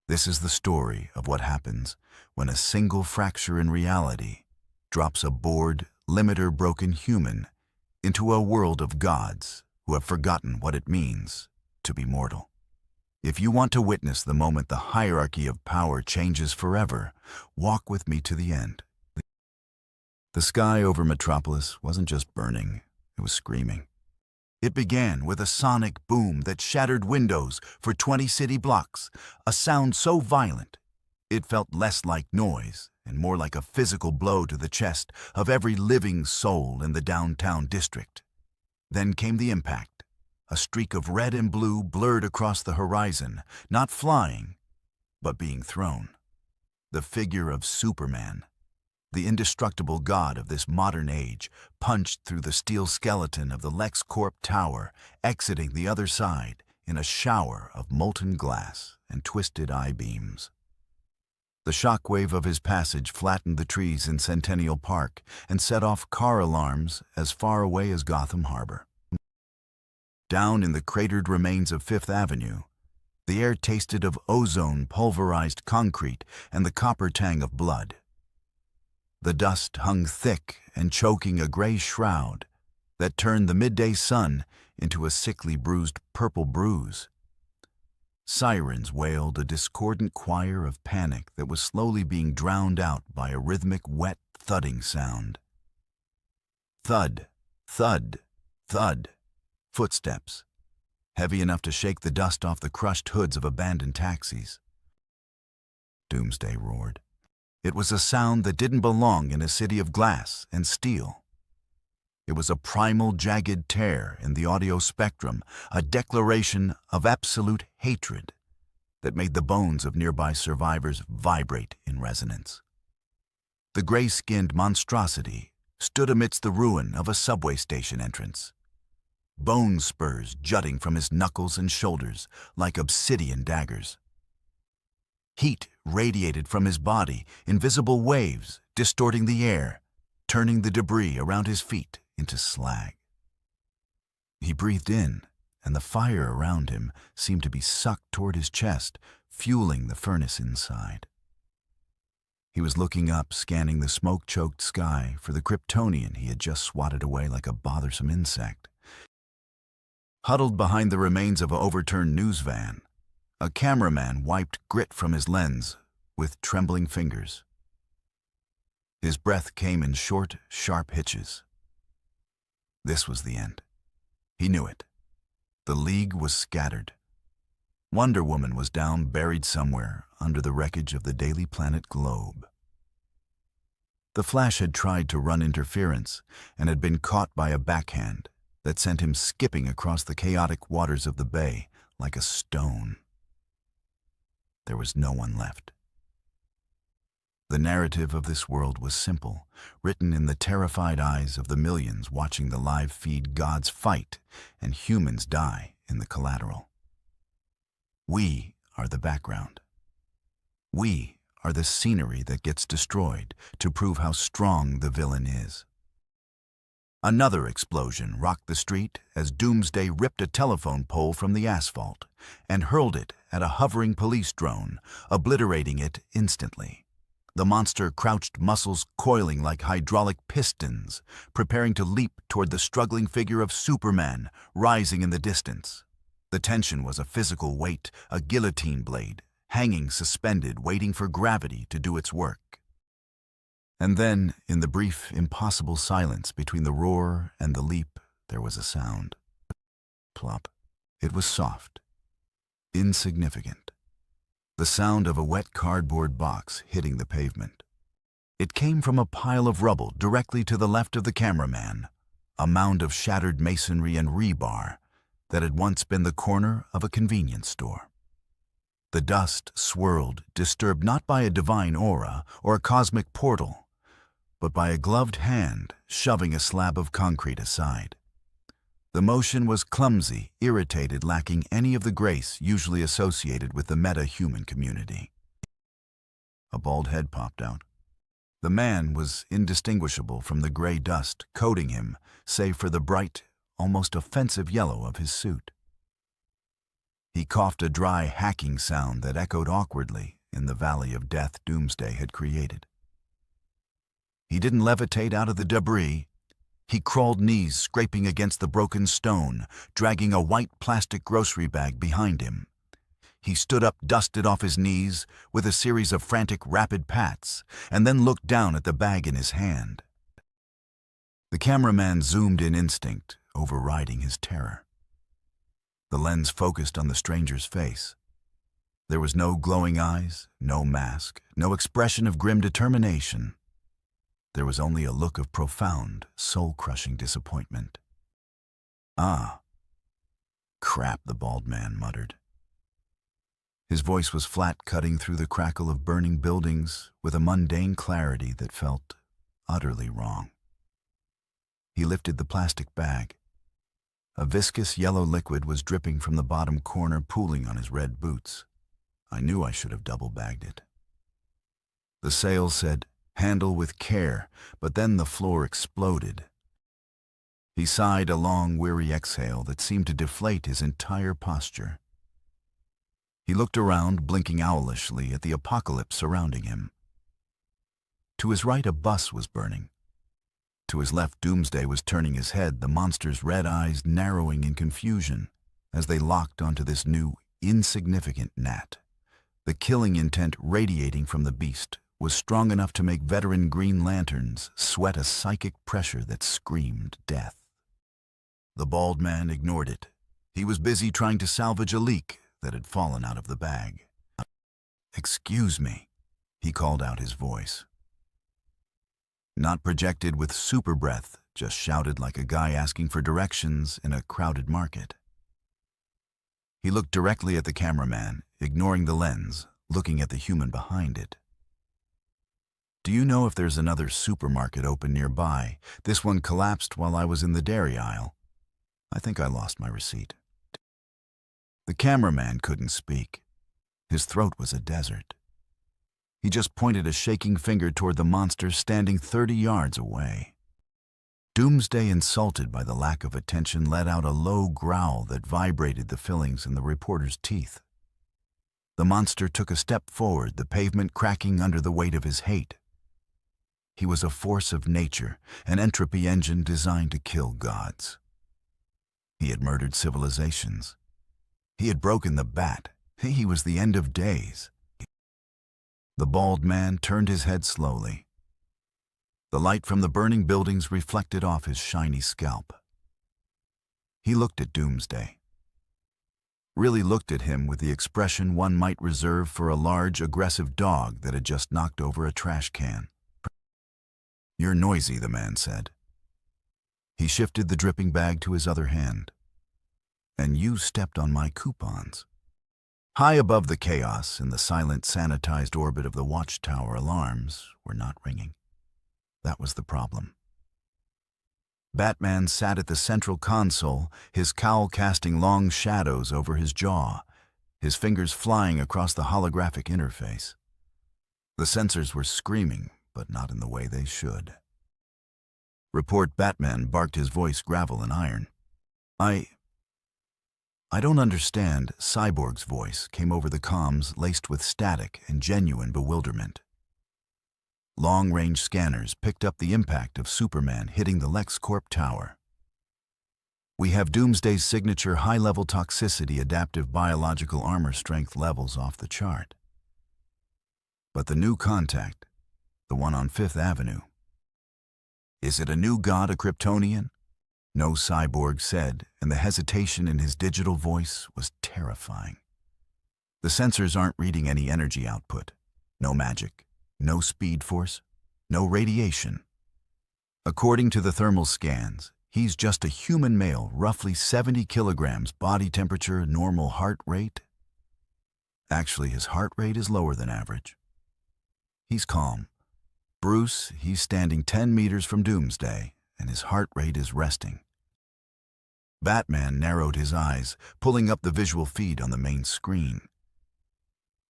This is the story of what happens when a single fracture in reality drops a bored, limiter-broken human into a world of gods who have forgotten what it means to be mortal. If you want to witness the moment the hierarchy of power changes forever, walk with me to the end. The sky over Metropolis wasn't just burning, it was screaming. It began with a sonic boom that shattered windows for 20 city blocks, a sound so violent it felt less like noise and more like a physical blow to the chest of every living soul in the downtown district. Then came the impact. A streak of red and blue blurred across the horizon, not flying, but being thrown. The figure of Superman, the indestructible god of this modern age, punched through the steel skeleton of the LexCorp tower, exiting the other side in a shower of molten glass and twisted I-beams. The shockwave of his passage flattened the trees in Centennial Park and set off car alarms as far away as Gotham Harbor. Down in the cratered remains of Fifth Avenue, the air tasted of ozone, pulverized concrete, and the copper tang of blood. The dust hung thick and choking a gray shroud that turned the midday sun into a sickly bruised purple bruise. Sirens wailed a discordant choir of panic that was slowly being drowned out by a rhythmic, wet, thudding sound. Thud, thud, thud. Footsteps, heavy enough to shake the dust off the crushed hoods of abandoned taxis. Doomsday roared. It was a sound that didn't belong in a city of glass and steel. It was a primal, jagged tear in the audio spectrum, a declaration of absolute hatred that made the bones of nearby survivors vibrate in resonance. The gray-skinned monstrosity stood amidst the ruin of a subway station entrance, bone spurs jutting from his knuckles and shoulders like obsidian daggers. Heat radiated from his body, invisible waves distorting the air, turning the debris around his feet into slag. He breathed in, and the fire around him seemed to be sucked toward his chest, fueling the furnace inside. He was looking up, scanning the smoke-choked sky for the Kryptonian he had just swatted away like a bothersome insect. Huddled behind the remains of an overturned news van, a cameraman wiped grit from his lens with trembling fingers. His breath came in short, sharp hitches. This was the end. He knew it. The League was scattered. Wonder Woman was down, buried somewhere under the wreckage of the Daily Planet globe. The Flash had tried to run interference and had been caught by a backhand that sent him skipping across the chaotic waters of the bay like a stone. There was no one left. The narrative of this world was simple, written in the terrified eyes of the millions watching the live feed gods fight and humans die in the collateral. We are the background. We are the scenery that gets destroyed to prove how strong the villain is. Another explosion rocked the street as Doomsday ripped a telephone pole from the asphalt and hurled it at a hovering police drone, obliterating it instantly. The monster crouched, muscles coiling like hydraulic pistons, preparing to leap toward the struggling figure of Superman rising in the distance. The tension was a physical weight, a guillotine blade, hanging suspended, waiting for gravity to do its work. And then, in the brief, impossible silence between the roar and the leap, there was a sound. Plop. It was soft, insignificant. The sound of a wet cardboard box hitting the pavement. It came from a pile of rubble directly to the left of the cameraman, a mound of shattered masonry and rebar that had once been the corner of a convenience store. The dust swirled, disturbed not by a divine aura or a cosmic portal, but by a gloved hand shoving a slab of concrete aside. The motion was clumsy, irritated, lacking any of the grace usually associated with the meta-human community. A bald head popped out. The man was indistinguishable from the gray dust coating him, save for the bright, almost offensive yellow of his suit. He coughed a dry, hacking sound that echoed awkwardly in the valley of death Doomsday had created. He didn't levitate out of the debris. He crawled, knees scraping against the broken stone, dragging a white plastic grocery bag behind him. He stood up, dusted off his knees, with a series of frantic, rapid pats, and then looked down at the bag in his hand. The cameraman zoomed in instinct, overriding his terror. The lens focused on the stranger's face. There was no glowing eyes, no mask, no expression of grim determination. There was only a look of profound, soul-crushing disappointment. "Ah, crap," the bald man muttered. His voice was flat, cutting through the crackle of burning buildings with a mundane clarity that felt utterly wrong. He lifted the plastic bag. A viscous yellow liquid was dripping from the bottom corner, pooling on his red boots. I knew I should have double-bagged it. The sale said, "Handle with care," but then the floor exploded. He sighed a long, weary exhale that seemed to deflate his entire posture. He looked around, blinking owlishly at the apocalypse surrounding him. To his right, a bus was burning. To his left, Doomsday was turning his head, the monster's red eyes narrowing in confusion as they locked onto this new, insignificant gnat. The killing intent radiating from the beast was strong enough to make veteran Green Lanterns sweat a psychic pressure that screamed death. The bald man ignored it. He was busy trying to salvage a leak that had fallen out of the bag. "Excuse me," he called out, his voice not projected with super breath, just shouted like a guy asking for directions in a crowded market. He looked directly at the cameraman, ignoring the lens, looking at the human behind it. "Do you know if there's another supermarket open nearby? This one collapsed while I was in the dairy aisle. I think I lost my receipt." The cameraman couldn't speak. His throat was a desert. He just pointed a shaking finger toward the monster standing 30 yards away. Doomsday, insulted by the lack of attention, let out a low growl that vibrated the fillings in the reporter's teeth. The monster took a step forward, the pavement cracking under the weight of his hate. He was a force of nature, an entropy engine designed to kill gods. He had murdered civilizations. He had broken the bat. He was the end of days. The bald man turned his head slowly. The light from the burning buildings reflected off his shiny scalp. He looked at Doomsday. Really looked at him with the expression one might reserve for a large, aggressive dog that had just knocked over a trash can. "You're noisy," the man said. He shifted the dripping bag to his other hand. "And you stepped on my coupons." High above the chaos, in the silent, sanitized orbit of the watchtower, alarms were not ringing. That was the problem. Batman sat at the central console, his cowl casting long shadows over his jaw, his fingers flying across the holographic interface. The sensors were screaming, but not in the way they should. Report Batman barked, his voice gravel and iron. I don't understand." Cyborg's voice came over the comms, laced with static and genuine bewilderment. Long-range scanners picked up the impact of Superman hitting the LexCorp tower. "We have Doomsday's signature high-level toxicity, adaptive biological armor strength levels off the chart. But the new contact, the one on 5th Avenue. Is it a new god, a Kryptonian?" No, Cyborg said, and the hesitation in his digital voice was terrifying. "The sensors aren't reading any energy output. No magic, no speed force, no radiation. According to the thermal scans, he's just a human male, roughly 70 kilograms, body temperature, normal heart rate. Actually, his heart rate is lower than average. He's calm. Bruce, he's standing 10 meters from Doomsday, and his heart rate is resting." Batman narrowed his eyes, pulling up the visual feed on the main screen.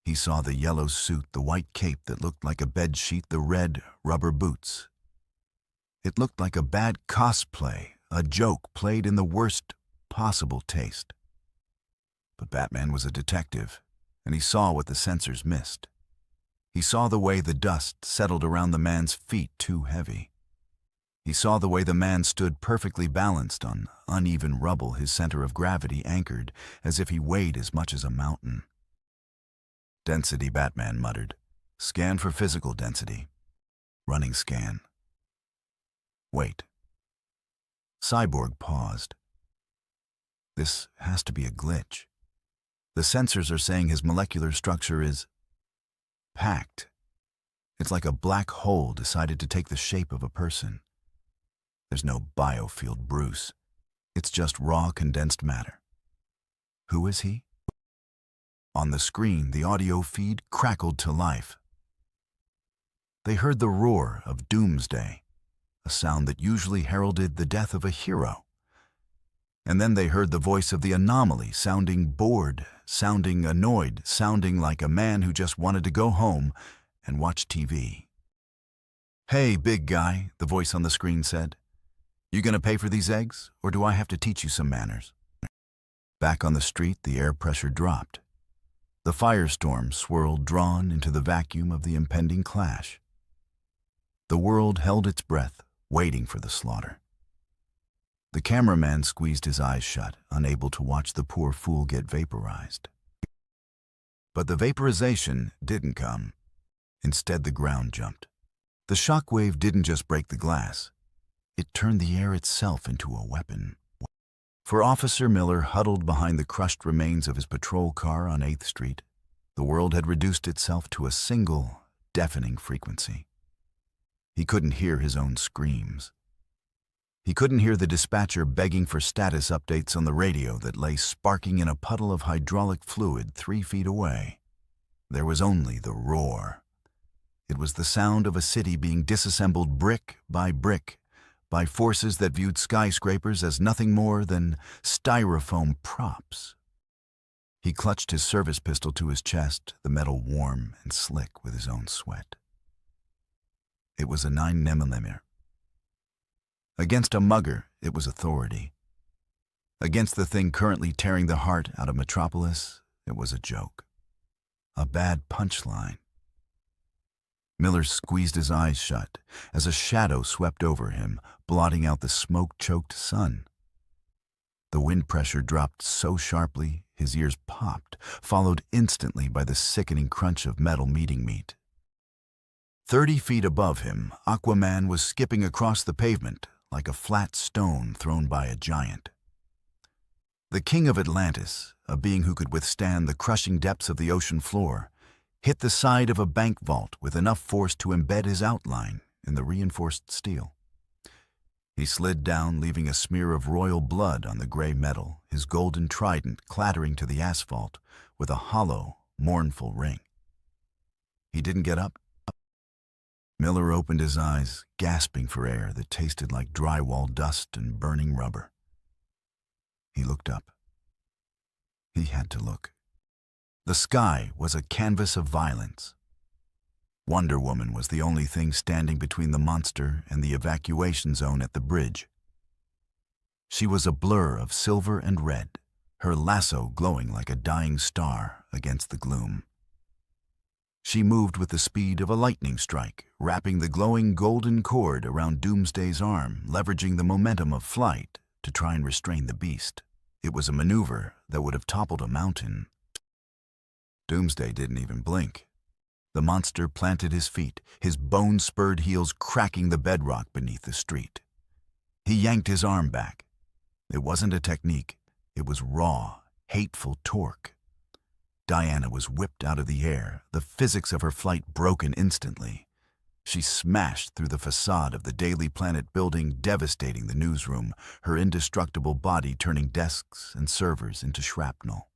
He saw the yellow suit, the white cape that looked like a bedsheet, the red rubber boots. It looked like a bad cosplay, a joke played in the worst possible taste. But Batman was a detective, and he saw what the sensors missed. He saw the way the dust settled around the man's feet too heavy. He saw the way the man stood perfectly balanced on uneven rubble, his center of gravity anchored as if he weighed as much as a mountain. Density, Batman muttered. Scan for physical density. Running scan. Wait. Cyborg paused. This has to be a glitch. The sensors are saying his molecular structure is packed. It's like a black hole decided to take the shape of a person. There's no biofield, Bruce. It's just raw condensed matter. Who is he? On the screen, the audio feed crackled to life. They heard the roar of doomsday, a sound that usually heralded the death of a hero. And then they heard the voice of the anomaly, sounding bored, sounding annoyed, sounding like a man who just wanted to go home and watch TV. "Hey, big guy," the voice on the screen said. "You gonna pay for these eggs, or do I have to teach you some manners?" Back on the street, the air pressure dropped. The firestorm swirled, drawn into the vacuum of the impending clash. The world held its breath, waiting for the slaughter. The cameraman squeezed his eyes shut, unable to watch the poor fool get vaporized. But the vaporization didn't come. Instead, the ground jumped. The shockwave didn't just break the glass. It turned the air itself into a weapon. For Officer Miller, huddled behind the crushed remains of his patrol car on 8th Street, the world had reduced itself to a single, deafening frequency. He couldn't hear his own screams. He couldn't hear the dispatcher begging for status updates on the radio that lay sparking in a puddle of hydraulic fluid 3 feet away. There was only the roar. It was the sound of a city being disassembled brick by forces that viewed skyscrapers as nothing more than styrofoam props. He clutched his service pistol to his chest, the metal warm and slick with his own sweat. It was a 9mm. Against a mugger, it was authority. Against the thing currently tearing the heart out of Metropolis, it was a joke. A bad punchline. Miller squeezed his eyes shut as a shadow swept over him, blotting out the smoke-choked sun. The wind pressure dropped so sharply, his ears popped, followed instantly by the sickening crunch of metal meeting meat. 30 feet above him, Aquaman was skipping across the pavement like a flat stone thrown by a giant. The king of Atlantis, a being who could withstand the crushing depths of the ocean floor, hit the side of a bank vault with enough force to embed his outline in the reinforced steel. He slid down, leaving a smear of royal blood on the gray metal, his golden trident clattering to the asphalt with a hollow, mournful ring. He didn't get up. Miller opened his eyes, gasping for air that tasted like drywall dust and burning rubber. He looked up. He had to look. The sky was a canvas of violence. Wonder Woman was the only thing standing between the monster and the evacuation zone at the bridge. She was a blur of silver and red, her lasso glowing like a dying star against the gloom. She moved with the speed of a lightning strike, wrapping the glowing golden cord around Doomsday's arm, leveraging the momentum of flight to try and restrain the beast. It was a maneuver that would have toppled a mountain. Doomsday didn't even blink. The monster planted his feet, his bone-spurred heels cracking the bedrock beneath the street. He yanked his arm back. It wasn't a technique. It was raw, hateful torque. Diana was whipped out of the air, the physics of her flight broken instantly. She smashed through the facade of the Daily Planet building, devastating the newsroom, her indestructible body turning desks and servers into shrapnel.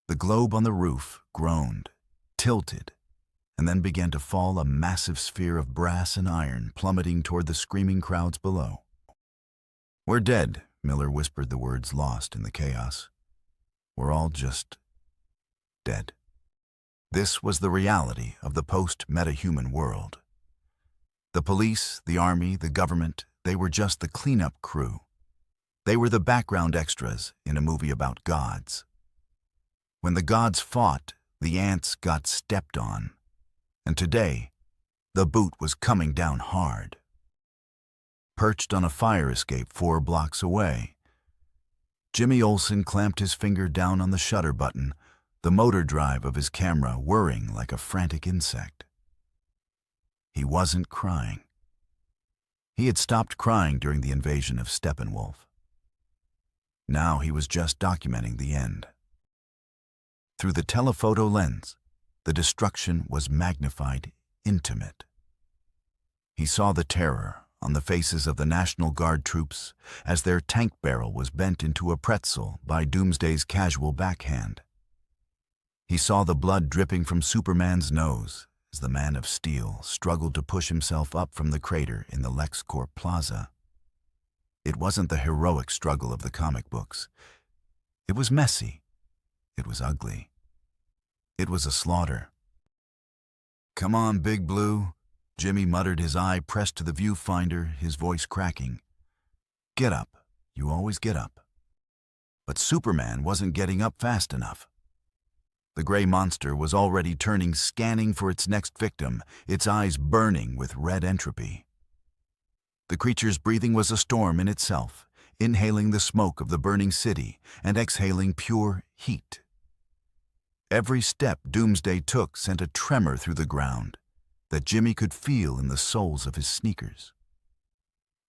The globe on the roof groaned, tilted, and then began to fall, a massive sphere of brass and iron plummeting toward the screaming crowds below. "We're dead," Miller whispered the words lost in the chaos. "We're all just dead." This was the reality of the post-metahuman world. The police, the army, the government, they were just the cleanup crew. They were the background extras in a movie about gods. When the gods fought, the ants got stepped on. And today, the boot was coming down hard. Perched on a fire escape 4 blocks away, Jimmy Olsen clamped his finger down on the shutter button, the motor drive of his camera whirring like a frantic insect. He wasn't crying. He had stopped crying during the invasion of Steppenwolf. Now he was just documenting the end. Through the telephoto lens, the destruction was magnified, intimate. He saw the terror on the faces of the National Guard troops as their tank barrel was bent into a pretzel by Doomsday's casual backhand. He saw the blood dripping from Superman's nose as the Man of Steel struggled to push himself up from the crater in the LexCorp Plaza. It wasn't the heroic struggle of the comic books. It was messy. It was ugly. It was a slaughter. "Come on, Big Blue," Jimmy muttered, his eye pressed to the viewfinder, his voice cracking. "Get up. You always get up." But Superman wasn't getting up fast enough. The gray monster was already turning, scanning for its next victim, its eyes burning with red entropy. The creature's breathing was a storm in itself, inhaling the smoke of the burning city and exhaling pure heat. Every step Doomsday took sent a tremor through the ground that Jimmy could feel in the soles of his sneakers.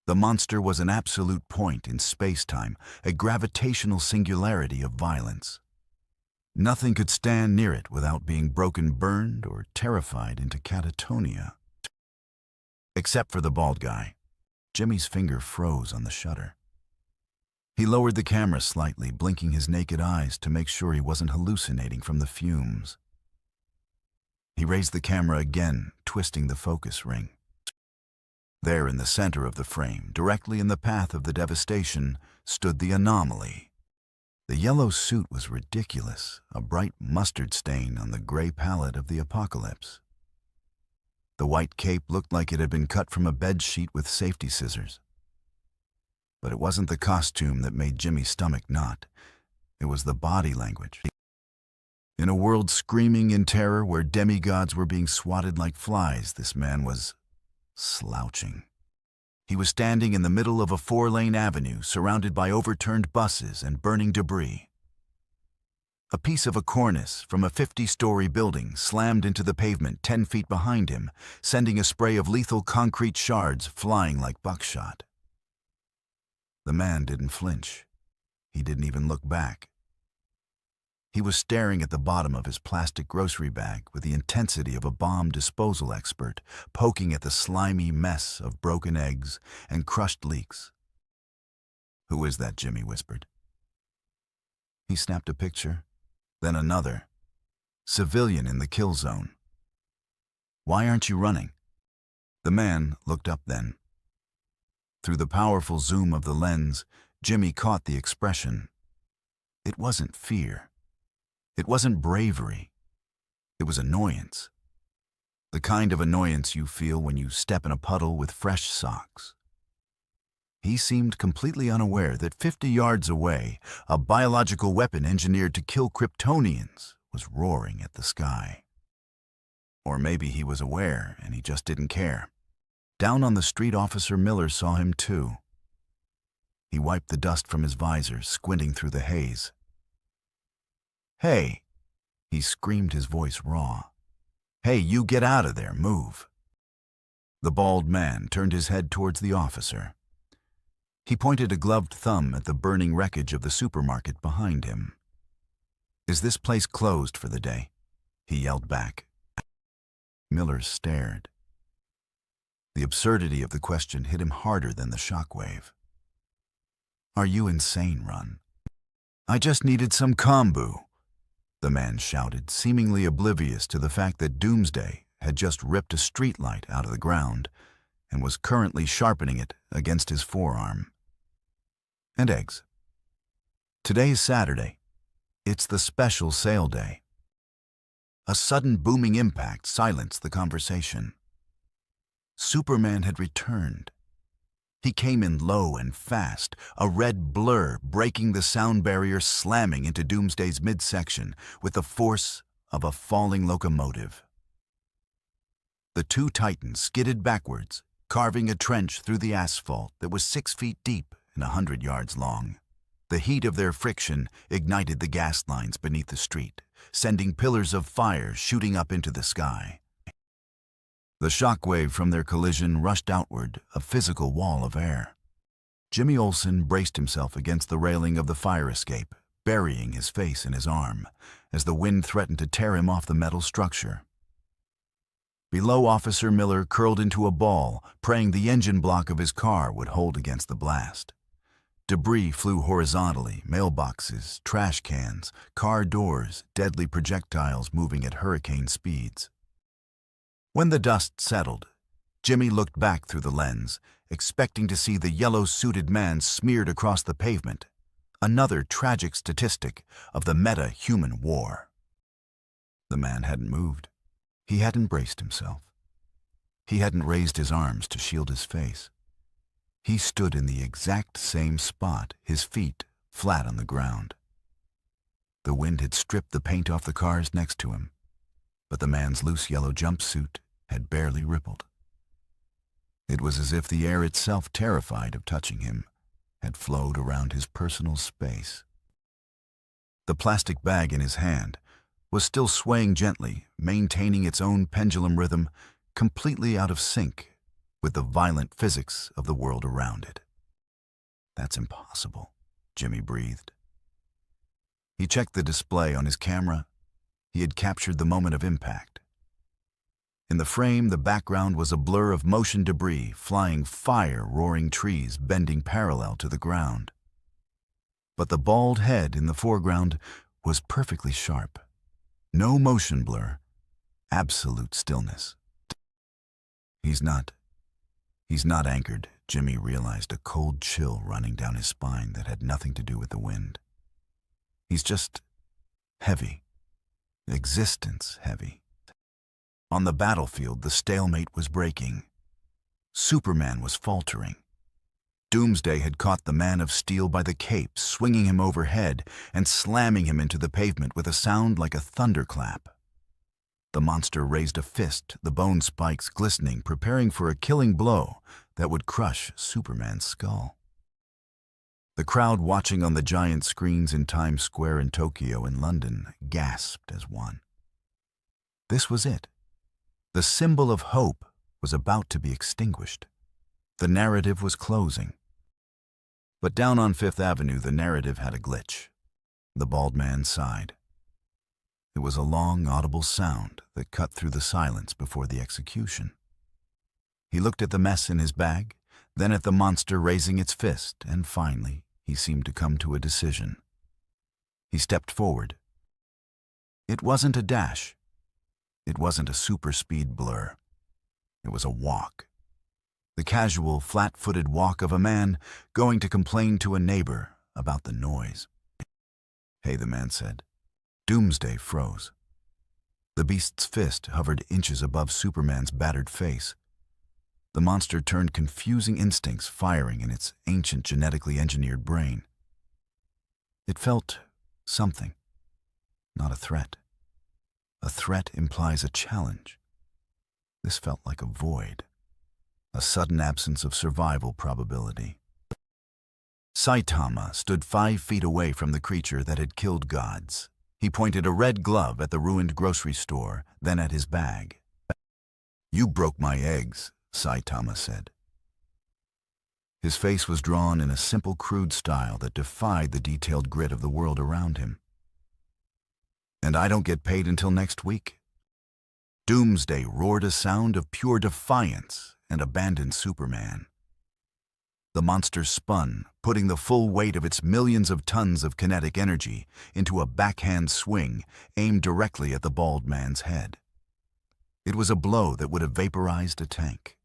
The monster was an absolute point in space-time, a gravitational singularity of violence. Nothing could stand near it without being broken, burned, or terrified into catatonia. Except for the bald guy. Jimmy's finger froze on the shutter. He lowered the camera slightly, blinking his naked eyes to make sure he wasn't hallucinating from the fumes. He raised the camera again, twisting the focus ring. There in the center of the frame, directly in the path of the devastation, stood the anomaly. The yellow suit was ridiculous, a bright mustard stain on the gray palette of the apocalypse. The white cape looked like it had been cut from a bed sheet with safety scissors. But it wasn't the costume that made Jimmy's stomach knot. It was the body language. In a world screaming in terror where demigods were being swatted like flies, this man was slouching. He was standing in the middle of a 4-lane avenue surrounded by overturned buses and burning debris. A piece of a cornice from a 50-story building slammed into the pavement 10 feet behind him, sending a spray of lethal concrete shards flying like buckshot. The man didn't flinch. He didn't even look back. He was staring at the bottom of his plastic grocery bag with the intensity of a bomb disposal expert, poking at the slimy mess of broken eggs and crushed leeks. "Who is that?" Jimmy whispered. He snapped a picture, then another. "Civilian in the kill zone." "Why aren't you running?" The man looked up then. Through the powerful zoom of the lens, Jimmy caught the expression. It wasn't fear. It wasn't bravery. It was annoyance. The kind of annoyance you feel when you step in a puddle with fresh socks. He seemed completely unaware that 50 yards away, a biological weapon engineered to kill Kryptonians was roaring at the sky. Or maybe he was aware and he just didn't care. Down on the street, Officer Miller saw him too. He wiped the dust from his visor, squinting through the haze. "Hey," he screamed, his voice raw. "Hey, you get out of there, move." The bald man turned his head towards the officer. He pointed a gloved thumb at the burning wreckage of the supermarket behind him. "Is this place closed for the day?" he yelled back. Miller stared. The absurdity of the question hit him harder than the shockwave. "Are you insane, Run?" "I just needed some kombu," the man shouted, seemingly oblivious to the fact that Doomsday had just ripped a streetlight out of the ground and was currently sharpening it against his forearm. "And eggs. Today's Saturday. It's the special sale day." A sudden booming impact silenced the conversation. Superman had returned. He came in low and fast, a red blur breaking the sound barrier, slamming into Doomsday's midsection with the force of a falling locomotive. The two titans skidded backwards, carving a trench through the asphalt that was 6 feet deep and 100 yards long. The heat of their friction ignited the gas lines beneath the street, sending pillars of fire shooting up into the sky. The shockwave from their collision rushed outward, a physical wall of air. Jimmy Olsen braced himself against the railing of the fire escape, burying his face in his arm, as the wind threatened to tear him off the metal structure. Below, Officer Miller curled into a ball, praying the engine block of his car would hold against the blast. Debris flew horizontally, mailboxes, trash cans, car doors, deadly projectiles moving at hurricane speeds. When the dust settled, Jimmy looked back through the lens, expecting to see the yellow-suited man smeared across the pavement, another tragic statistic of the meta-human war. The man hadn't moved. He hadn't braced himself. He hadn't raised his arms to shield his face. He stood in the exact same spot, his feet flat on the ground. The wind had stripped the paint off the cars next to him, but the man's loose yellow jumpsuit had barely rippled. It was as if the air itself, terrified of touching him, had flowed around his personal space. The plastic bag in his hand was still swaying gently, maintaining its own pendulum rhythm, completely out of sync with the violent physics of the world around it. "That's impossible," Jimmy breathed. He checked the display on his camera. He had captured the moment of impact. In the frame, the background was a blur of motion debris, flying fire, roaring trees, bending parallel to the ground. But the bald head in the foreground was perfectly sharp. No motion blur, absolute stillness. He's not anchored, Jimmy realized, a cold chill running down his spine that had nothing to do with the wind. He's just heavy. Existence heavy. On the battlefield, the stalemate was breaking. Superman was faltering. Doomsday had caught the Man of Steel by the cape, swinging him overhead and slamming him into the pavement with a sound like a thunderclap. The monster raised a fist, the bone spikes glistening, preparing for a killing blow that would crush Superman's skull. The crowd watching on the giant screens in Times Square in Tokyo and London gasped as one. This was it. The symbol of hope was about to be extinguished. The narrative was closing. But down on Fifth Avenue, the narrative had a glitch. The bald man sighed. It was a long, audible sound that cut through the silence before the execution. He looked at the mess in his bag, then at the monster raising its fist, and finally, he seemed to come to a decision. He stepped forward. It wasn't a dash. It wasn't a super-speed blur. It was a walk. The casual, flat-footed walk of a man going to complain to a neighbor about the noise. "Hey," the man said. Doomsday froze. The beast's fist hovered inches above Superman's battered face. The monster turned, confusing instincts firing in its ancient genetically engineered brain. It felt something, not a threat. A threat implies a challenge. This felt like a void, a sudden absence of survival probability. Saitama stood 5 feet away from the creature that had killed gods. He pointed a red glove at the ruined grocery store, then at his bag. "You broke my eggs," Saitama said. His face was drawn in a simple, crude style that defied the detailed grit of the world around him. "And I don't get paid until next week." Doomsday roared a sound of pure defiance and abandoned Superman. The monster spun, putting the full weight of its millions of tons of kinetic energy into a backhand swing aimed directly at the bald man's head. It was a blow that would have vaporized a tank.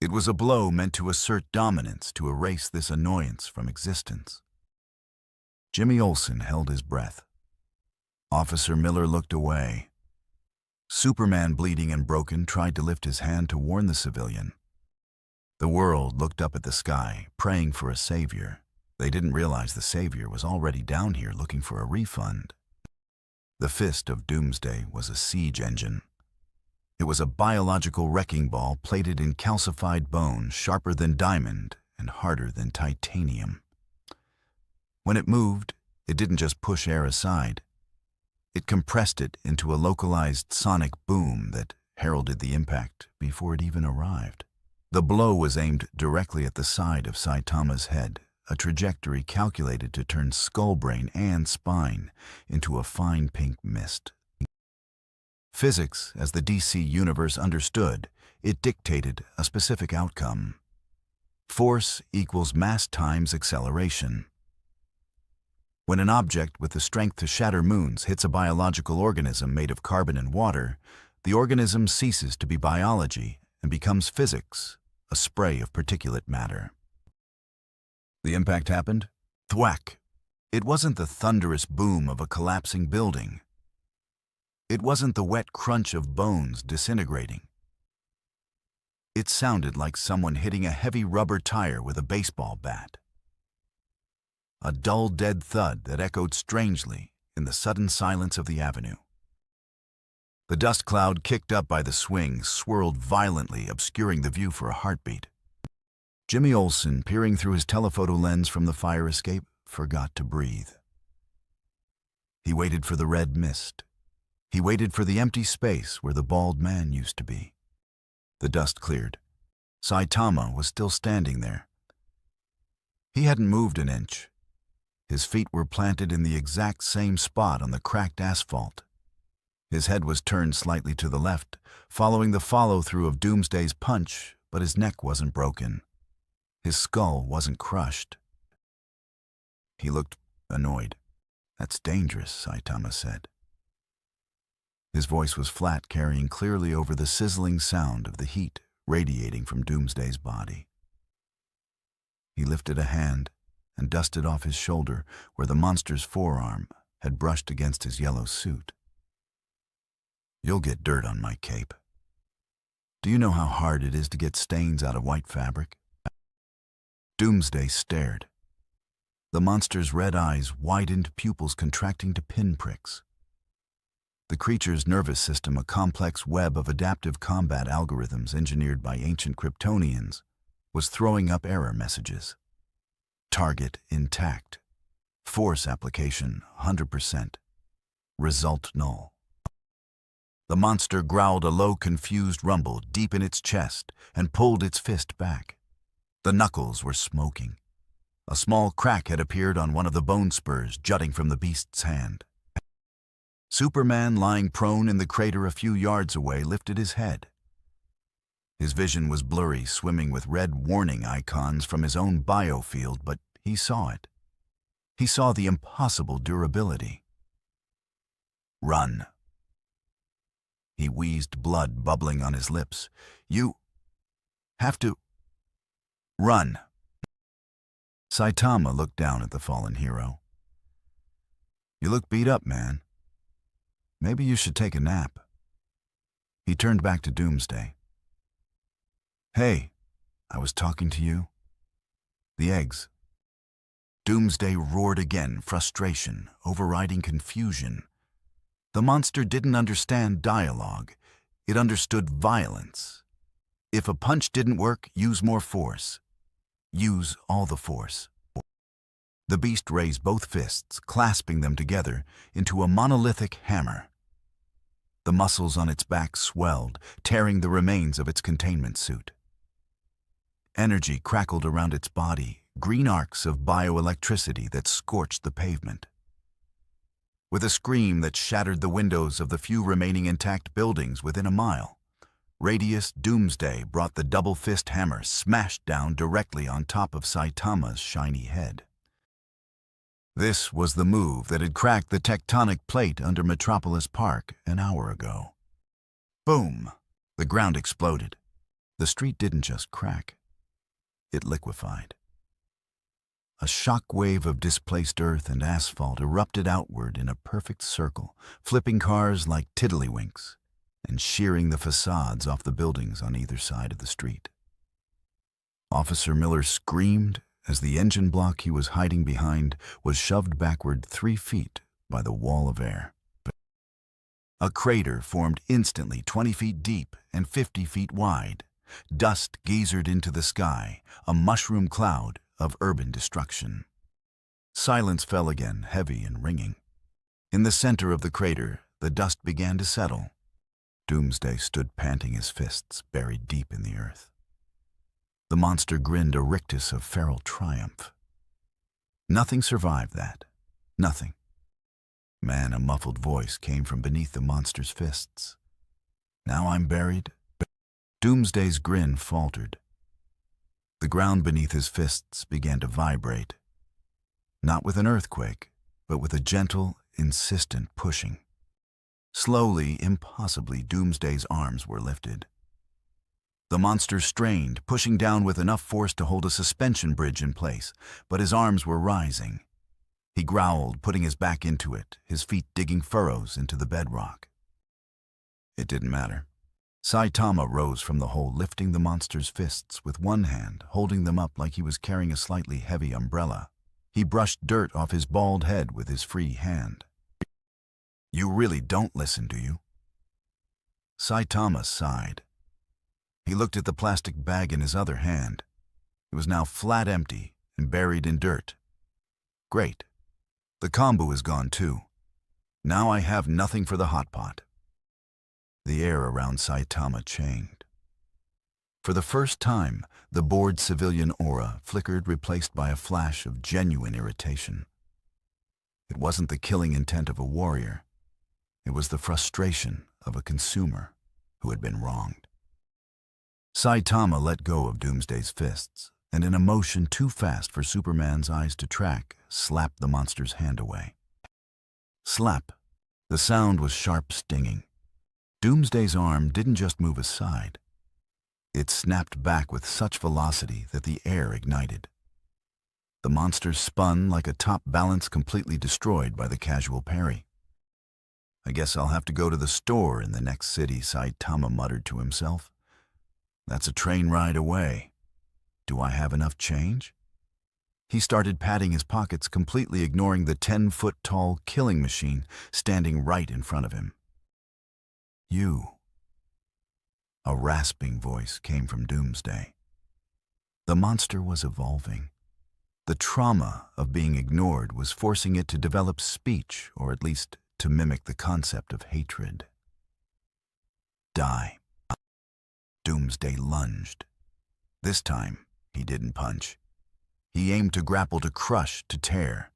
It was a blow meant to assert dominance, to erase this annoyance from existence. Jimmy Olsen held his breath. Officer Miller looked away. Superman, bleeding and broken, tried to lift his hand to warn the civilian. The world looked up at the sky, praying for a savior. They didn't realize the savior was already down here looking for a refund. The fist of Doomsday was a siege engine. It was a biological wrecking ball plated in calcified bone, sharper than diamond and harder than titanium. When it moved, it didn't just push air aside. It compressed it into a localized sonic boom that heralded the impact before it even arrived. The blow was aimed directly at the side of Saitama's head, a trajectory calculated to turn skullbrain and spine into a fine pink mist. Physics, as the DC universe understood, it dictated a specific outcome. Force equals mass times acceleration. When an object with the strength to shatter moons hits a biological organism made of carbon and water, the organism ceases to be biology and becomes physics, a spray of particulate matter. The impact happened. Thwack! It wasn't the thunderous boom of a collapsing building. It wasn't the wet crunch of bones disintegrating. It sounded like someone hitting a heavy rubber tire with a baseball bat. A dull, dead thud that echoed strangely in the sudden silence of the avenue. The dust cloud kicked up by the swing swirled violently, obscuring the view for a heartbeat. Jimmy Olsen, peering through his telephoto lens from the fire escape, forgot to breathe. He waited for the red mist. He waited for the empty space where the bald man used to be. The dust cleared. Saitama was still standing there. He hadn't moved an inch. His feet were planted in the exact same spot on the cracked asphalt. His head was turned slightly to the left, following the follow-through of Doomsday's punch, but his neck wasn't broken. His skull wasn't crushed. He looked annoyed. "That's dangerous," Saitama said. His voice was flat, carrying clearly over the sizzling sound of the heat radiating from Doomsday's body. He lifted a hand and dusted off his shoulder where the monster's forearm had brushed against his yellow suit. "You'll get dirt on my cape. Do you know how hard it is to get stains out of white fabric?" Doomsday stared. The monster's red eyes widened, pupils contracting to pinpricks. The creature's nervous system, a complex web of adaptive combat algorithms engineered by ancient Kryptonians, was throwing up error messages. Target intact. Force application 100%. Result null. The monster growled a low, confused rumble deep in its chest and pulled its fist back. The knuckles were smoking. A small crack had appeared on one of the bone spurs jutting from the beast's hand. Superman, lying prone in the crater a few yards away, lifted his head. His vision was blurry, swimming with red warning icons from his own biofield, but he saw it. He saw the impossible durability. "Run." He wheezed, blood bubbling on his lips. "You have to run." Saitama looked down at the fallen hero. "You look beat up, man. Maybe you should take a nap." He turned back to Doomsday. "Hey, I was talking to you. The eggs." Doomsday roared again, frustration overriding confusion. The monster didn't understand dialogue. It understood violence. If a punch didn't work, use more force. Use all the force. The beast raised both fists, clasping them together into a monolithic hammer. The muscles on its back swelled, tearing the remains of its containment suit. Energy crackled around its body, green arcs of bioelectricity that scorched the pavement. With a scream that shattered the windows of the few remaining intact buildings within a mile, Radius Doomsday brought the double fist hammer smashed down directly on top of Saitama's shiny head. This was the move that had cracked the tectonic plate under Metropolis Park an hour ago. Boom! The ground exploded. The street didn't just crack. It liquefied. A shock wave of displaced earth and asphalt erupted outward in a perfect circle, flipping cars like tiddlywinks and shearing the facades off the buildings on either side of the street. Officer Miller screamed as the engine block he was hiding behind was shoved backward 3 feet by the wall of air. A crater formed instantly 20 feet deep and 50 feet wide. Dust geysered into the sky, a mushroom cloud of urban destruction. Silence fell again, heavy and ringing. In the center of the crater, the dust began to settle. Doomsday stood panting, his fists buried deep in the earth. The monster grinned a rictus of feral triumph. Nothing survived that. Nothing. Man, a muffled voice came from beneath the monster's fists. Now I'm buried. Doomsday's grin faltered. The ground beneath his fists began to vibrate. Not with an earthquake, but with a gentle, insistent pushing. Slowly, impossibly, Doomsday's arms were lifted. The monster strained, pushing down with enough force to hold a suspension bridge in place, but his arms were rising. He growled, putting his back into it, his feet digging furrows into the bedrock. It didn't matter. Saitama rose from the hole, lifting the monster's fists with one hand, holding them up like he was carrying a slightly heavy umbrella. He brushed dirt off his bald head with his free hand. You really don't listen, do you? Saitama sighed. He looked at the plastic bag in his other hand. It was now flat empty and buried in dirt. Great. The kombu is gone too. Now I have nothing for the hot pot. The air around Saitama changed. For the first time, the bored civilian aura flickered, replaced by a flash of genuine irritation. It wasn't the killing intent of a warrior. It was the frustration of a consumer who had been wronged. Saitama let go of Doomsday's fists, and in a motion too fast for Superman's eyes to track, slapped the monster's hand away. Slap. The sound was sharp, stinging. Doomsday's arm didn't just move aside. It snapped back with such velocity that the air ignited. The monster spun like a top balance, completely destroyed by the casual parry. I guess I'll have to go to the store in the next city, Saitama muttered to himself. That's a train ride away. Do I have enough change? He started patting his pockets, completely ignoring the 10-foot-tall killing machine standing right in front of him. You. A rasping voice came from Doomsday. The monster was evolving. The trauma of being ignored was forcing it to develop speech, or at least to mimic the concept of hatred. Die. Doomsday lunged. This time, he didn't punch. He aimed to grapple, to crush, to tear.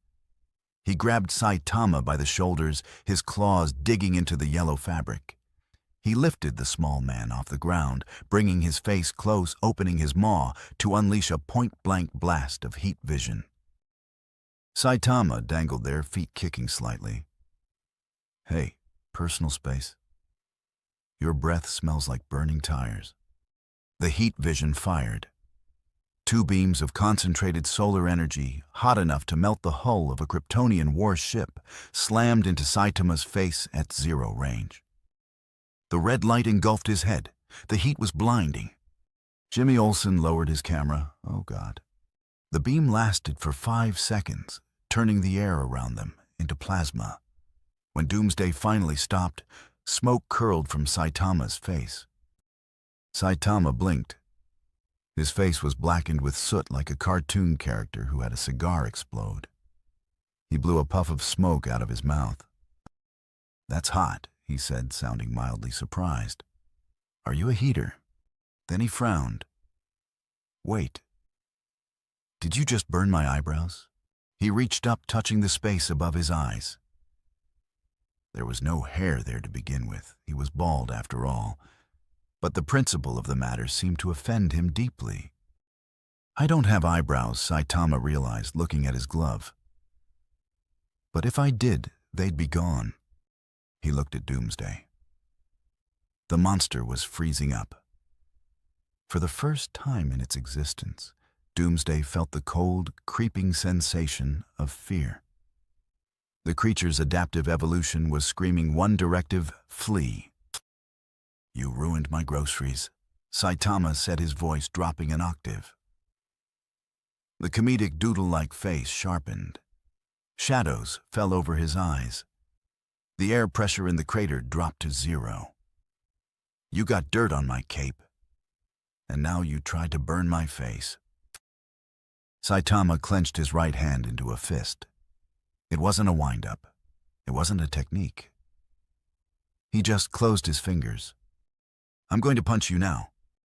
He grabbed Saitama by the shoulders, his claws digging into the yellow fabric. He lifted the small man off the ground, bringing his face close, opening his maw to unleash a point-blank blast of heat vision. Saitama dangled there, feet kicking slightly. Hey, personal space. Your breath smells like burning tires. The heat vision fired. 2 beams of concentrated solar energy, hot enough to melt the hull of a Kryptonian warship, slammed into Saitama's face at 0 range. The red light engulfed his head. The heat was blinding. Jimmy Olsen lowered his camera. Oh, God. The beam lasted for 5 seconds, turning the air around them into plasma. When Doomsday finally stopped, smoke curled from Saitama's face. Saitama blinked. His face was blackened with soot like a cartoon character who had a cigar explode. He blew a puff of smoke out of his mouth. That's hot, he said, sounding mildly surprised. Are you a heater? Then he frowned. Wait. Did you just burn my eyebrows? He reached up, touching the space above his eyes. There was no hair there to begin with. He was bald after all. But the principle of the matter seemed to offend him deeply. I don't have eyebrows, Saitama realized, looking at his glove. But if I did, they'd be gone. He looked at Doomsday. The monster was freezing up. For the first time in its existence, Doomsday felt the cold, creeping sensation of fear. The creature's adaptive evolution was screaming one directive: flee. You ruined my groceries, Saitama said, his voice dropping an octave. The comedic doodle-like face sharpened. Shadows fell over his eyes. The air pressure in the crater dropped to 0. You got dirt on my cape, and now you tried to burn my face. Saitama clenched his right hand into a fist. It wasn't a wind-up. It wasn't a technique. He just closed his fingers. I'm going to punch you now.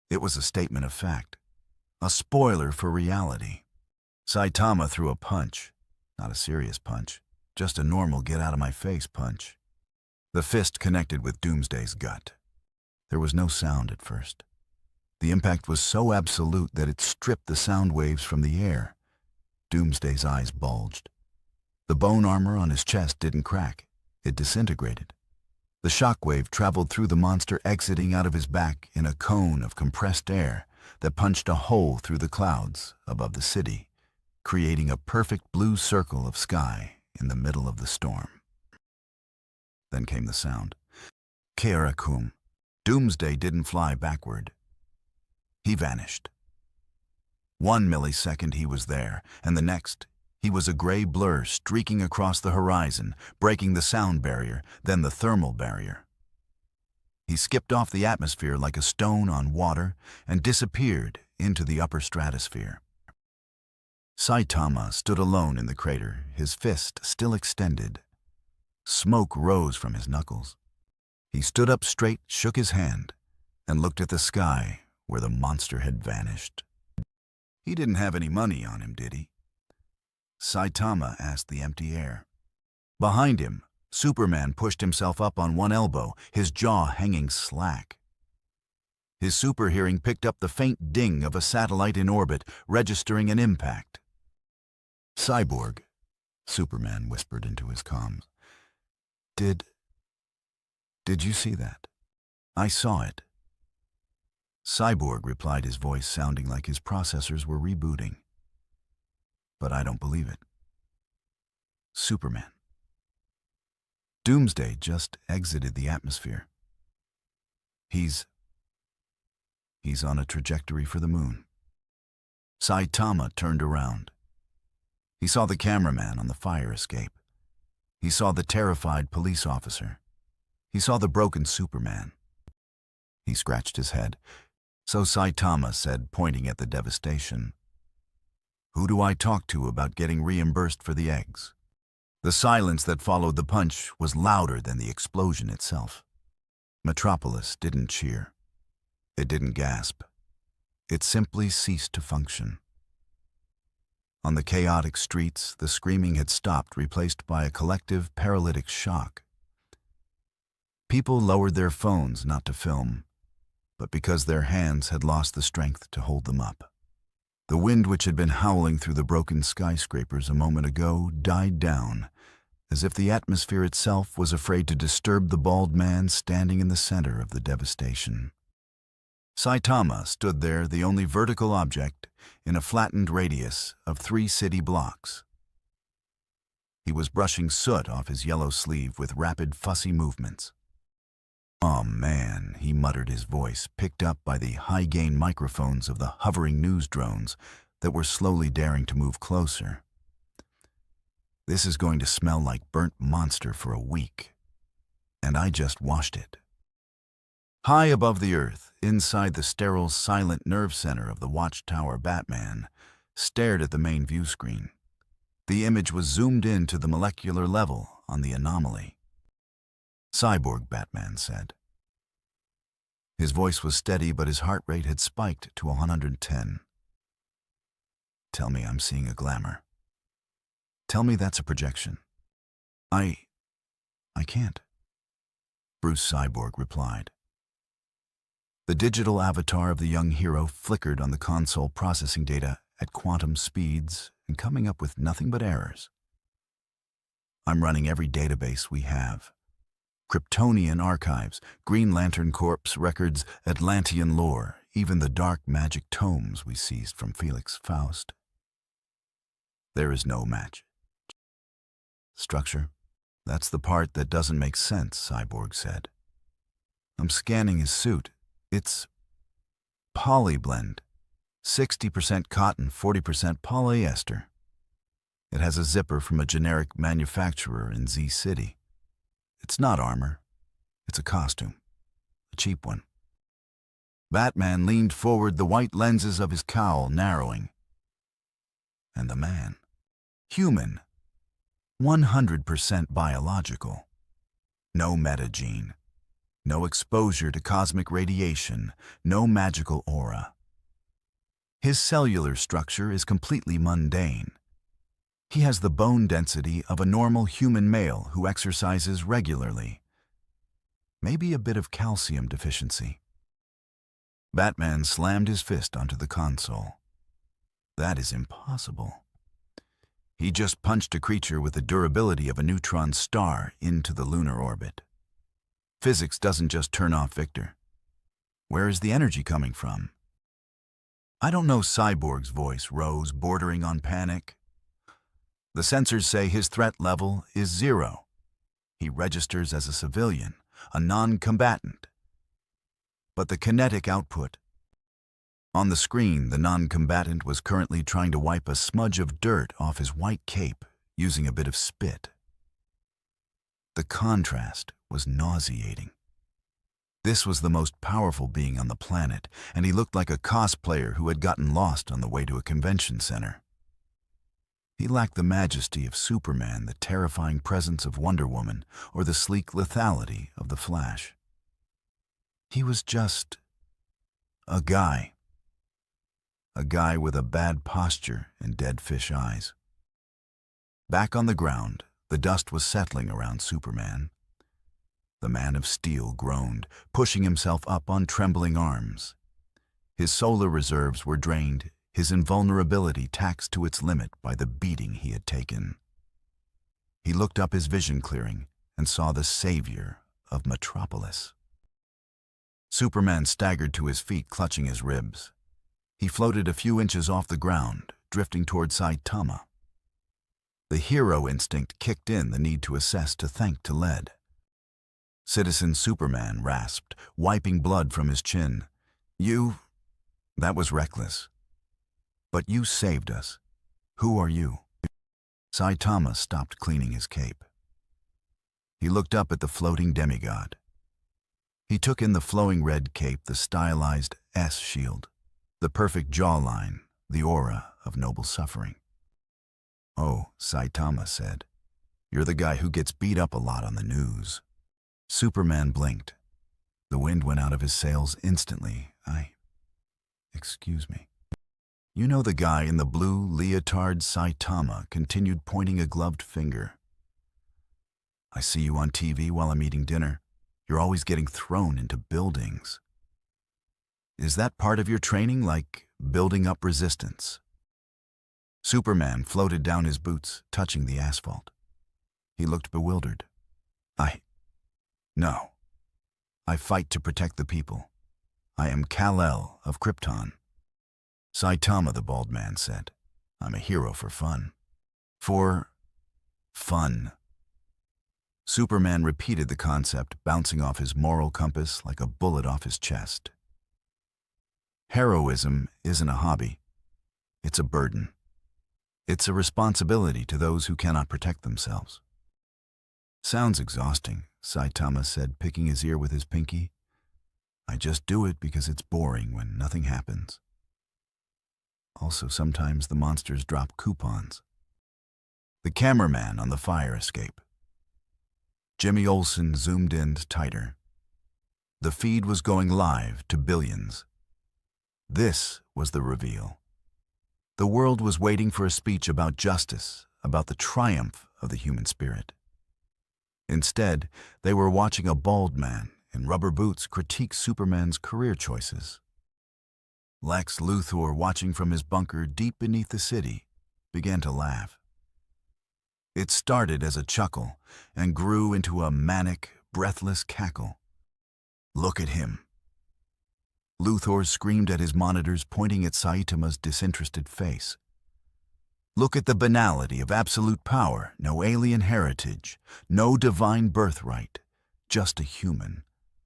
It was a statement of fact. A spoiler for reality. Saitama threw a punch. Not a serious punch. Just a normal get-out-of-my-face punch. The fist connected with Doomsday's gut. There was no sound at first. The impact was so absolute that it stripped the sound waves from the air. Doomsday's eyes bulged. The bone armor on his chest didn't crack. It disintegrated. The shockwave traveled through the monster, exiting out of his back in a cone of compressed air that punched a hole through the clouds above the city, creating a perfect blue circle of sky in the middle of the storm. Then came the sound. Kearakum. Doomsday didn't fly backward. He vanished. 1 millisecond he was there, and the next, he was a gray blur streaking across the horizon, breaking the sound barrier, then the thermal barrier. He skipped off the atmosphere like a stone on water and disappeared into the upper stratosphere. Saitama stood alone in the crater, his fist still extended. Smoke rose from his knuckles. He stood up straight, shook his hand, and looked at the sky where the monster had vanished. He didn't have any money on him, did he? Saitama asked the empty air. Behind him, Superman pushed himself up on one elbow, his jaw hanging slack. His super hearing picked up the faint ding of a satellite in orbit, registering an impact. Cyborg, Superman whispered into his comms. Did you see that? I saw it. Cyborg replied, his voice sounding like his processors were rebooting. But I don't believe it. Superman. Doomsday just exited the atmosphere. He's on a trajectory for the moon. Saitama turned around. He saw the cameraman on the fire escape. He saw the terrified police officer. He saw the broken Superman. He scratched his head. So Saitama said, pointing at the devastation, "Who do I talk to about getting reimbursed for the eggs?" The silence that followed the punch was louder than the explosion itself. Metropolis didn't cheer. It didn't gasp. It simply ceased to function. On the chaotic streets, the screaming had stopped, replaced by a collective paralytic shock. People lowered their phones not to film, but because their hands had lost the strength to hold them up. The wind, which had been howling through the broken skyscrapers a moment ago, died down, as if the atmosphere itself was afraid to disturb the bald man standing in the center of the devastation. Saitama stood there, the only vertical object, in a flattened radius of 3 city blocks. He was brushing soot off his yellow sleeve with rapid, fussy movements. "Oh man," he muttered, his voice picked up by the high-gain microphones of the hovering news drones that were slowly daring to move closer. "This is going to smell like burnt monster for a week. And I just washed it." High above the earth, inside the sterile, silent nerve center of the Watchtower, Batman stared at the main view screen. The image was zoomed in to the molecular level on the anomaly. "Cyborg," Batman said. His voice was steady, but his heart rate had spiked to 110. "Tell me I'm seeing a glamour. Tell me that's a projection." I can't," Bruce Cyborg replied. The digital avatar of the young hero flickered on the console, processing data at quantum speeds and coming up with nothing but errors. "I'm running every database we have. Kryptonian archives, Green Lantern Corps records, Atlantean lore, even the dark magic tomes we seized from Felix Faust. There is no match." "Structure? That's the part that doesn't make sense," Cyborg said. "I'm scanning his suit. It's polyblend. 60% cotton, 40% polyester. It has a zipper from a generic manufacturer in Z City. It's not armor. It's a costume. A cheap one. Batman leaned forward, the white lenses of his cowl narrowing. And the man. Human. 100% biological. No metagene. No exposure to cosmic radiation. No magical aura. His cellular structure is completely mundane. He has the bone density of a normal human male who exercises regularly. Maybe a bit of calcium deficiency. Batman slammed his fist onto the console. That is impossible. He just punched a creature with the durability of a neutron star into the lunar orbit. Physics doesn't just turn off Victor. Where is the energy coming from? I don't know. Cyborg's voice rose, bordering on panic. The sensors say his threat level is 0. He registers as a civilian, a non-combatant. But the kinetic output. On the screen, the non-combatant was currently trying to wipe a smudge of dirt off his white cape using a bit of spit. The contrast was nauseating. This was the most powerful being on the planet, and he looked like a cosplayer who had gotten lost on the way to a convention center. He lacked the majesty of Superman, the terrifying presence of Wonder Woman, or the sleek lethality of the Flash. He was just a guy. A guy with a bad posture and dead fish eyes. Back on the ground, the dust was settling around Superman. The Man of Steel groaned, pushing himself up on trembling arms. His solar reserves were drained, his invulnerability taxed to its limit by the beating he had taken. He looked up, his vision clearing, and saw the savior of Metropolis. Superman staggered to his feet, clutching his ribs. He floated a few inches off the ground, drifting toward Saitama. The hero instinct kicked in, the need to assess, to think, to lead. Citizen Superman rasped, wiping blood from his chin. That was reckless. But you saved us. Who are you? Saitama stopped cleaning his cape. He looked up at the floating demigod. He took in the flowing red cape, the stylized S shield, the perfect jawline, the aura of noble suffering. Oh, Saitama said, you're the guy who gets beat up a lot on the news. Superman blinked. The wind went out of his sails instantly. Excuse me. You know the guy in the blue leotard? Saitama continued, pointing a gloved finger. I see you on TV while I'm eating dinner. You're always getting thrown into buildings. Is that part of your training, like building up resistance? Superman floated down his boots, touching the asphalt. He looked bewildered. No. I fight to protect the people. I am Kal-El of Krypton. Saitama, the bald man said, I'm a hero for fun. For fun. Superman repeated the concept, bouncing off his moral compass like a bullet off his chest. Heroism isn't a hobby. It's a burden. It's a responsibility to those who cannot protect themselves. Sounds exhausting, Saitama said, picking his ear with his pinky. I just do it because it's boring when nothing happens. Also, sometimes the monsters drop coupons. The cameraman on the fire escape. Jimmy Olsen zoomed in tighter. The feed was going live to billions. This was the reveal. The world was waiting for a speech about justice, about the triumph of the human spirit. Instead, they were watching a bald man in rubber boots critique Superman's career choices. Lex Luthor, watching from his bunker deep beneath the city, began to laugh. It started as a chuckle and grew into a manic, breathless cackle. Look at him. Luthor screamed at his monitors, pointing at Saitama's disinterested face. Look at the banality of absolute power, no alien heritage, no divine birthright, just a human.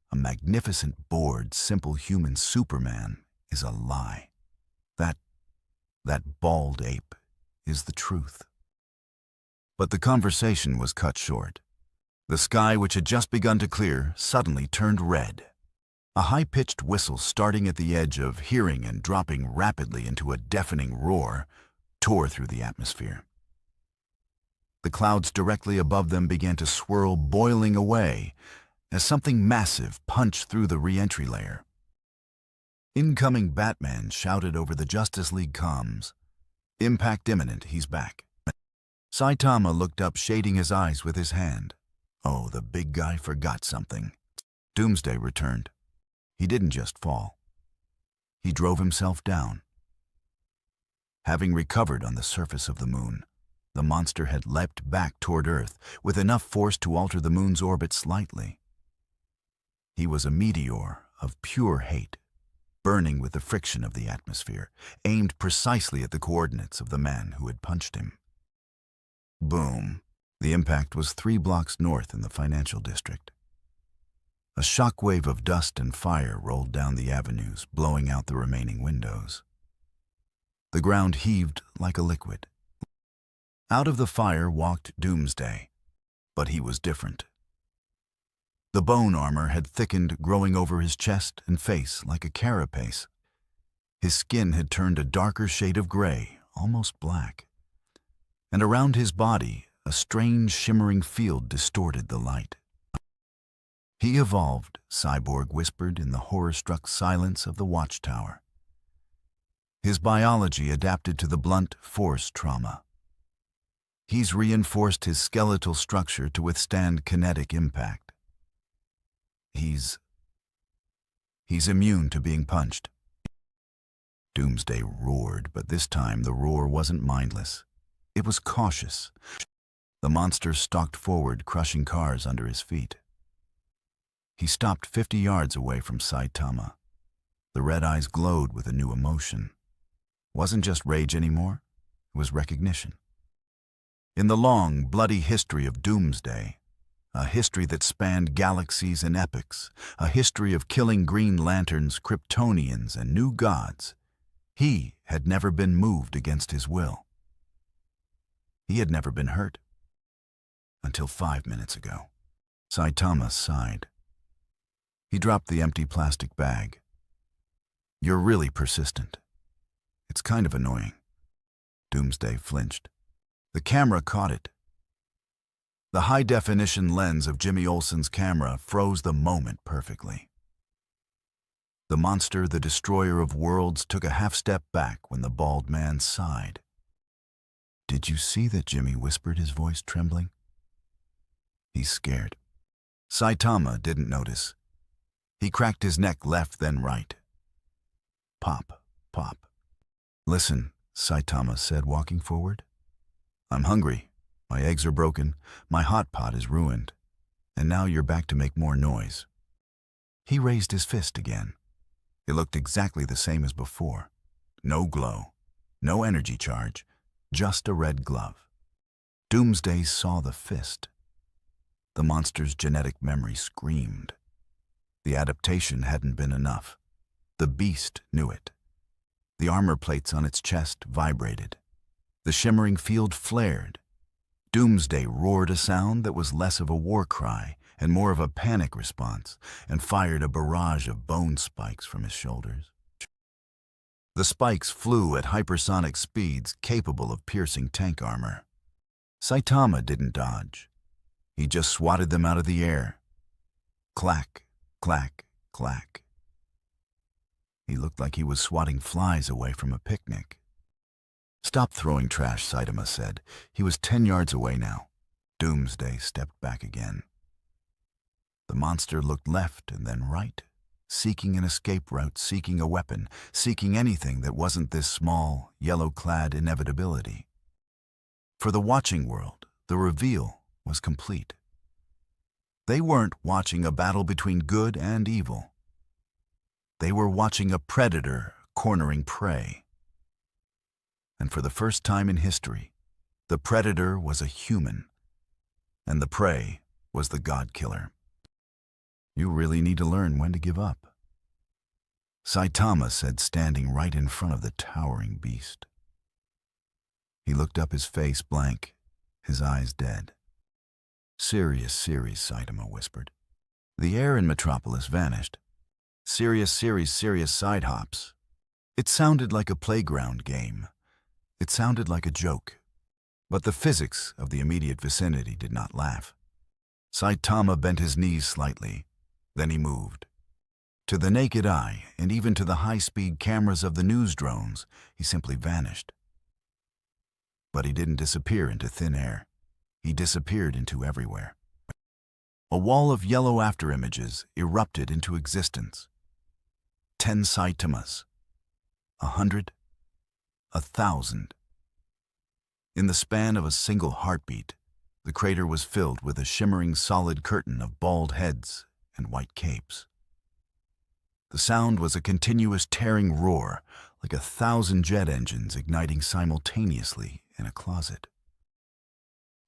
A magnificent, bored, simple human Superman is a lie. That, that bald ape is the truth. But the conversation was cut short. The sky, which had just begun to clear, suddenly turned red. A high-pitched whistle starting at the edge of hearing and dropping rapidly into a deafening roar tore through the atmosphere. The clouds directly above them began to swirl, boiling away, as something massive punched through the re-entry layer. Incoming Batman shouted over the Justice League comms. Impact imminent, he's back. Saitama looked up, shading his eyes with his hand. Oh, the big guy forgot something. Doomsday returned. He didn't just fall. He drove himself down. Having recovered on the surface of the moon, the monster had leapt back toward Earth with enough force to alter the moon's orbit slightly. He was a meteor of pure hate, burning with the friction of the atmosphere, aimed precisely at the coordinates of the man who had punched him. Boom. The impact was 3 blocks north in the financial district. A shockwave of dust and fire rolled down the avenues, blowing out the remaining windows. The ground heaved like a liquid. Out of the fire walked Doomsday, but he was different. The bone armor had thickened, growing over his chest and face like a carapace. His skin had turned a darker shade of gray, almost black. And around his body, a strange shimmering field distorted the light. He evolved, Cyborg whispered in the horror-struck silence of the watchtower. His biology adapted to the blunt force trauma. He's reinforced his skeletal structure to withstand kinetic impact. He's immune to being punched. Doomsday roared, but this time the roar wasn't mindless. It was cautious. The monster stalked forward, crushing cars under his feet. He stopped 50 yards away from Saitama. The red eyes glowed with a new emotion. It wasn't just rage anymore, it was recognition. In the long, bloody history of Doomsday, a history that spanned galaxies and epochs, a history of killing Green Lanterns, Kryptonians, and new gods, he had never been moved against his will. He had never been hurt. Until 5 minutes ago. Saitama sighed. He dropped the empty plastic bag. You're really persistent. It's kind of annoying. Doomsday flinched. The camera caught it. The high-definition lens of Jimmy Olsen's camera froze the moment perfectly. The monster, the destroyer of worlds, took a half-step back when the bald man sighed. Did you see that Jimmy whispered, his voice trembling? He's scared. Saitama didn't notice. He cracked his neck left, then right. Pop, pop. Listen, Saitama said, walking forward. I'm hungry. My eggs are broken. My hot pot is ruined. And now you're back to make more noise. He raised his fist again. It looked exactly the same as before. No glow, no energy charge, just a red glove. Doomsday saw the fist. The monster's genetic memory screamed. The adaptation hadn't been enough. The beast knew it. The armor plates on its chest vibrated. The shimmering field flared. Doomsday roared a sound that was less of a war cry and more of a panic response, and fired a barrage of bone spikes from his shoulders. The spikes flew at hypersonic speeds capable of piercing tank armor. Saitama didn't dodge. He just swatted them out of the air. Clack, clack, clack. He looked like he was swatting flies away from a picnic. Stop throwing trash, Saitama said. He was 10 yards away now. Doomsday stepped back again. The monster looked left and then right, seeking an escape route, seeking a weapon, seeking anything that wasn't this small, yellow-clad inevitability. For the watching world, the reveal was complete. They weren't watching a battle between good and evil. They were watching a predator cornering prey. And for the first time in history, the predator was a human, and the prey was the God-killer. You really need to learn when to give up. Saitama said, standing right in front of the towering beast. He looked up, his face blank, his eyes dead. Serious, Saitama whispered. The air in Metropolis vanished. Serious side hops. It sounded like a playground game. It sounded like a joke. But the physics of the immediate vicinity did not laugh. Saitama bent his knees slightly. Then he moved. To the naked eye, and even to the high-speed cameras of the news drones, he simply vanished. But he didn't disappear into thin air. He disappeared into everywhere. A wall of yellow afterimages erupted into existence. 10 Saitamas. 100. 1,000. In the span of a single heartbeat, the crater was filled with a shimmering solid curtain of bald heads and white capes. The sound was a continuous tearing roar, like 1,000 jet engines igniting simultaneously in a closet.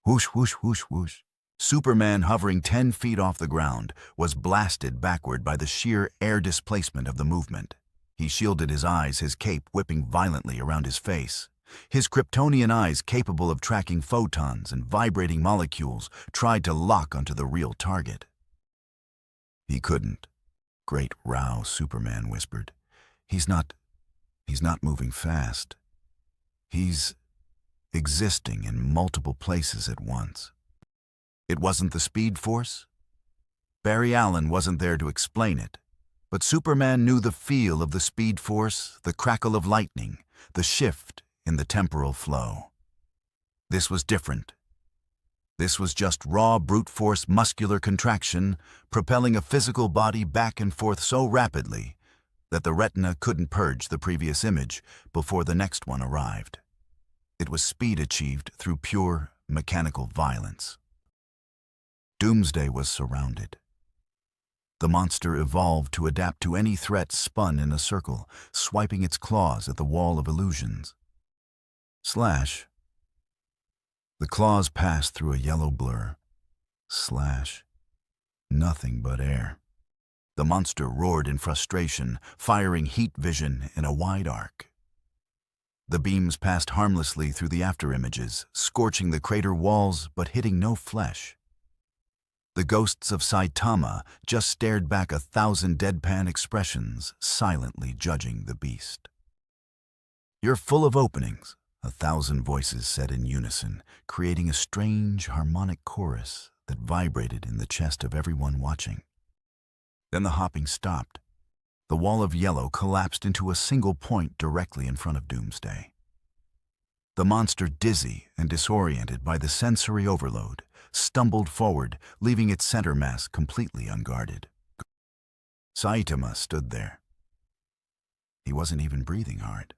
Whoosh, whoosh, whoosh, whoosh. Superman, hovering 10 feet off the ground, was blasted backward by the sheer air displacement of the movement. He shielded his eyes, his cape whipping violently around his face. His Kryptonian eyes, capable of tracking photons and vibrating molecules, tried to lock onto the real target. He couldn't. Great Rao, Superman whispered. He's not moving fast. He's existing in multiple places at once. It wasn't the Speed Force? Barry Allen wasn't there to explain it, but Superman knew the feel of the Speed Force, the crackle of lightning, the shift in the temporal flow. This was different. This was just raw brute force muscular contraction, propelling a physical body back and forth so rapidly that the retina couldn't purge the previous image before the next one arrived. It was speed achieved through pure mechanical violence. Doomsday was surrounded. The monster evolved to adapt to any threat, spun in a circle, swiping its claws at the wall of illusions. Slash. The claws passed through a yellow blur. Slash. Nothing but air. The monster roared in frustration, firing heat vision in a wide arc. The beams passed harmlessly through the afterimages, scorching the crater walls but hitting no flesh. The ghosts of Saitama just stared back 1,000 deadpan expressions, silently judging the beast. You're full of openings, 1,000 voices said in unison, creating a strange harmonic chorus that vibrated in the chest of everyone watching. Then the hopping stopped. The wall of yellow collapsed into a single point directly in front of Doomsday. The monster, dizzy and disoriented by the sensory overload, stumbled forward, leaving its center mass completely unguarded. Saitama stood there. He wasn't even breathing hard.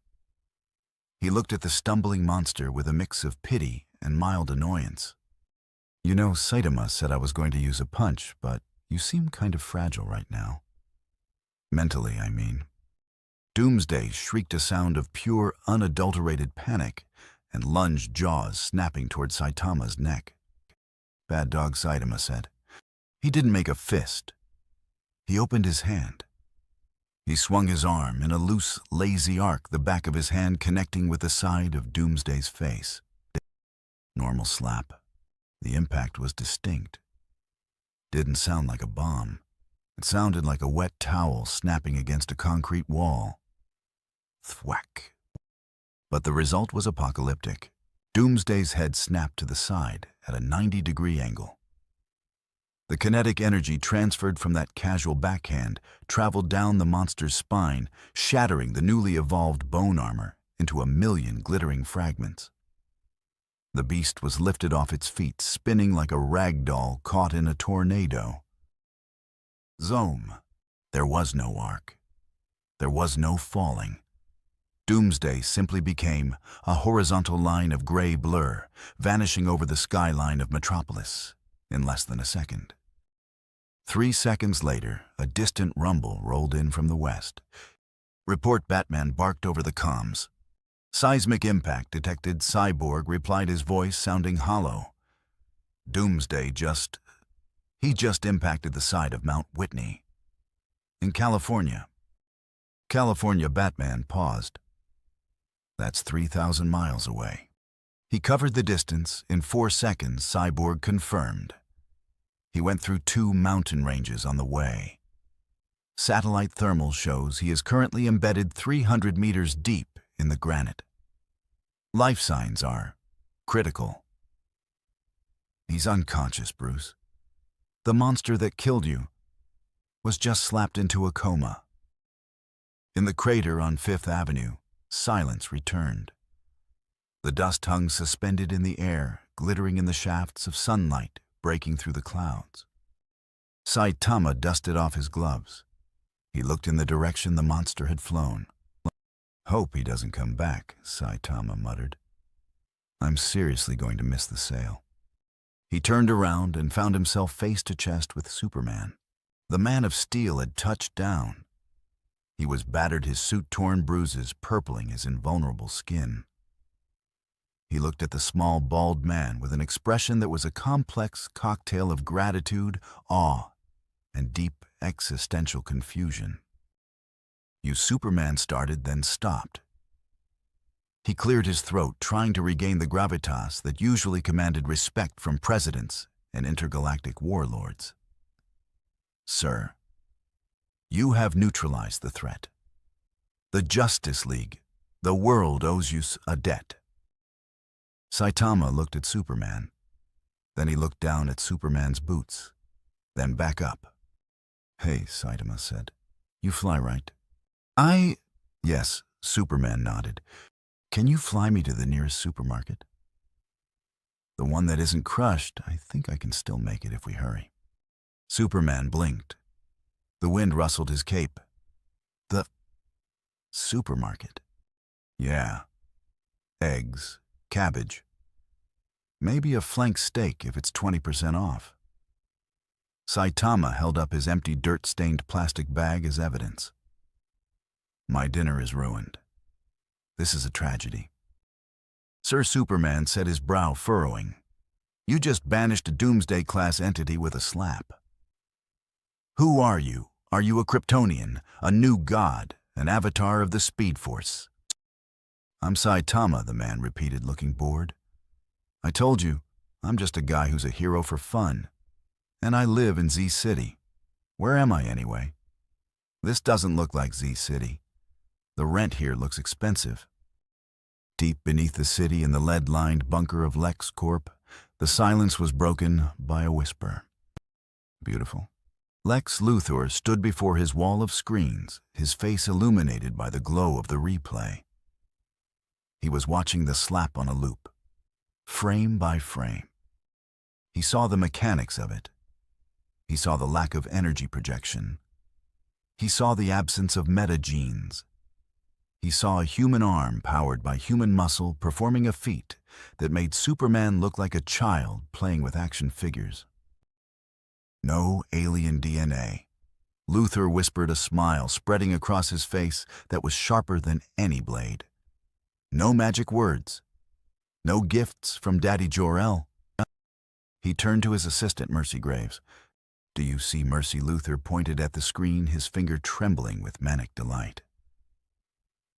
He looked at the stumbling monster with a mix of pity and mild annoyance. You know, Saitama said I was going to use a punch, but you seem kind of fragile right now. Mentally, I mean. Doomsday shrieked a sound of pure, unadulterated panic and lunged, jaws snapping toward Saitama's neck. Bad dog, Saitama said. He didn't make a fist. He opened his hand. He swung his arm in a loose, lazy arc, the back of his hand connecting with the side of Doomsday's face. Normal slap. The impact was distinct. Didn't sound like a bomb. It sounded like a wet towel snapping against a concrete wall. Thwack. But the result was apocalyptic. Doomsday's head snapped to the side at a 90-degree angle. The kinetic energy transferred from that casual backhand traveled down the monster's spine, shattering the newly evolved bone armor into 1,000,000 glittering fragments. The beast was lifted off its feet, spinning like a rag doll caught in a tornado. Zoom. There was no arc. There was no falling. Doomsday simply became a horizontal line of gray blur, vanishing over the skyline of Metropolis in less than a second. 3 seconds later, a distant rumble rolled in from the west. Report, Batman barked over the comms. Seismic impact detected, Cyborg replied, his voice sounding hollow. Doomsday just impacted the side of Mount Whitney. In California. California Batman paused. That's 3,000 miles away. He covered the distance in 4 seconds, Cyborg confirmed. He went through 2 mountain ranges on the way. Satellite thermal shows he is currently embedded 300 meters deep in the granite. Life signs are critical. He's unconscious, Bruce. The monster that killed you was just slapped into a coma. In the crater on 5th Avenue, silence returned. The dust hung suspended in the air, glittering in the shafts of sunlight breaking through the clouds. Saitama dusted off his gloves. He looked in the direction the monster had flown. Hope he doesn't come back, Saitama muttered. I'm seriously going to miss the sale. He turned around and found himself face to chest with Superman. The Man of Steel had touched down. He was battered, his suit torn, bruises purpling his invulnerable skin. He looked at the small, bald man with an expression that was a complex cocktail of gratitude, awe, and deep existential confusion. You, Superman started, then stopped. He cleared his throat, trying to regain the gravitas that usually commanded respect from presidents and intergalactic warlords. Sir, you have neutralized the threat. The Justice League, the world owes you a debt. Saitama looked at Superman. Then he looked down at Superman's boots, then back up. Hey, Saitama said. You fly, right? Yes, Superman nodded. Can you fly me to the nearest supermarket? The one that isn't crushed. I think I can still make it if we hurry. Superman blinked. The wind rustled his cape. The supermarket. Yeah. Eggs, cabbage. Maybe a flank steak if it's 20% off. Saitama held up his empty dirt-stained plastic bag as evidence. My dinner is ruined. This is a tragedy. Sir Superman set his brow furrowing. You just banished a Doomsday-class entity with a slap. Who are you? Are you a Kryptonian, a new god, an avatar of the Speed Force? I'm Saitama, the man repeated, looking bored. I told you, I'm just a guy who's a hero for fun. And I live in Z City. Where am I anyway? This doesn't look like Z City. The rent here looks expensive. Deep beneath the city in the lead-lined bunker of LexCorp, the silence was broken by a whisper. Beautiful. Lex Luthor stood before his wall of screens, his face illuminated by the glow of the replay. He was watching the slap on a loop, frame by frame. He saw the mechanics of it. He saw the lack of energy projection. He saw the absence of meta-genes. He saw a human arm powered by human muscle performing a feat that made Superman look like a child playing with action figures. No alien DNA. Luthor whispered, a smile spreading across his face that was sharper than any blade. No magic words. No gifts from Daddy Jor-El. He turned to his assistant, Mercy Graves. Do you see? Mercy Luthor pointed at the screen, his finger trembling with manic delight.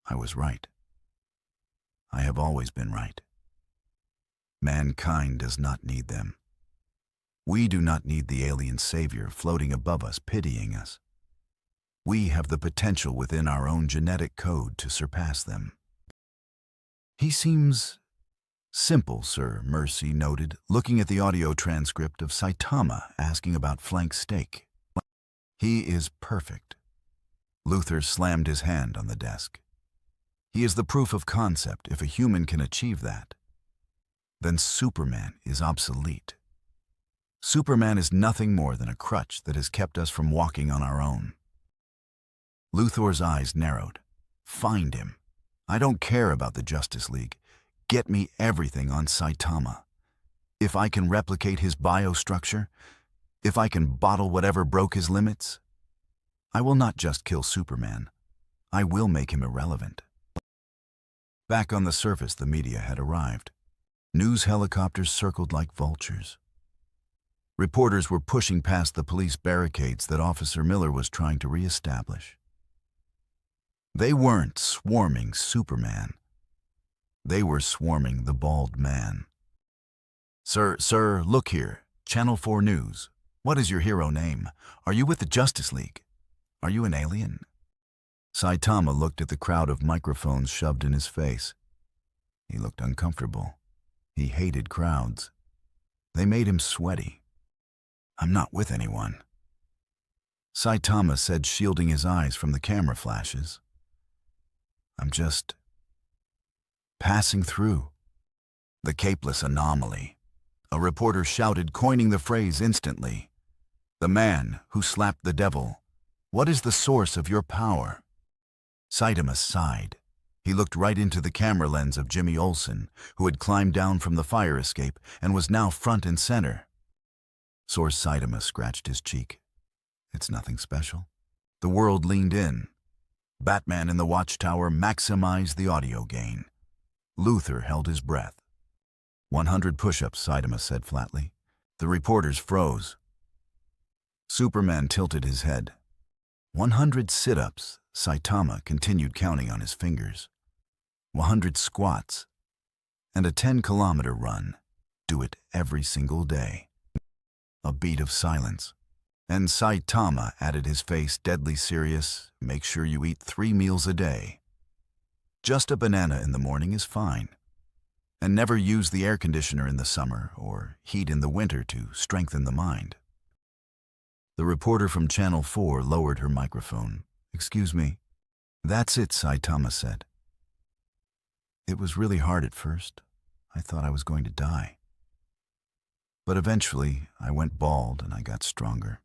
I was right. I have always been right. Mankind does not need them. We do not need the alien savior floating above us, pitying us. We have the potential within our own genetic code to surpass them. He seems simple, sir, Mercy noted, looking at the audio transcript of Saitama asking about flank steak. He is perfect. Luthor slammed his hand on the desk. He is the proof of concept. If a human can achieve that, then Superman is obsolete. Superman is nothing more than a crutch that has kept us from walking on our own. Luthor's eyes narrowed. Find him. I don't care about the Justice League. Get me everything on Saitama. If I can replicate his biostructure, if I can bottle whatever broke his limits, I will not just kill Superman. I will make him irrelevant. Back on the surface, the media had arrived. News helicopters circled like vultures. Reporters were pushing past the police barricades that Officer Miller was trying to reestablish. They weren't swarming Superman. They were swarming the bald man. Sir, look here. Channel 4 News. What is your hero name? Are you with the Justice League? Are you an alien? Saitama looked at the crowd of microphones shoved in his face. He looked uncomfortable. He hated crowds. They made him sweaty. I'm not with anyone. Saitama said, shielding his eyes from the camera flashes. I'm just passing through. The capeless anomaly. A reporter shouted, coining the phrase instantly. The man who slapped the devil. What is the source of your power? Saitama sighed. He looked right into the camera lens of Jimmy Olsen, who had climbed down from the fire escape and was now front and center. Source Saitama scratched his cheek. It's nothing special. The world leaned in. Batman in the watchtower maximized the audio gain. Luthor held his breath. 100 push-ups, Saitama said flatly. The reporters froze. Superman tilted his head. 100 sit-ups, Saitama continued counting on his fingers. 100 squats. And a 10-kilometer run. Do it every single day. A beat of silence. And Saitama added, his face deadly serious. Make sure you eat 3 meals a day. Just a banana in the morning is fine. And never use the air conditioner in the summer or heat in the winter to strengthen the mind. The reporter from Channel 4 lowered her microphone. Excuse me. That's it, Saitama said. It was really hard at first. I thought I was going to die. But eventually, I went bald and I got stronger.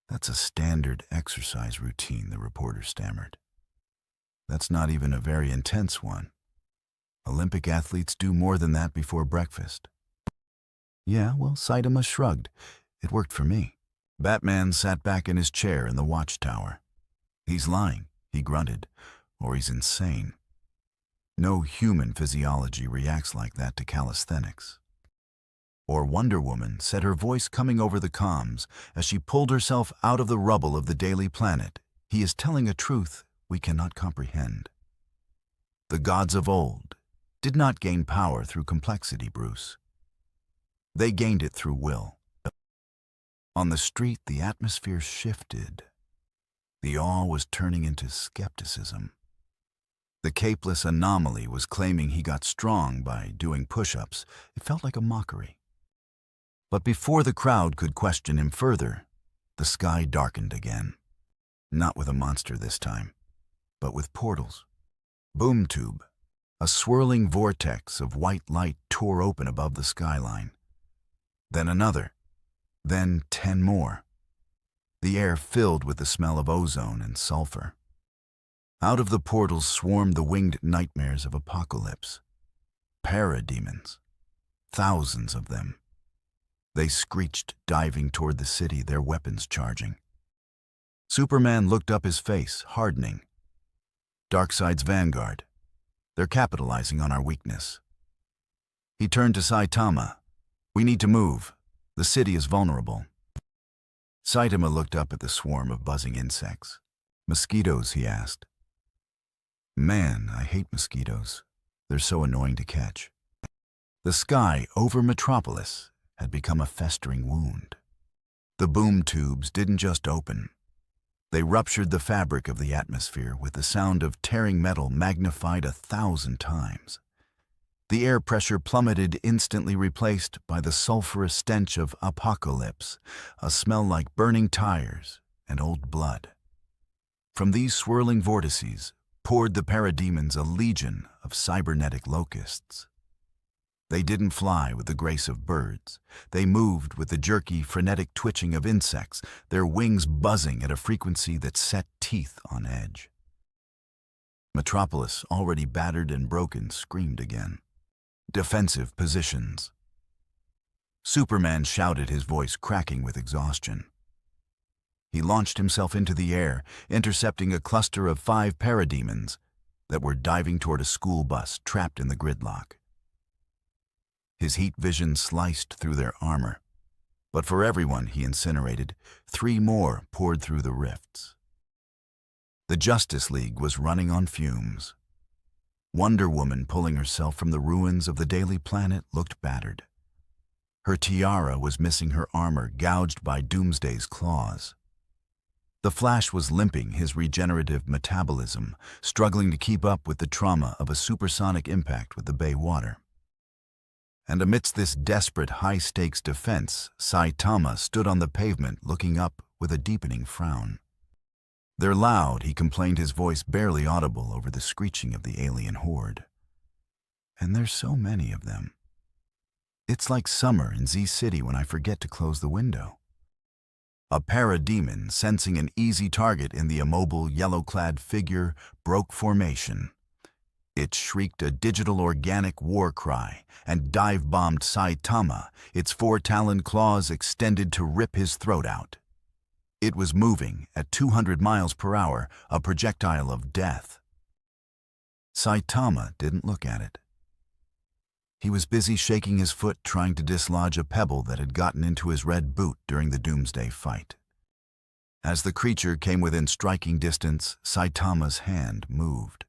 That's a standard exercise routine, the reporter stammered. That's not even a very intense one. Olympic athletes do more than that before breakfast. Yeah, well, Saitama shrugged. It worked for me. Batman sat back in his chair in the watchtower. He's lying, he grunted, or he's insane. No human physiology reacts like that to calisthenics. Or Wonder Woman said, her voice coming over the comms as she pulled herself out of the rubble of the Daily Planet. He is telling a truth we cannot comprehend. The gods of old did not gain power through complexity, Bruce. They gained it through will. On the street, the atmosphere shifted. The awe was turning into skepticism. The capeless anomaly was claiming he got strong by doing push-ups. It felt like a mockery. But before the crowd could question him further, the sky darkened again. Not with a monster this time, but with portals. Boom tube. A swirling vortex of white light tore open above the skyline. Then another. Then 10 more. The air filled with the smell of ozone and sulfur. Out of the portals swarmed the winged nightmares of apocalypse. Parademons. Thousands of them. They screeched, diving toward the city, their weapons charging. Superman looked up, his face hardening. Darkseid's vanguard. They're capitalizing on our weakness. He turned to Saitama. We need to move. The city is vulnerable. Saitama looked up at the swarm of buzzing insects. Mosquitoes, he asked. Man, I hate mosquitoes. They're so annoying to catch. The sky over Metropolis had become a festering wound. The boom tubes didn't just open. They ruptured the fabric of the atmosphere with the sound of tearing metal magnified 1,000 times. The air pressure plummeted, instantly replaced by the sulfurous stench of apocalypse, a smell like burning tires and old blood. From these swirling vortices poured the parademons, a legion of cybernetic locusts. They didn't fly with the grace of birds. They moved with the jerky, frenetic twitching of insects, their wings buzzing at a frequency that set teeth on edge. Metropolis, already battered and broken, screamed again. Defensive positions. Superman shouted, his voice cracking with exhaustion. He launched himself into the air, intercepting a cluster of 5 parademons that were diving toward a school bus trapped in the gridlock. His heat vision sliced through their armor, but for everyone he incinerated, 3 more poured through the rifts. The Justice League was running on fumes. Wonder Woman, pulling herself from the ruins of the Daily Planet, looked battered. Her tiara was missing her armor, gouged by Doomsday's claws. The Flash was limping, his regenerative metabolism struggling to keep up with the trauma of a supersonic impact with the Bay water. And amidst this desperate, high-stakes defense, Saitama stood on the pavement looking up with a deepening frown. "They're loud," he complained, his voice barely audible over the screeching of the alien horde. "And there's so many of them. It's like summer in Z City when I forget to close the window." A parademon, sensing an easy target in the immobile, yellow-clad figure, broke formation. It shrieked a digital organic war cry and dive-bombed Saitama, its four-taloned claws extended to rip his throat out. It was moving at 200 miles per hour, a projectile of death. Saitama didn't look at it. He was busy shaking his foot, trying to dislodge a pebble that had gotten into his red boot during the Doomsday fight. As the creature came within striking distance, Saitama's hand moved.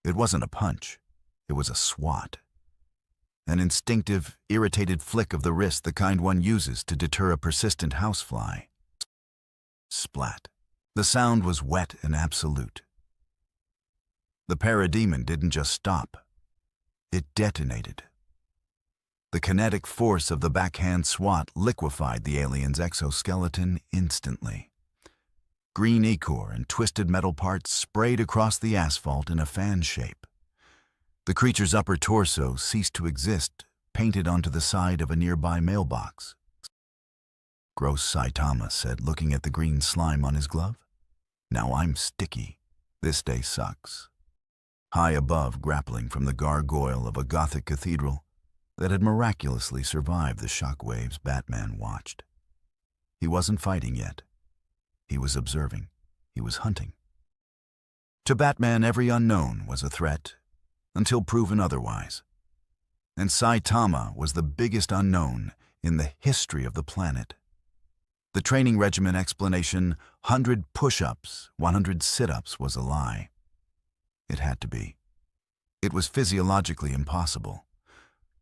It wasn't a punch, it was a swat. An instinctive, irritated flick of the wrist, the kind one uses to deter a persistent housefly. Splat. The sound was wet and absolute. The parademon didn't just stop. It detonated. The kinetic force of the backhand swat liquefied the alien's exoskeleton instantly. Green ichor and twisted metal parts sprayed across the asphalt in a fan shape. The creature's upper torso ceased to exist, painted onto the side of a nearby mailbox. "Gross," Saitama said, looking at the green slime on his glove. "Now I'm sticky. This day sucks." High above, grappling from the gargoyle of a Gothic cathedral that had miraculously survived the shockwaves, Batman watched. He wasn't fighting yet. He was observing. He was hunting. To Batman, every unknown was a threat, until proven otherwise. And Saitama was the biggest unknown in the history of the planet. The training regimen explanation, 100 push-ups, 100 sit-ups, was a lie. It had to be. It was physiologically impossible.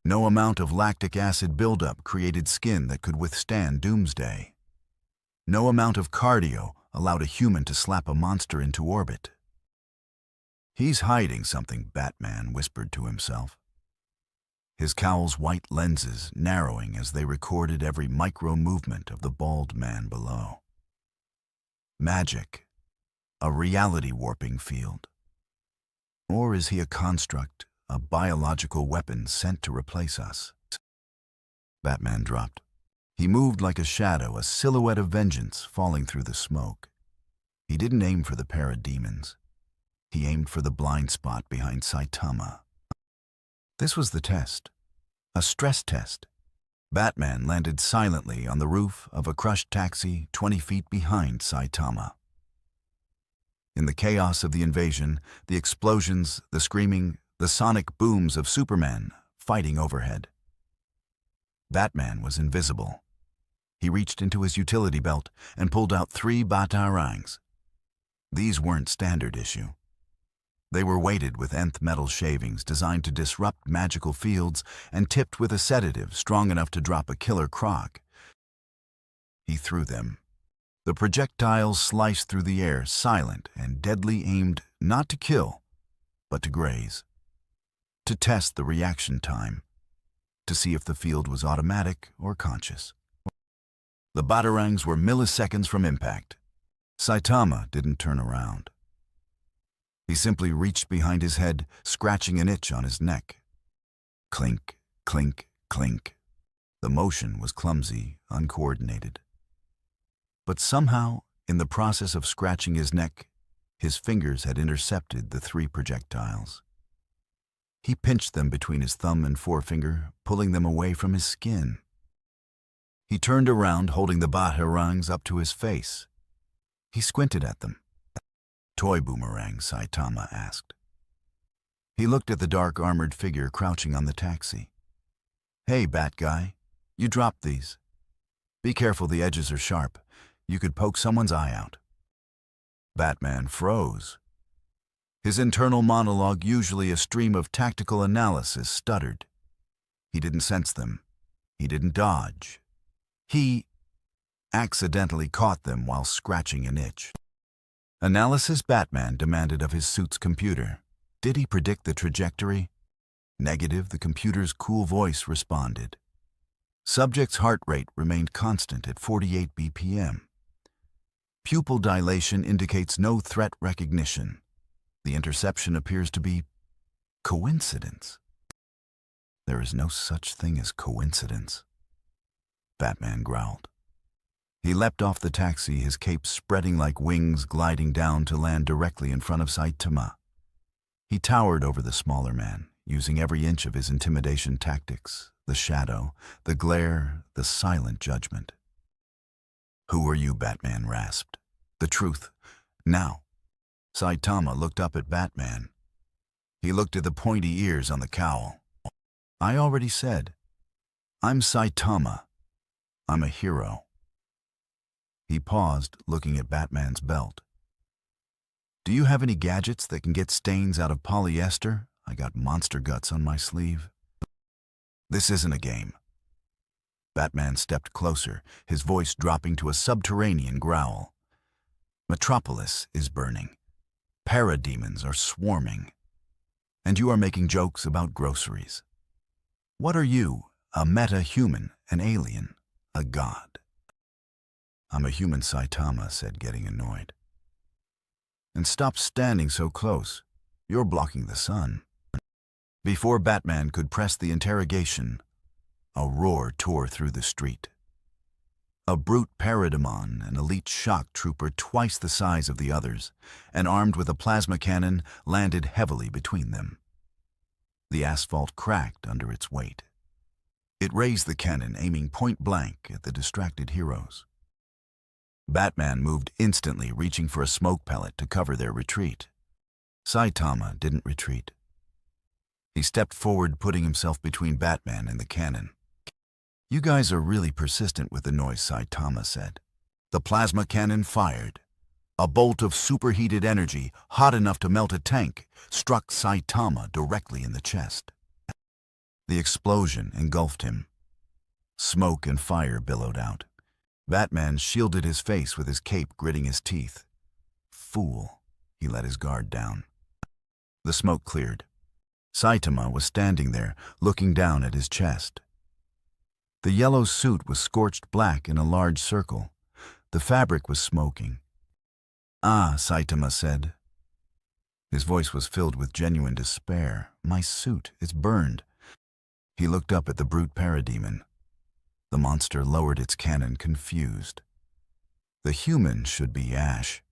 No amount of lactic acid buildup created skin that could withstand Doomsday. No amount of cardio allowed a human to slap a monster into orbit. "He's hiding something," Batman whispered to himself. His cowl's white lenses narrowing as they recorded every micro-movement of the bald man below. Magic, a reality-warping field. Or is he a construct, a biological weapon sent to replace us? Batman dropped. He moved like a shadow, a silhouette of vengeance falling through the smoke. He didn't aim for the parademons. He aimed for the blind spot behind Saitama. This was the test, a stress test. Batman landed silently on the roof of a crushed taxi 20 feet behind Saitama. In the chaos of the invasion, the explosions, the screaming, the sonic booms of Superman fighting overhead. Batman was invisible. He reached into his utility belt and pulled out 3 batarangs. These weren't standard issue. They were weighted with nth metal shavings designed to disrupt magical fields and tipped with a sedative strong enough to drop a killer croc. He threw them. The projectiles sliced through the air, silent and deadly, aimed not to kill, but to graze. To test the reaction time. To see if the field was automatic or conscious. The batarangs were milliseconds from impact. Saitama didn't turn around. He simply reached behind his head, scratching an itch on his neck. Clink, clink, clink. The motion was clumsy, uncoordinated. But somehow, in the process of scratching his neck, his fingers had intercepted the 3 projectiles. He pinched them between his thumb and forefinger, pulling them away from his skin. He turned around, holding the batarangs up to his face. He squinted at them. "Toy boomerang?" Saitama asked. He looked at the dark armored figure crouching on the taxi. "Hey, Bat Guy, you dropped these. Be careful, the edges are sharp. You could poke someone's eye out." Batman froze. His internal monologue, usually a stream of tactical analysis, stuttered. He didn't sense them. He didn't dodge. He accidentally caught them while scratching an itch. Analysis Batman demanded of his suit's computer. Did he predict the trajectory? Negative, the computer's cool voice responded. Subject's heart rate remained constant at 48 BPM. Pupil dilation indicates no threat recognition. The interception appears to be coincidence. There is no such thing as coincidence, Batman growled. He leapt off the taxi, his cape spreading like wings, gliding down to land directly in front of Saitama. He towered over the smaller man, using every inch of his intimidation tactics, the shadow, the glare, the silent judgment. "Who are you?" Batman rasped. "The truth, now." Saitama looked up at Batman. He looked at the pointy ears on the cowl. "I already said. I'm Saitama. I'm a hero." He paused, looking at Batman's belt. "Do you have any gadgets that can get stains out of polyester? I got monster guts on my sleeve." "This isn't a game." Batman stepped closer, his voice dropping to a subterranean growl. "Metropolis is burning. Parademons are swarming. And you are making jokes about groceries. What are you? A meta-human, an alien, a god?" "I'm a human," Saitama said, getting annoyed. "And stop standing so close. You're blocking the sun." Before Batman could press the interrogation, a roar tore through the street. A brute parademon, an elite shock trooper twice the size of the others, and armed with a plasma cannon, landed heavily between them. The asphalt cracked under its weight. It raised the cannon, aiming point blank at the distracted heroes. Batman moved instantly, reaching for a smoke pellet to cover their retreat. Saitama didn't retreat. He stepped forward, putting himself between Batman and the cannon. "You guys are really persistent with the noise," Saitama said. The plasma cannon fired. A bolt of superheated energy, hot enough to melt a tank, struck Saitama directly in the chest. The explosion engulfed him. Smoke and fire billowed out. Batman shielded his face with his cape, gritting his teeth. "Fool," he let his guard down. The smoke cleared. Saitama was standing there, looking down at his chest. The yellow suit was scorched black in a large circle. The fabric was smoking. "Ah," Saitama said. His voice was filled with genuine despair. "My suit, it's burned." He looked up at the brute parademon. The monster lowered its cannon, confused. "The human should be ash."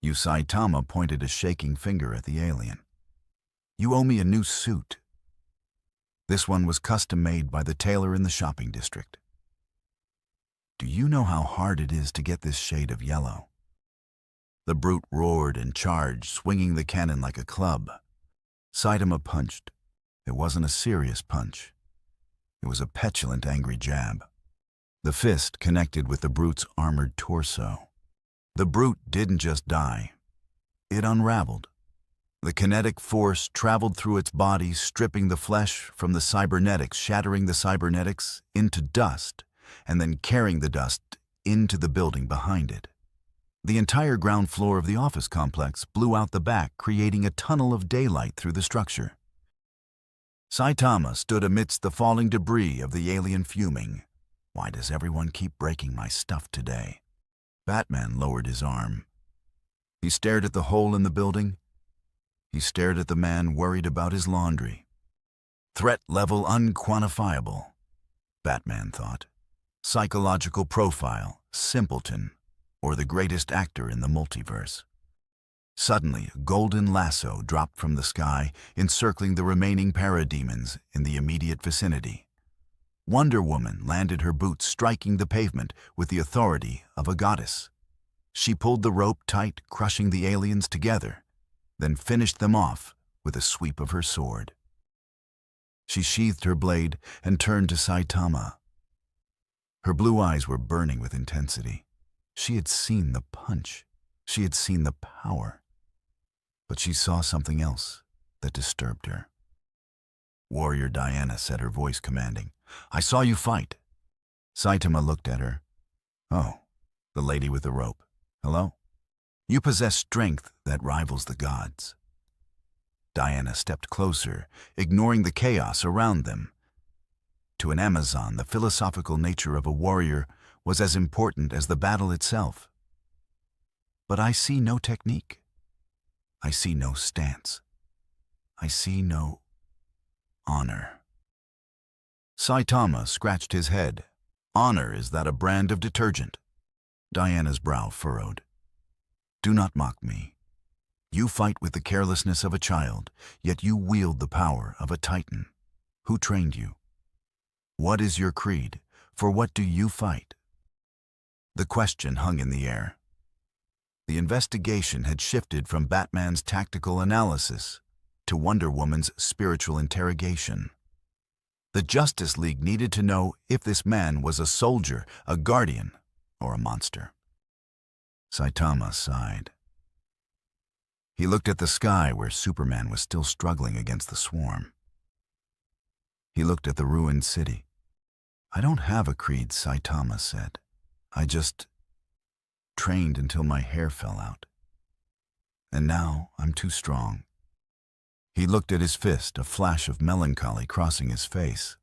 "You," Saitama pointed a shaking finger at the alien. "You owe me a new suit. This one was custom-made by the tailor in the shopping district. Do you know how hard it is to get this shade of yellow?" The brute roared and charged, swinging the cannon like a club. Saitama punched. It wasn't a serious punch. It was a petulant, angry jab. The fist connected with the brute's armored torso. The brute didn't just die. It unraveled. The kinetic force traveled through its body, stripping the flesh from the cybernetics, shattering the cybernetics into dust, and then carrying the dust into the building behind it. The entire ground floor of the office complex blew out the back, creating a tunnel of daylight through the structure. Saitama stood amidst the falling debris of the alien, fuming. "Why does everyone keep breaking my stuff today?" Batman lowered his arm. He stared at the hole in the building. He stared at the man, worried about his laundry. Threat level unquantifiable, Batman thought. Psychological profile, simpleton, or the greatest actor in the multiverse. Suddenly, a golden lasso dropped from the sky, encircling the remaining parademons in the immediate vicinity. Wonder Woman landed her boots, striking the pavement with the authority of a goddess. She pulled the rope tight, crushing the aliens together, then finished them off with a sweep of her sword. She sheathed her blade and turned to Saitama. Her blue eyes were burning with intensity. She had seen the punch. She had seen the power, but she saw something else that disturbed her. "Warrior Diana," said, her voice commanding. "I saw you fight." Saitama looked at her. "Oh, the lady with the rope. Hello? You possess strength that rivals the gods." Diana stepped closer, ignoring the chaos around them. To an Amazon, the philosophical nature of a warrior was as important as the battle itself. "But I see no technique. I see no stance. I see no honor." Saitama scratched his head. "Honor, is that a brand of detergent?" Diana's brow furrowed. "Do not mock me. You fight with the carelessness of a child, yet you wield the power of a titan. Who trained you? What is your creed? For what do you fight?" The question hung in the air. The investigation had shifted from Batman's tactical analysis to Wonder Woman's spiritual interrogation. The Justice League needed to know if this man was a soldier, a guardian, or a monster. Saitama sighed. He looked at the sky where Superman was still struggling against the swarm. He looked at the ruined city. "I don't have a creed," Saitama said. "I just trained until my hair fell out. And now I'm too strong." He looked at his fist, a flash of melancholy crossing his face.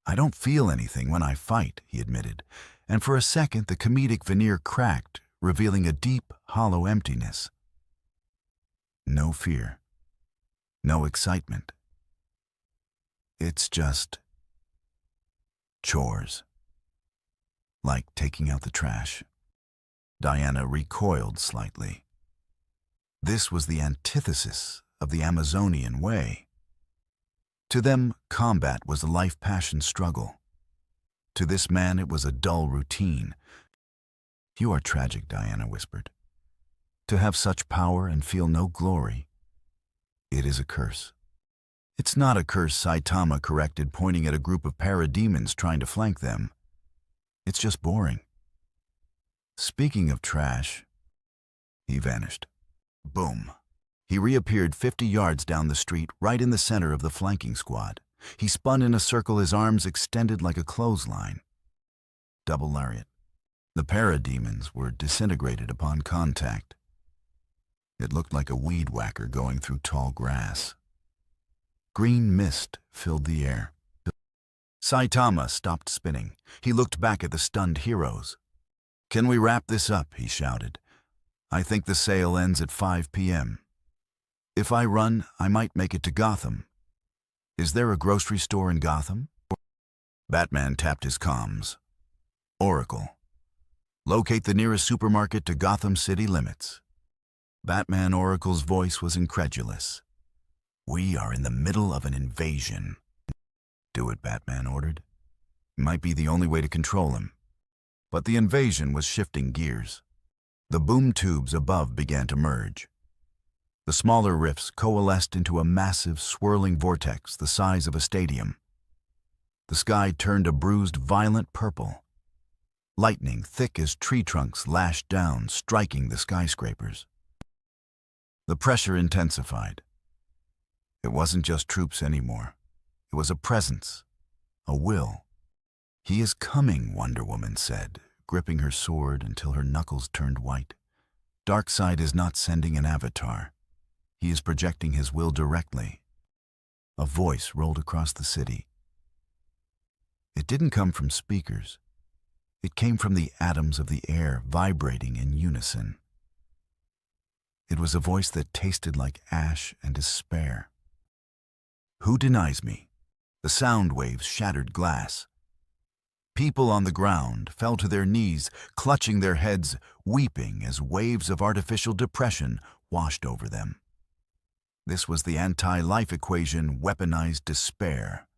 "I don't feel anything when I fight," he admitted, and for a second the comedic veneer cracked, revealing a deep, hollow emptiness. No fear. No excitement. It's just chores. Like taking out the trash. Diana recoiled slightly. This was the antithesis of the Amazonian way. To them, combat was a life-passion struggle. To this man, it was a dull routine. "You are tragic," Diana whispered. "To have such power and feel no glory, it is a curse." "It's not a curse," Saitama corrected, pointing at a group of parademons trying to flank them. "It's just boring." Speaking of trash, he vanished. Boom. He reappeared 50 yards down the street, right in the center of the flanking squad. He spun in a circle, his arms extended like a clothesline. Double lariat. The parademons were disintegrated upon contact. It looked like a weed whacker going through tall grass. Green mist filled the air. Saitama stopped spinning. He looked back at the stunned heroes. "Can we wrap this up?" he shouted. "I think the sale ends at 5 p.m. If I run, I might make it to Gotham. Is there a grocery store in Gotham?" Batman tapped his comms. "Oracle. Locate the nearest supermarket to Gotham city limits." Batman Oracle's voice was incredulous. "We are in the middle of an invasion." "Do it," Batman ordered. It might be the only way to control him. But the invasion was shifting gears. The boom tubes above began to merge. The smaller rifts coalesced into a massive, swirling vortex the size of a stadium. The sky turned a bruised, violent purple. Lightning, thick as tree trunks, lashed down, striking the skyscrapers. The pressure intensified. It wasn't just troops anymore. It was a presence, a will. "He is coming," Wonder Woman said, gripping her sword until her knuckles turned white. "Darkseid is not sending an avatar. He is projecting his will directly." A voice rolled across the city. It didn't come from speakers. It came from the atoms of the air vibrating in unison. It was a voice that tasted like ash and despair. "Who denies me?" The sound waves shattered glass. People on the ground fell to their knees, clutching their heads, weeping as waves of artificial depression washed over them. This was the anti-life equation, weaponized despair.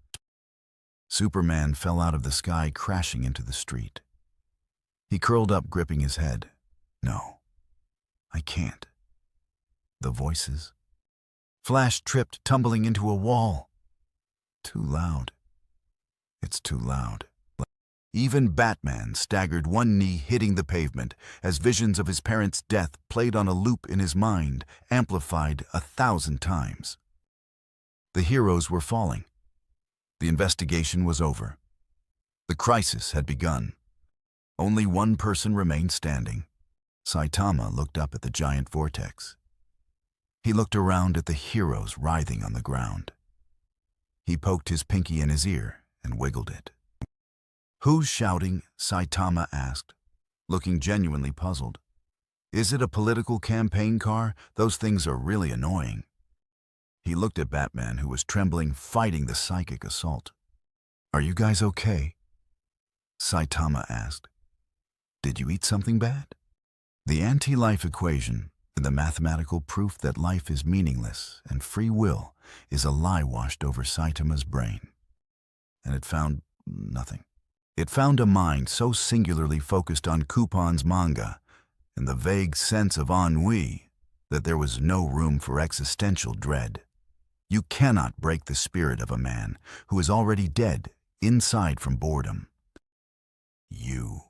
Superman fell out of the sky, crashing into the street. He curled up, gripping his head. "No, I can't." The voices. Flash tripped, tumbling into a wall. Too loud. It's too loud. Even Batman staggered, one knee hitting the pavement, as visions of his parents' death played on a loop in his mind, amplified 1,000 times. The heroes were falling. The investigation was over. The crisis had begun. Only one person remained standing. Saitama looked up at the giant vortex. He looked around at the heroes writhing on the ground. He poked his pinky in his ear and wiggled it. "Who's shouting?" Saitama asked, looking genuinely puzzled. "Is it a political campaign car? Those things are really annoying." He looked at Batman, who was trembling, fighting the psychic assault. "Are you guys okay?" Saitama asked. "Did you eat something bad?" The anti-life equation, the mathematical proof that life is meaningless and free will, is a lie washed over Saitama's brain. And it found nothing. It found a mind so singularly focused on Coupon's manga and the vague sense of ennui that there was no room for existential dread. You cannot break the spirit of a man who is already dead inside from boredom. "You,"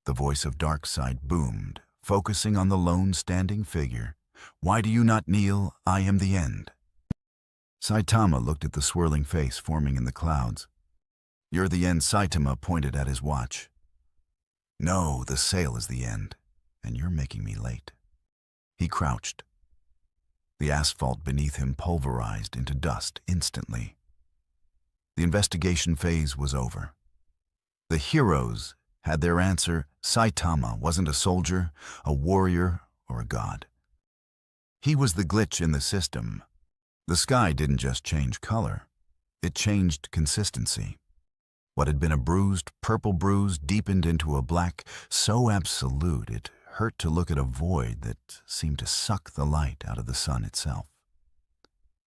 the voice of Darkseid boomed, focusing on the lone standing figure. "Why do you not kneel? I am the end." Saitama looked at the swirling face forming in the clouds. "You're the end." Saitama pointed at his watch. "No, the sale is the end, and you're making me late." He crouched. The asphalt beneath him pulverized into dust instantly. The investigation phase was over. The heroes had their answer. Saitama wasn't a soldier, a warrior, or a god. He was the glitch in the system. The sky didn't just change color, it changed consistency. What had been a bruised, purple bruise deepened into a black, so absolute it hurt to look at a void that seemed to suck the light out of the sun itself.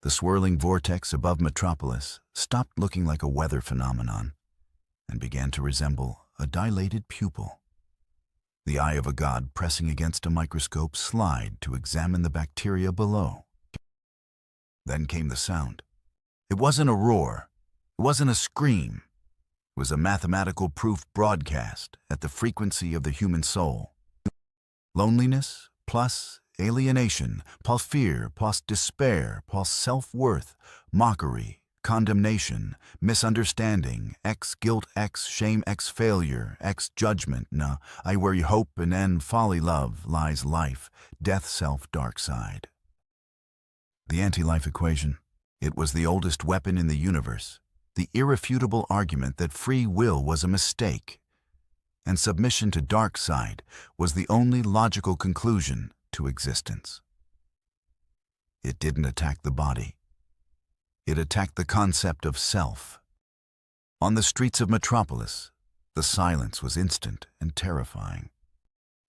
The swirling vortex above Metropolis stopped looking like a weather phenomenon and began to resemble a dilated pupil. The eye of a god pressing against a microscope slide to examine the bacteria below. Then came the sound. It wasn't a roar. It wasn't a scream. It was a mathematical proof broadcast at the frequency of the human soul. Loneliness plus alienation plus fear plus despair plus self-worth, mockery, condemnation, misunderstanding, X guilt, X shame, X failure, X judgment, na, I where you hope and end folly love lies life, death self dark side. The anti-life equation. It was the oldest weapon in the universe, the irrefutable argument that free will was a mistake, and submission to Darkseid was the only logical conclusion to existence. It didn't attack the body. It attacked the concept of self. On the streets of Metropolis, the silence was instant and terrifying.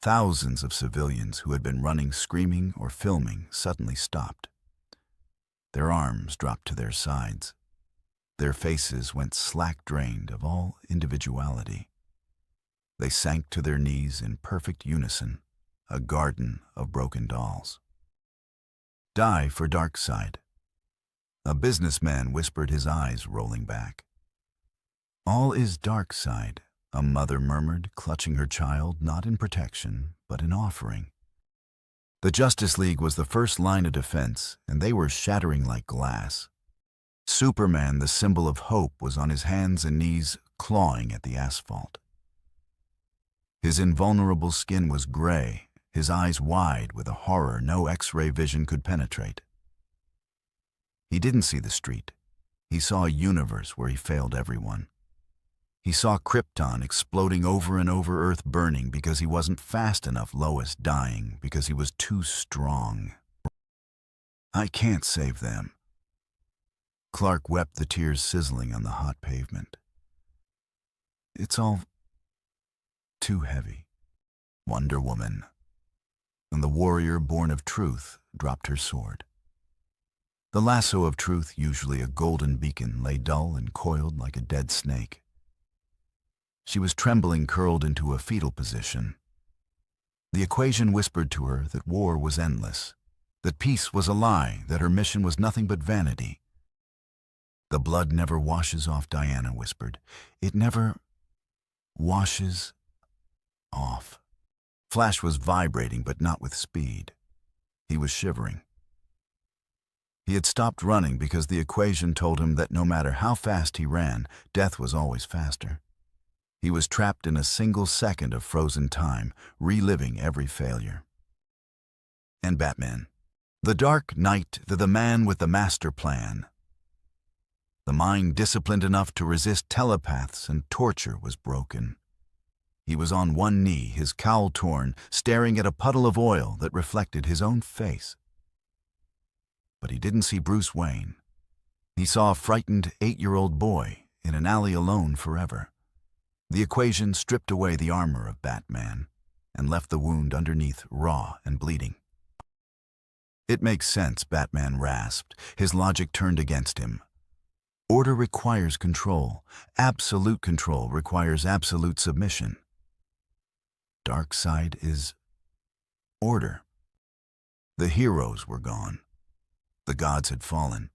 Thousands of civilians who had been running, screaming, or filming suddenly stopped. Their arms dropped to their sides. Their faces went slack-drained of all individuality. They sank to their knees in perfect unison, a garden of broken dolls. "Die for Darkseid." A businessman whispered, his eyes rolling back. "All is Darkseid," a mother murmured, clutching her child not in protection, but in offering. The Justice League was the first line of defense, and they were shattering like glass. Superman, the symbol of hope, was on his hands and knees, clawing at the asphalt. His invulnerable skin was gray, his eyes wide with a horror no X-ray vision could penetrate. He didn't see the street. He saw a universe where he failed everyone. He saw Krypton exploding over and over, Earth burning because he wasn't fast enough, Lois dying because he was too strong. "I can't save them." Clark wept, the tears sizzling on the hot pavement. "It's all too heavy." Wonder Woman. And the warrior born of truth dropped her sword. The lasso of truth, usually a golden beacon, lay dull and coiled like a dead snake. She was trembling, curled into a fetal position. The equation whispered to her that war was endless, that peace was a lie, that her mission was nothing but vanity. "The blood never washes off," Diana whispered. "It never..." washes off. Flash was vibrating, but not with speed. He was shivering. He had stopped running because the equation told him that no matter how fast he ran, death was always faster. He was trapped in a single second of frozen time, reliving every failure. And Batman. The Dark Knight, the man with the master plan. The mind disciplined enough to resist telepaths and torture was broken. He was on one knee, his cowl torn, staring at a puddle of oil that reflected his own face. But he didn't see Bruce Wayne. He saw a frightened 8-year-old boy in an alley alone forever. The equation stripped away the armor of Batman and left the wound underneath raw and bleeding. It makes sense, Batman rasped. His logic turned against him. Order requires control. Absolute control requires absolute submission. Darkseid is order. The heroes were gone. The gods had fallen.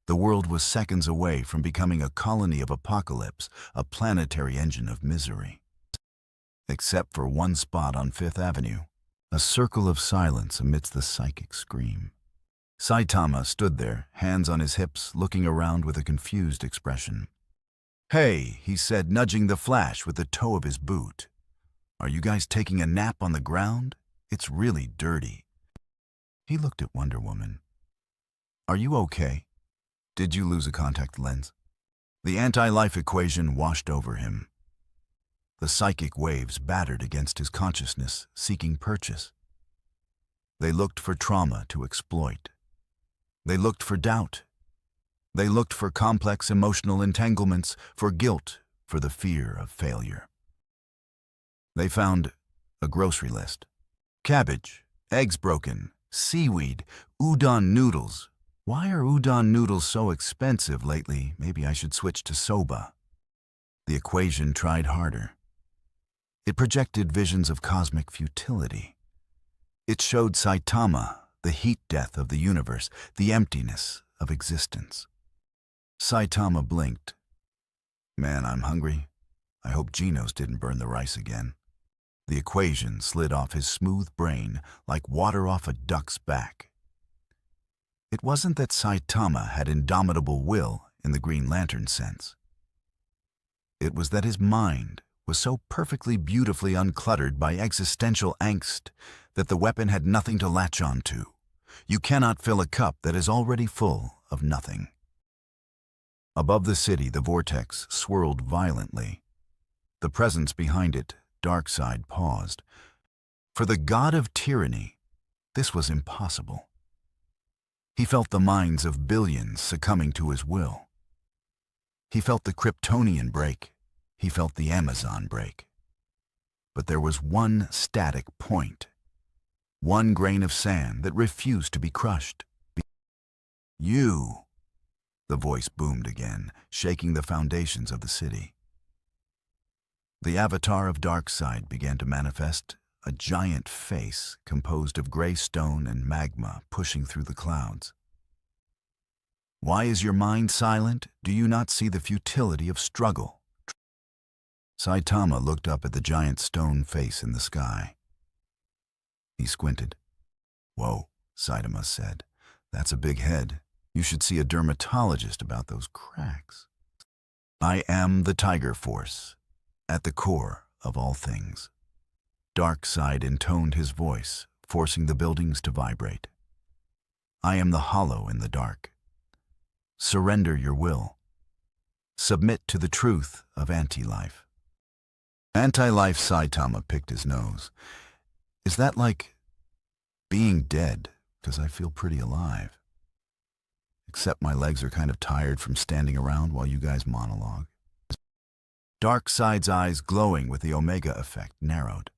The world was seconds away from becoming a colony of apocalypse, a planetary engine of misery. Except for one spot on Fifth Avenue, a circle of silence amidst the psychic scream. Saitama stood there, hands on his hips, looking around with a confused expression. "Hey," he said, nudging the Flash with the toe of his boot. "Are you guys taking a nap on the ground? It's really dirty." He looked at Wonder Woman. "Are you okay? Did you lose a contact lens?" The anti-life equation washed over him. The psychic waves battered against his consciousness, seeking purchase. They looked for trauma to exploit. They looked for doubt. They looked for complex emotional entanglements, for guilt, for the fear of failure. They found a grocery list. Cabbage, eggs broken, seaweed, udon noodles. Why are udon noodles so expensive lately? Maybe I should switch to soba. The equation tried harder. It projected visions of cosmic futility. It showed Saitama the heat death of the universe, the emptiness of existence. Saitama blinked. "Man, I'm hungry. I hope Geno's didn't burn the rice again." The equation slid off his smooth brain like water off a duck's back. It wasn't that Saitama had indomitable will in the Green Lantern sense. It was that his mind was so perfectly beautifully uncluttered by existential angst that the weapon had nothing to latch on to. You cannot fill a cup that is already full of nothing. Above the city, the vortex swirled violently. The presence behind it, Darkseid, paused. For the god of tyranny, this was impossible. He felt the minds of billions succumbing to his will. He felt the Kryptonian break. He felt the Amazon break. But there was one static point, one grain of sand that refused to be crushed. "You," the voice boomed again, shaking the foundations of the city. The avatar of Darkseid began to manifest, a giant face composed of gray stone and magma pushing through the clouds. "Why is your mind silent? Do you not see the futility of struggle?" Saitama looked up at the giant stone face in the sky. He squinted. "Whoa," Saitama said. "That's a big head. You should see a dermatologist about those cracks." "I am the Tiger Force, at the core of all things." Darkseid intoned his voice, forcing the buildings to vibrate. "I am the hollow in the dark. Surrender your will. Submit to the truth of anti-life." Anti-life, Saitama picked his nose. "Is that like being dead? Because I feel pretty alive. Except my legs are kind of tired from standing around while you guys monologue." Darkseid's eyes, glowing with the Omega effect, narrowed.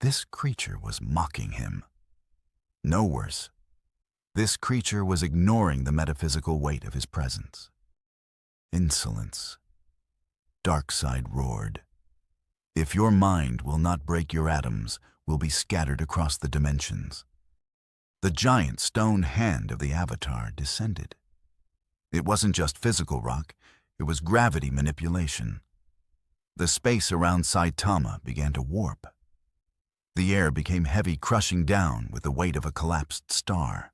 This creature was mocking him. No worse. This creature was ignoring the metaphysical weight of his presence. Insolence. Darkseid roared. "If your mind will not break your atoms, will be scattered across the dimensions." The giant stone hand of the Avatar descended. It wasn't just physical rock, it was gravity manipulation. The space around Saitama began to warp. The air became heavy, crushing down with the weight of a collapsed star.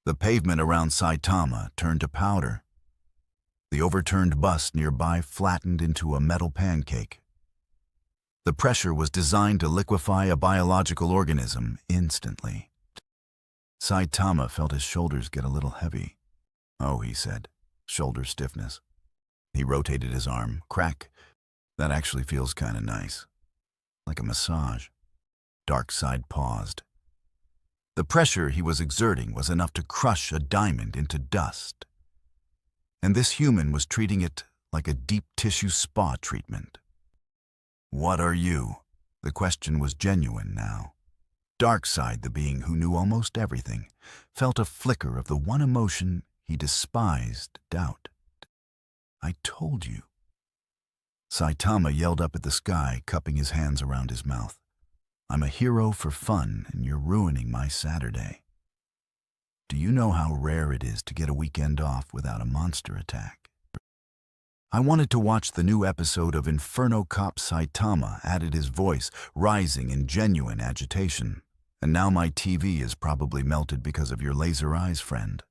The pavement around Saitama turned to powder. The overturned bus nearby flattened into a metal pancake. The pressure was designed to liquefy a biological organism instantly. Saitama felt his shoulders get a little heavy. "Oh," he said, shoulder stiffness. He rotated his arm. "Crack. That actually feels kind of nice. Like a massage." Darkseid paused. The pressure he was exerting was enough to crush a diamond into dust. And this human was treating it like a deep tissue spa treatment. "What are you?" The question was genuine now. Darkseid, the being who knew almost everything, felt a flicker of the one emotion he despised, doubt. "I told you." Saitama yelled up at the sky, cupping his hands around his mouth. "I'm a hero for fun, and you're ruining my Saturday. Do you know how rare it is to get a weekend off without a monster attack?" "I wanted to watch the new episode of Inferno Cop." Saitama added, his voice rising in genuine agitation. "And now my TV is probably melted because of your laser eyes, friend."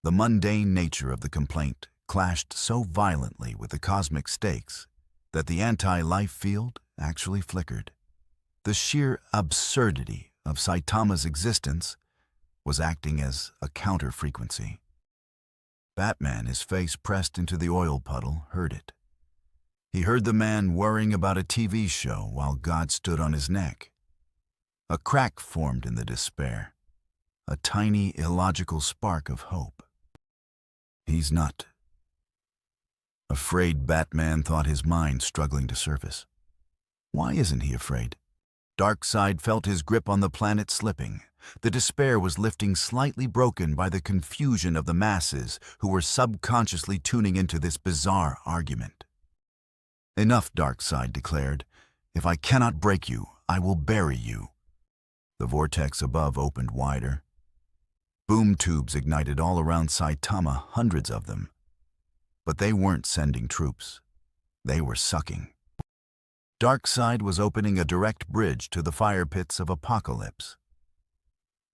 The mundane nature of the complaint clashed so violently with the cosmic stakes that the anti-life field actually flickered. The sheer absurdity of Saitama's existence was acting as a counter-frequency. Batman, his face pressed into the oil puddle, heard it. He heard the man worrying about a TV show while God stood on his neck. A crack formed in the despair, a tiny, illogical spark of hope. "He's not." Afraid, Batman thought, his mind struggling to surface. Why isn't he afraid? Darkseid felt his grip on the planet slipping. The despair was lifting, slightly broken by the confusion of the masses who were subconsciously tuning into this bizarre argument. "Enough," Darkseid declared. "If I cannot break you, I will bury you." The vortex above opened wider. Boom tubes ignited all around Saitama, hundreds of them. But they weren't sending troops. They were sucking. Darkseid was opening a direct bridge to the fire pits of Apocalypse.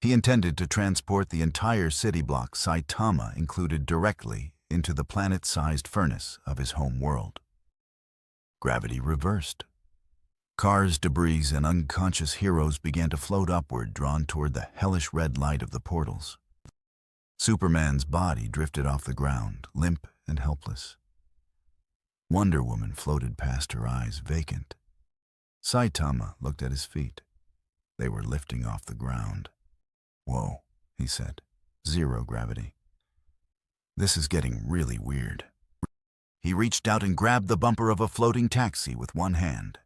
He intended to transport the entire city block Saitama included directly into the planet-sized furnace of his home world. Gravity reversed. Cars, debris, and unconscious heroes began to float upward, drawn toward the hellish red light of the portals. Superman's body drifted off the ground, limp and helpless. Wonder Woman floated past her eyes, vacant. Saitama looked at his feet. They were lifting off the ground. "Whoa," he said. "Zero gravity. This is getting really weird." He reached out and grabbed the bumper of a floating taxi with one hand.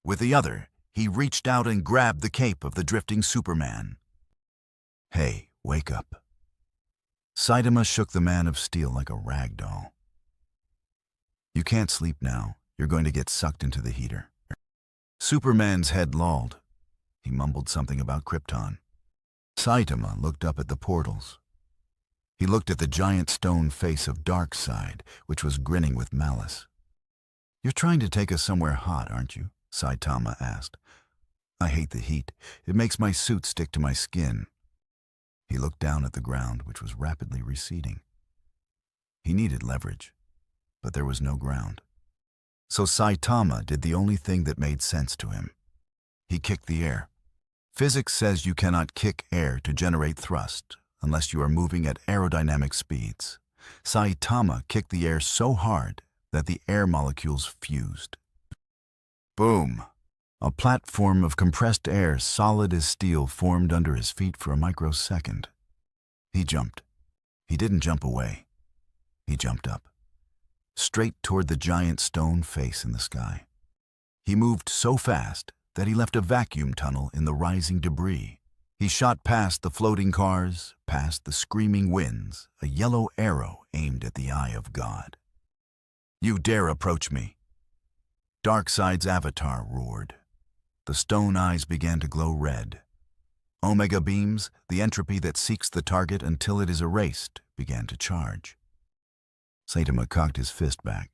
With the other, he reached out and grabbed the cape of the drifting Superman. "Hey, wake up." Saitama shook the man of steel like a rag doll. "You can't sleep now. You're going to get sucked into the heater." Superman's head lolled. He mumbled something about Krypton. Saitama looked up at the portals. He looked at the giant stone face of Darkseid, which was grinning with malice. "You're trying to take us somewhere hot, aren't you?" Saitama asked. "I hate the heat. It makes my suit stick to my skin." He looked down at the ground, which was rapidly receding. He needed leverage, but there was no ground. So Saitama did the only thing that made sense to him. He kicked the air. Physics says you cannot kick air to generate thrust unless you are moving at aerodynamic speeds. Saitama kicked the air so hard that the air molecules fused. Boom! A platform of compressed air, solid as steel, formed under his feet for a microsecond. He jumped. He didn't jump away. He jumped up, straight toward the giant stone face in the sky. He moved so fast that he left a vacuum tunnel in the rising debris. He shot past the floating cars, past the screaming winds, a yellow arrow aimed at the eye of God. "You dare approach me!" Darkseid's avatar roared. The stone eyes began to glow red. Omega beams, the entropy that seeks the target until it is erased, began to charge. Saitama cocked his fist back.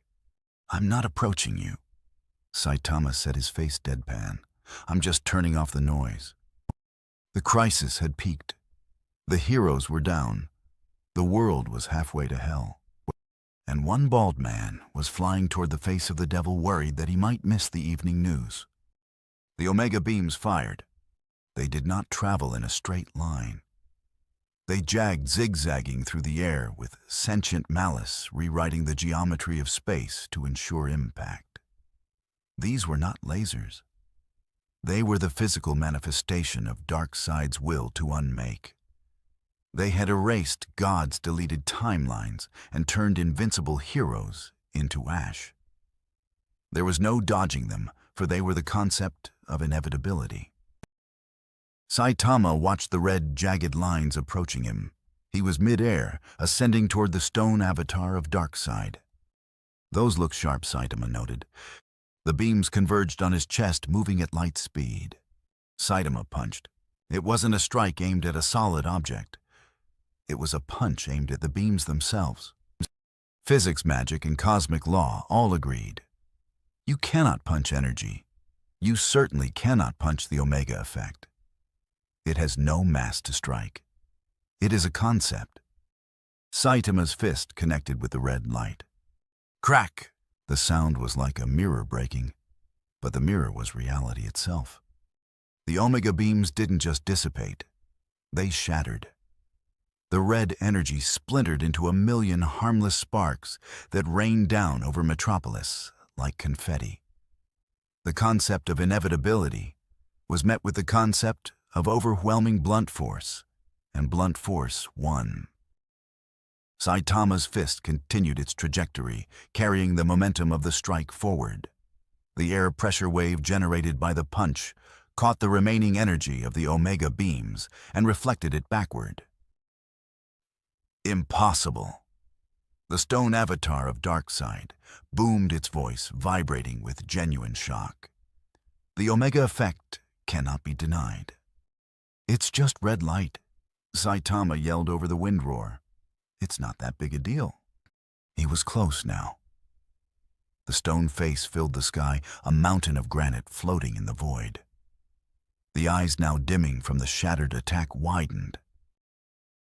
I'm not approaching you. Saitama said, his face deadpan. I'm just turning off the noise. The crisis had peaked. The heroes were down. The world was halfway to hell. And one bald man was flying toward the face of the devil, worried that he might miss the evening news. The Omega beams fired. They did not travel in a straight line. They jagged, zigzagging through the air with sentient malice, rewriting the geometry of space to ensure impact. These were not lasers. They were the physical manifestation of Darkseid's will to unmake. They had erased God's deleted timelines and turned invincible heroes into ash. There was no dodging them, for they were the concept of inevitability. Saitama watched the red, jagged lines approaching him. He was mid-air, ascending toward the stone avatar of Darkseid. Those look sharp, Saitama noted. The beams converged on his chest, moving at light speed. Saitama punched. It wasn't a strike aimed at a solid object. It was a punch aimed at the beams themselves. Physics, magic, and cosmic law all agreed. You cannot punch energy. You certainly cannot punch the Omega effect. It has no mass to strike. It is a concept. Saitama's fist connected with the red light. Crack! The sound was like a mirror breaking, but the mirror was reality itself. The Omega beams didn't just dissipate. They shattered. The red energy splintered into a million harmless sparks that rained down over Metropolis like confetti. The concept of inevitability was met with the concept of overwhelming blunt force, and blunt force won. Saitama's fist continued its trajectory, carrying the momentum of the strike forward. The air pressure wave generated by the punch caught the remaining energy of the Omega beams and reflected it backward. Impossible! The stone avatar of Darkseid boomed its voice, vibrating with genuine shock. The Omega effect cannot be denied. It's just red light, Saitama yelled over the wind roar. It's not that big a deal. He was close now. The stone face filled the sky, a mountain of granite floating in the void. The eyes, now dimming from the shattered attack, widened.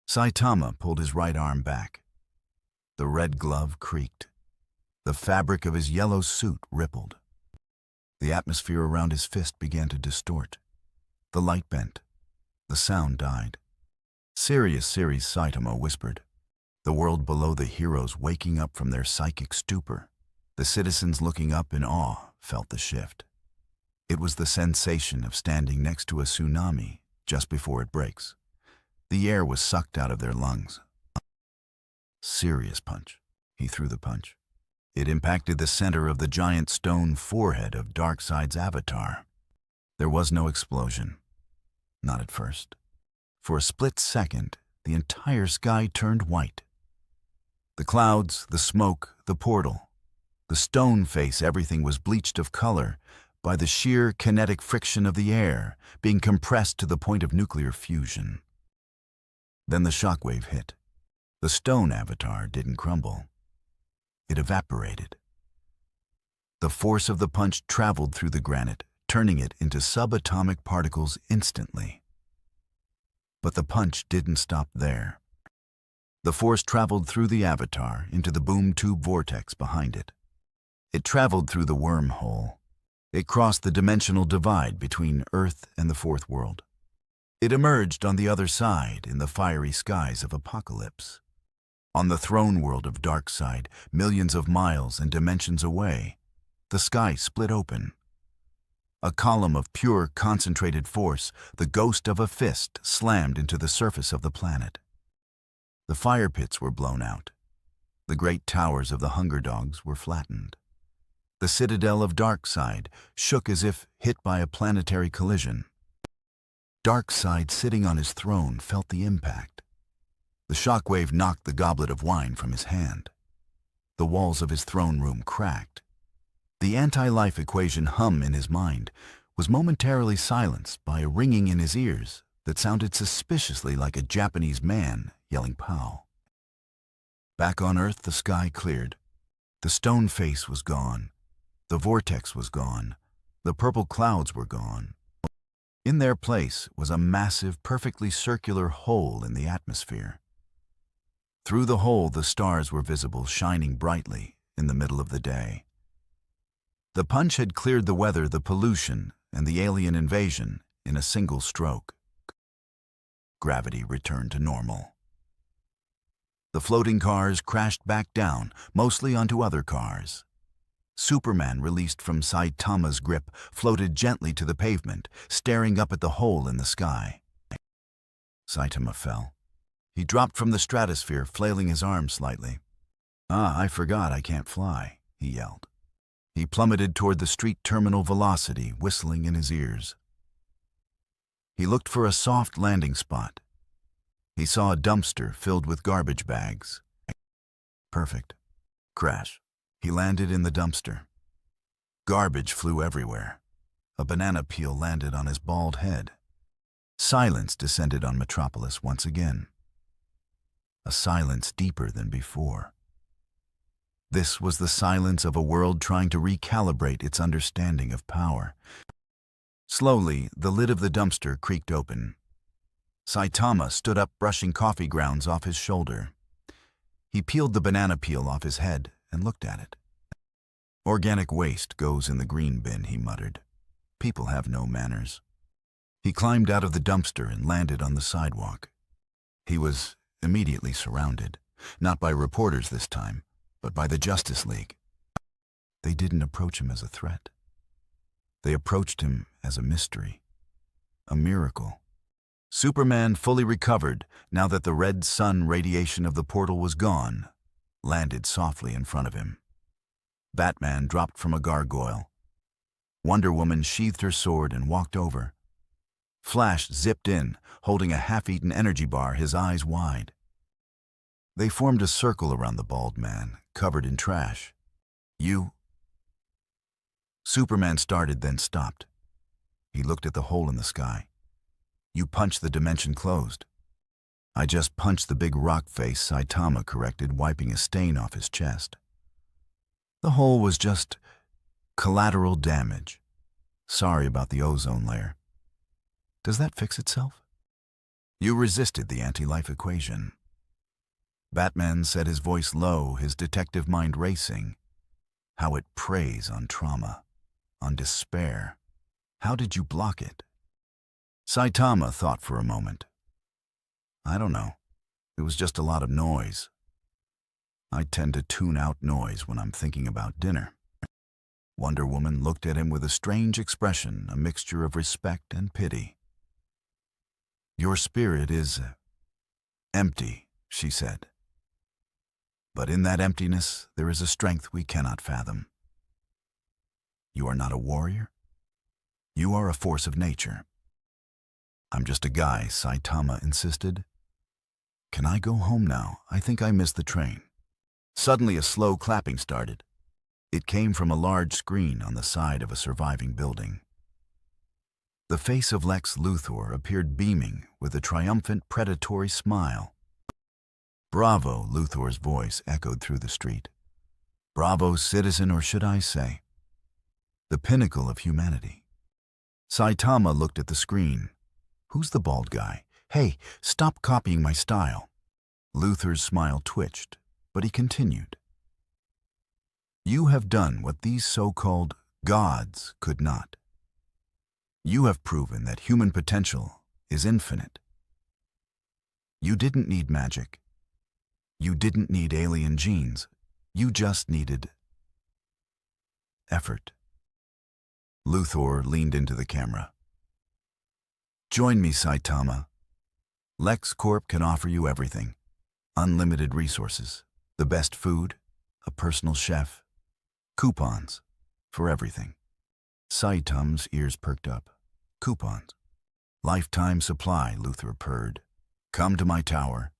Saitama pulled his right arm back. The red glove creaked. The fabric of his yellow suit rippled. The atmosphere around his fist began to distort. The light bent. The sound died. Serious, Saitama whispered. The world below, the heroes waking up from their psychic stupor. The citizens looking up in awe felt the shift. It was the sensation of standing next to a tsunami just before it breaks. The air was sucked out of their lungs. Serious punch. He threw the punch. It impacted the center of the giant stone forehead of Darkseid's avatar. There was no explosion. Not at first. For a split second, the entire sky turned white. The clouds, the smoke, the portal, the stone face, everything was bleached of color by the sheer kinetic friction of the air being compressed to the point of nuclear fusion. Then the shockwave hit. The stone avatar didn't crumble. It evaporated. The force of the punch traveled through the granite, turning it into subatomic particles instantly. But the punch didn't stop there. The force traveled through the avatar into the boom tube vortex behind it. It traveled through the wormhole. It crossed the dimensional divide between Earth and the fourth world. It emerged on the other side in the fiery skies of Apocalypse. On the throne world of Darkseid, millions of miles and dimensions away, the sky split open. A column of pure, concentrated force, the ghost of a fist, slammed into the surface of the planet. The fire pits were blown out. The great towers of the Hunger Dogs were flattened. The citadel of Darkseid shook as if hit by a planetary collision. Darkseid, sitting on his throne, felt the impact. The shockwave knocked the goblet of wine from his hand. The walls of his throne room cracked. The anti-life equation hum in his mind was momentarily silenced by a ringing in his ears that sounded suspiciously like a Japanese man yelling "Pow." Back on Earth, the sky cleared. The stone face was gone. The vortex was gone. The purple clouds were gone. In their place was a massive, perfectly circular hole in the atmosphere. Through the hole, the stars were visible, shining brightly in the middle of the day. The punch had cleared the weather, the pollution, and the alien invasion in a single stroke. Gravity returned to normal. The floating cars crashed back down, mostly onto other cars. Superman, released from Saitama's grip, floated gently to the pavement, staring up at the hole in the sky. Saitama fell. He dropped from the stratosphere, flailing his arms slightly. "Ah, I forgot I can't fly," he yelled. He plummeted toward the street terminal velocity, whistling in his ears. He looked for a soft landing spot. He saw a dumpster filled with garbage bags. Perfect. Crash. He landed in the dumpster. Garbage flew everywhere. A banana peel landed on his bald head. Silence descended on Metropolis once again. A silence deeper than before. This was the silence of a world trying to recalibrate its understanding of power. Slowly, the lid of the dumpster creaked open. Saitama stood up, brushing coffee grounds off his shoulder. He peeled the banana peel off his head and looked at it. "Organic waste goes in the green bin," he muttered. "People have no manners." He climbed out of the dumpster and landed on the sidewalk. He was immediately surrounded, not by reporters this time, but by the Justice League. They didn't approach him as a threat. They approached him as a mystery, a miracle. Superman, fully recovered, now that the red sun radiation of the portal was gone, landed softly in front of him. Batman dropped from a gargoyle. Wonder Woman sheathed her sword and walked over. Flash zipped in, holding a half-eaten energy bar, his eyes wide. They formed a circle around the bald man, covered in trash. "You..." Superman started, then stopped. He looked at the hole in the sky. "You punched the dimension closed." "I just punched the big rock face," Saitama corrected, wiping a stain off his chest. "The hole was just collateral damage. Sorry about the ozone layer. Does that fix itself?" "You resisted the anti-life equation." Batman said, his voice low, his detective mind racing. "How it preys on trauma, on despair. How did you block it?" Saitama thought for a moment. "I don't know. It was just a lot of noise. I tend to tune out noise when I'm thinking about dinner." Wonder Woman looked at him with a strange expression, a mixture of respect and pity. "Your spirit is empty," she said. "But in that emptiness, there is a strength we cannot fathom. You are not a warrior. You are a force of nature." "I'm just a guy," Saitama insisted. "Can I go home now? I think I missed the train." Suddenly, a slow clapping started. It came from a large screen on the side of a surviving building. The face of Lex Luthor appeared beaming with a triumphant, predatory smile. "Bravo," Luthor's voice echoed through the street. "Bravo, citizen, or should I say, the pinnacle of humanity." Saitama looked at the screen. "Who's the bald guy? Hey, stop copying my style." Luthor's smile twitched, but he continued. "You have done what these so-called gods could not. You have proven that human potential is infinite. You didn't need magic. You didn't need alien genes. You just needed effort." Luthor leaned into the camera. "Join me, Saitama. LexCorp can offer you everything. Unlimited resources, the best food, a personal chef, coupons for everything." Saitama's ears perked up. "Coupons? Lifetime supply," Luthor purred. "Come to my tower.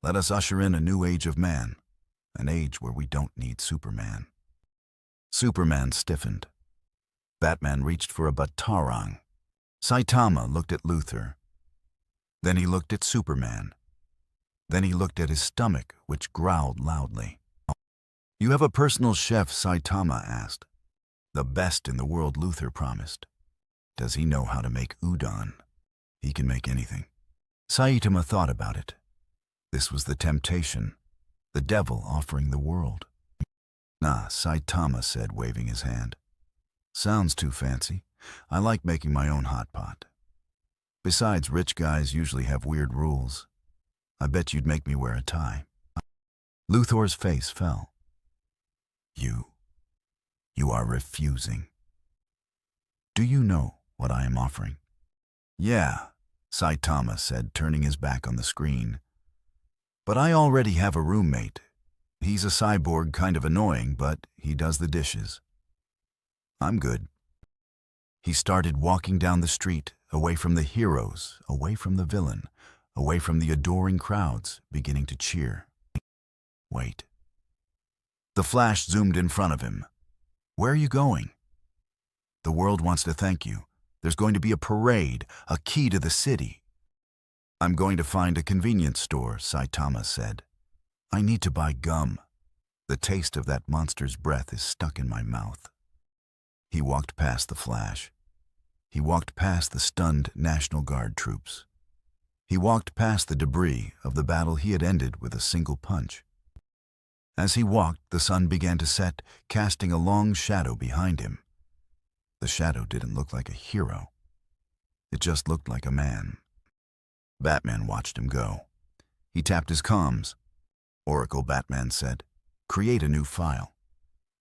Let us usher in a new age of man, an age where we don't need Superman." Superman stiffened. Batman reached for a batarang. Saitama looked at Luthor. Then he looked at Superman. Then he looked at his stomach, which growled loudly. You have a personal chef, Saitama asked. The best in the world, Luther promised. Does he know how to make udon? He can make anything. Saitama thought about it. This was the temptation, the devil offering the world. Nah, Saitama said, waving his hand. Sounds too fancy. I like making my own hot pot. Besides, rich guys usually have weird rules. I bet you'd make me wear a tie. Luthor's face fell. You are refusing. Do you know what I am offering? Yeah, Saitama said, turning his back on the screen. But I already have a roommate. He's a cyborg, kind of annoying, but he does the dishes. I'm good. He started walking down the street, away from the heroes, away from the villain, away from the adoring crowds, beginning to cheer. Wait. The Flash zoomed in front of him. Where are you going? The world wants to thank you. There's going to be a parade, a key to the city. I'm going to find a convenience store, Saitama said. I need to buy gum. The taste of that monster's breath is stuck in my mouth. He walked past the Flash. He walked past the stunned National Guard troops. He walked past the debris of the battle he had ended with a single punch. As he walked, the sun began to set, casting a long shadow behind him. The shadow didn't look like a hero. It just looked like a man. Batman watched him go. He tapped his comms. Oracle, Batman said. Create a new file.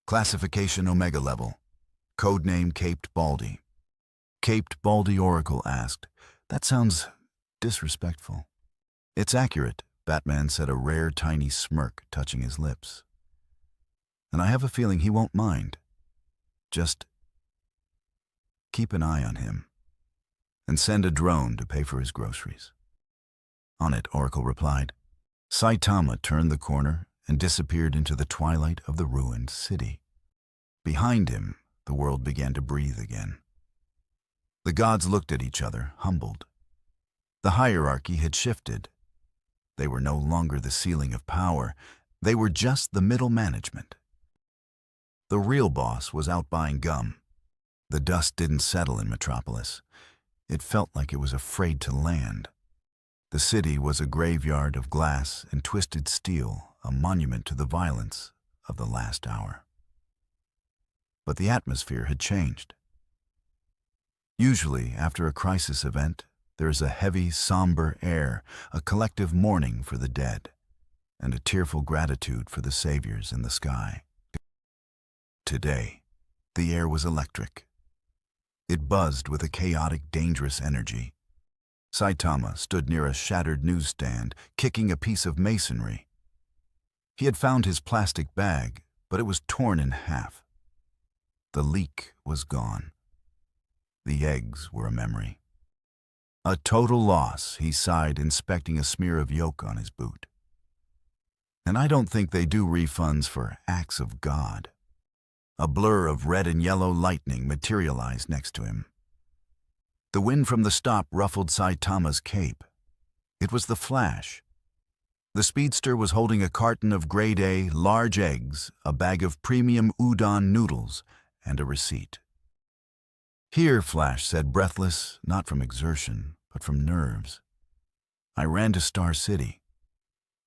Classification Omega level. Codename Caped Baldy. Caped Baldy, Oracle asked. That sounds disrespectful. It's accurate, Batman said, a rare tiny smirk touching his lips. And I have a feeling he won't mind. Just keep an eye on him. And send a drone to pay for his groceries. On it, Oracle replied. Saitama turned the corner and disappeared into the twilight of the ruined city. Behind him, the world began to breathe again. The gods looked at each other, humbled. The hierarchy had shifted. They were no longer the ceiling of power. They were just the middle management. The real boss was out buying gum. The dust didn't settle in Metropolis. It felt like it was afraid to land. The city was a graveyard of glass and twisted steel, a monument to the violence of the last hour. But the atmosphere had changed. Usually, after a crisis event, there is a heavy, somber air, a collective mourning for the dead, and a tearful gratitude for the saviors in the sky. Today, the air was electric. It buzzed with a chaotic, dangerous energy. Saitama stood near a shattered newsstand, kicking a piece of masonry. He had found his plastic bag, but it was torn in half. The leak was gone. The eggs were a memory. A total loss, he sighed, inspecting a smear of yolk on his boot. And I don't think they do refunds for acts of God. A blur of red and yellow lightning materialized next to him. The wind from the stop ruffled Saitama's cape. It was the Flash. The speedster was holding a carton of grade A large eggs, a bag of premium udon noodles, and a receipt. Here, Flash said, breathless, not from exertion, but from nerves. I ran to Star City.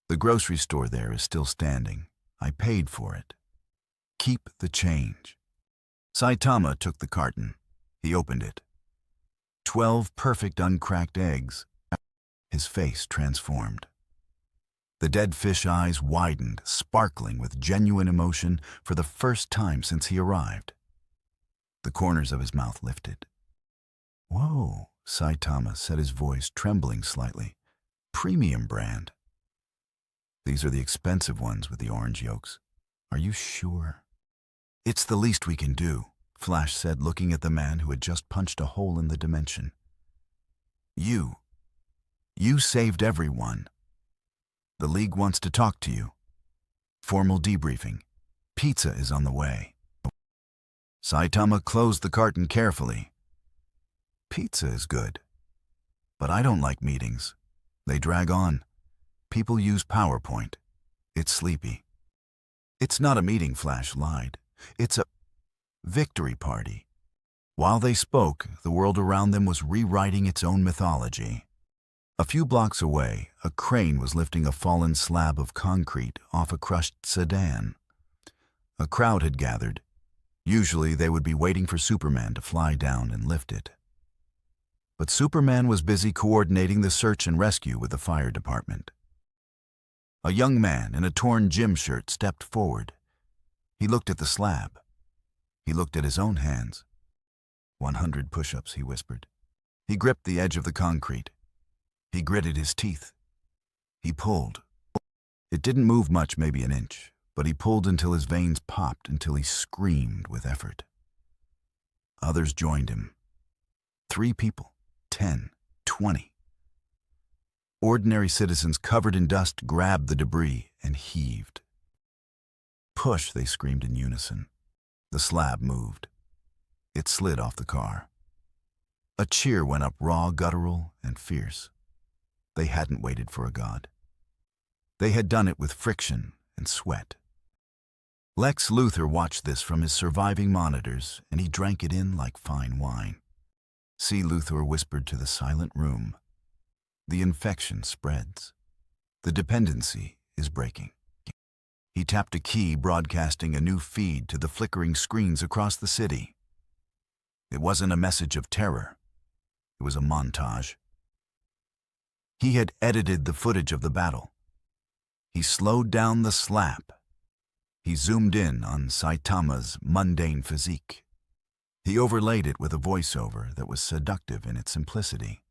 The grocery store there is still standing. I paid for it. Keep the change. Saitama took the carton. He opened it. 12 perfect uncracked eggs. His face transformed. The dead fish eyes widened, sparkling with genuine emotion for the first time since he arrived. The corners of his mouth lifted. Whoa, Saitama said, his voice trembling slightly. Premium brand. These are the expensive ones with the orange yolks. Are you sure? It's the least we can do, Flash said, looking at the man who had just punched a hole in the dimension. You saved everyone. The League wants to talk to you. Formal debriefing. Pizza is on the way. Saitama closed the carton carefully. Pizza is good, but I don't like meetings. They drag on. People use PowerPoint. It's sleepy. "It's not a meeting," Flash lied. "It's a victory party." While they spoke, the world around them was rewriting its own mythology. A few blocks away, a crane was lifting a fallen slab of concrete off a crushed sedan. A crowd had gathered. Usually they would be waiting for Superman to fly down and lift it. But Superman was busy coordinating the search and rescue with the fire department. A young man in a torn gym shirt stepped forward. He looked at the slab. He looked at his own hands. 100 push-ups, he whispered. He gripped the edge of the concrete. He gritted his teeth. He pulled. It didn't move much, maybe an inch, but he pulled until his veins popped, until he screamed with effort. Others joined him. 3 people, 10, 20. Ordinary citizens covered in dust grabbed the debris and heaved. "Push," they screamed in unison. The slab moved. It slid off the car. A cheer went up, raw, guttural, and fierce. They hadn't waited for a god. They had done it with friction and sweat. Lex Luthor watched this from his surviving monitors, and he drank it in like fine wine. See, Luthor whispered to the silent room. The infection spreads. The dependency is breaking. He tapped a key, broadcasting a new feed to the flickering screens across the city. It wasn't a message of terror. It was a montage. He had edited the footage of the battle. He slowed down the slap. He zoomed in on Saitama's mundane physique. He overlaid it with a voiceover that was seductive in its simplicity.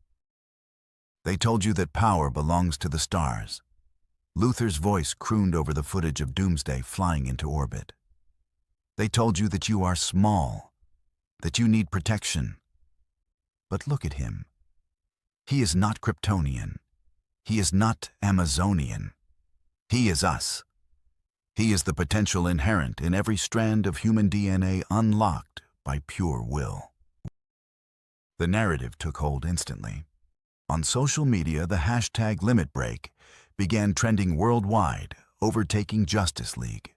"They told you that power belongs to the stars." Luthor's voice crooned over the footage of Doomsday flying into orbit. "They told you that you are small, that you need protection. But look at him. He is not Kryptonian. He is not Amazonian. He is us. He is the potential inherent in every strand of human DNA unlocked by pure will." The narrative took hold instantly. On social media, the hashtag #LimitBreak began trending worldwide, overtaking Justice League.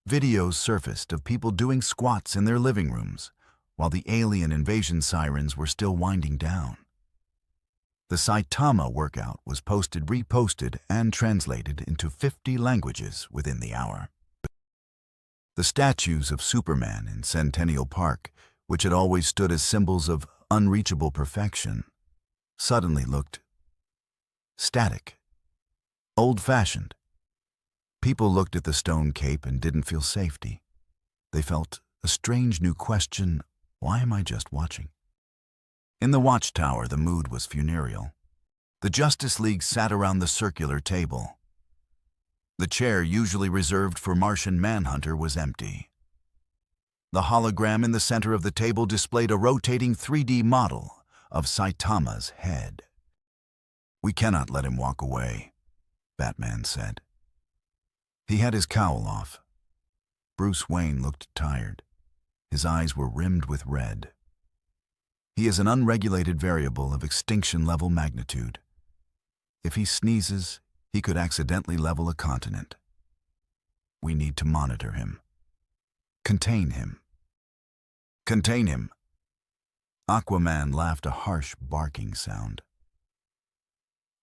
Videos surfaced of people doing squats in their living rooms, while the alien invasion sirens were still winding down. The Saitama workout was posted, reposted, and translated into 50 languages within the hour. The statues of Superman in Centennial Park, which had always stood as symbols of unreachable perfection, suddenly looked static, old-fashioned. People looked at the stone cape and didn't feel safety. They felt a strange new question: why am I just watching? In the watchtower, the mood was funereal. The Justice League sat around the circular table. The chair usually reserved for Martian Manhunter was empty. The hologram in the center of the table displayed a rotating 3D model of Saitama's head. "We cannot let him walk away," Batman said. He had his cowl off. Bruce Wayne looked tired. His eyes were rimmed with red. "He is an unregulated variable of extinction-level magnitude. If he sneezes, he could accidentally level a continent. We need to monitor him. Contain him. Contain him." Aquaman laughed, a harsh barking sound.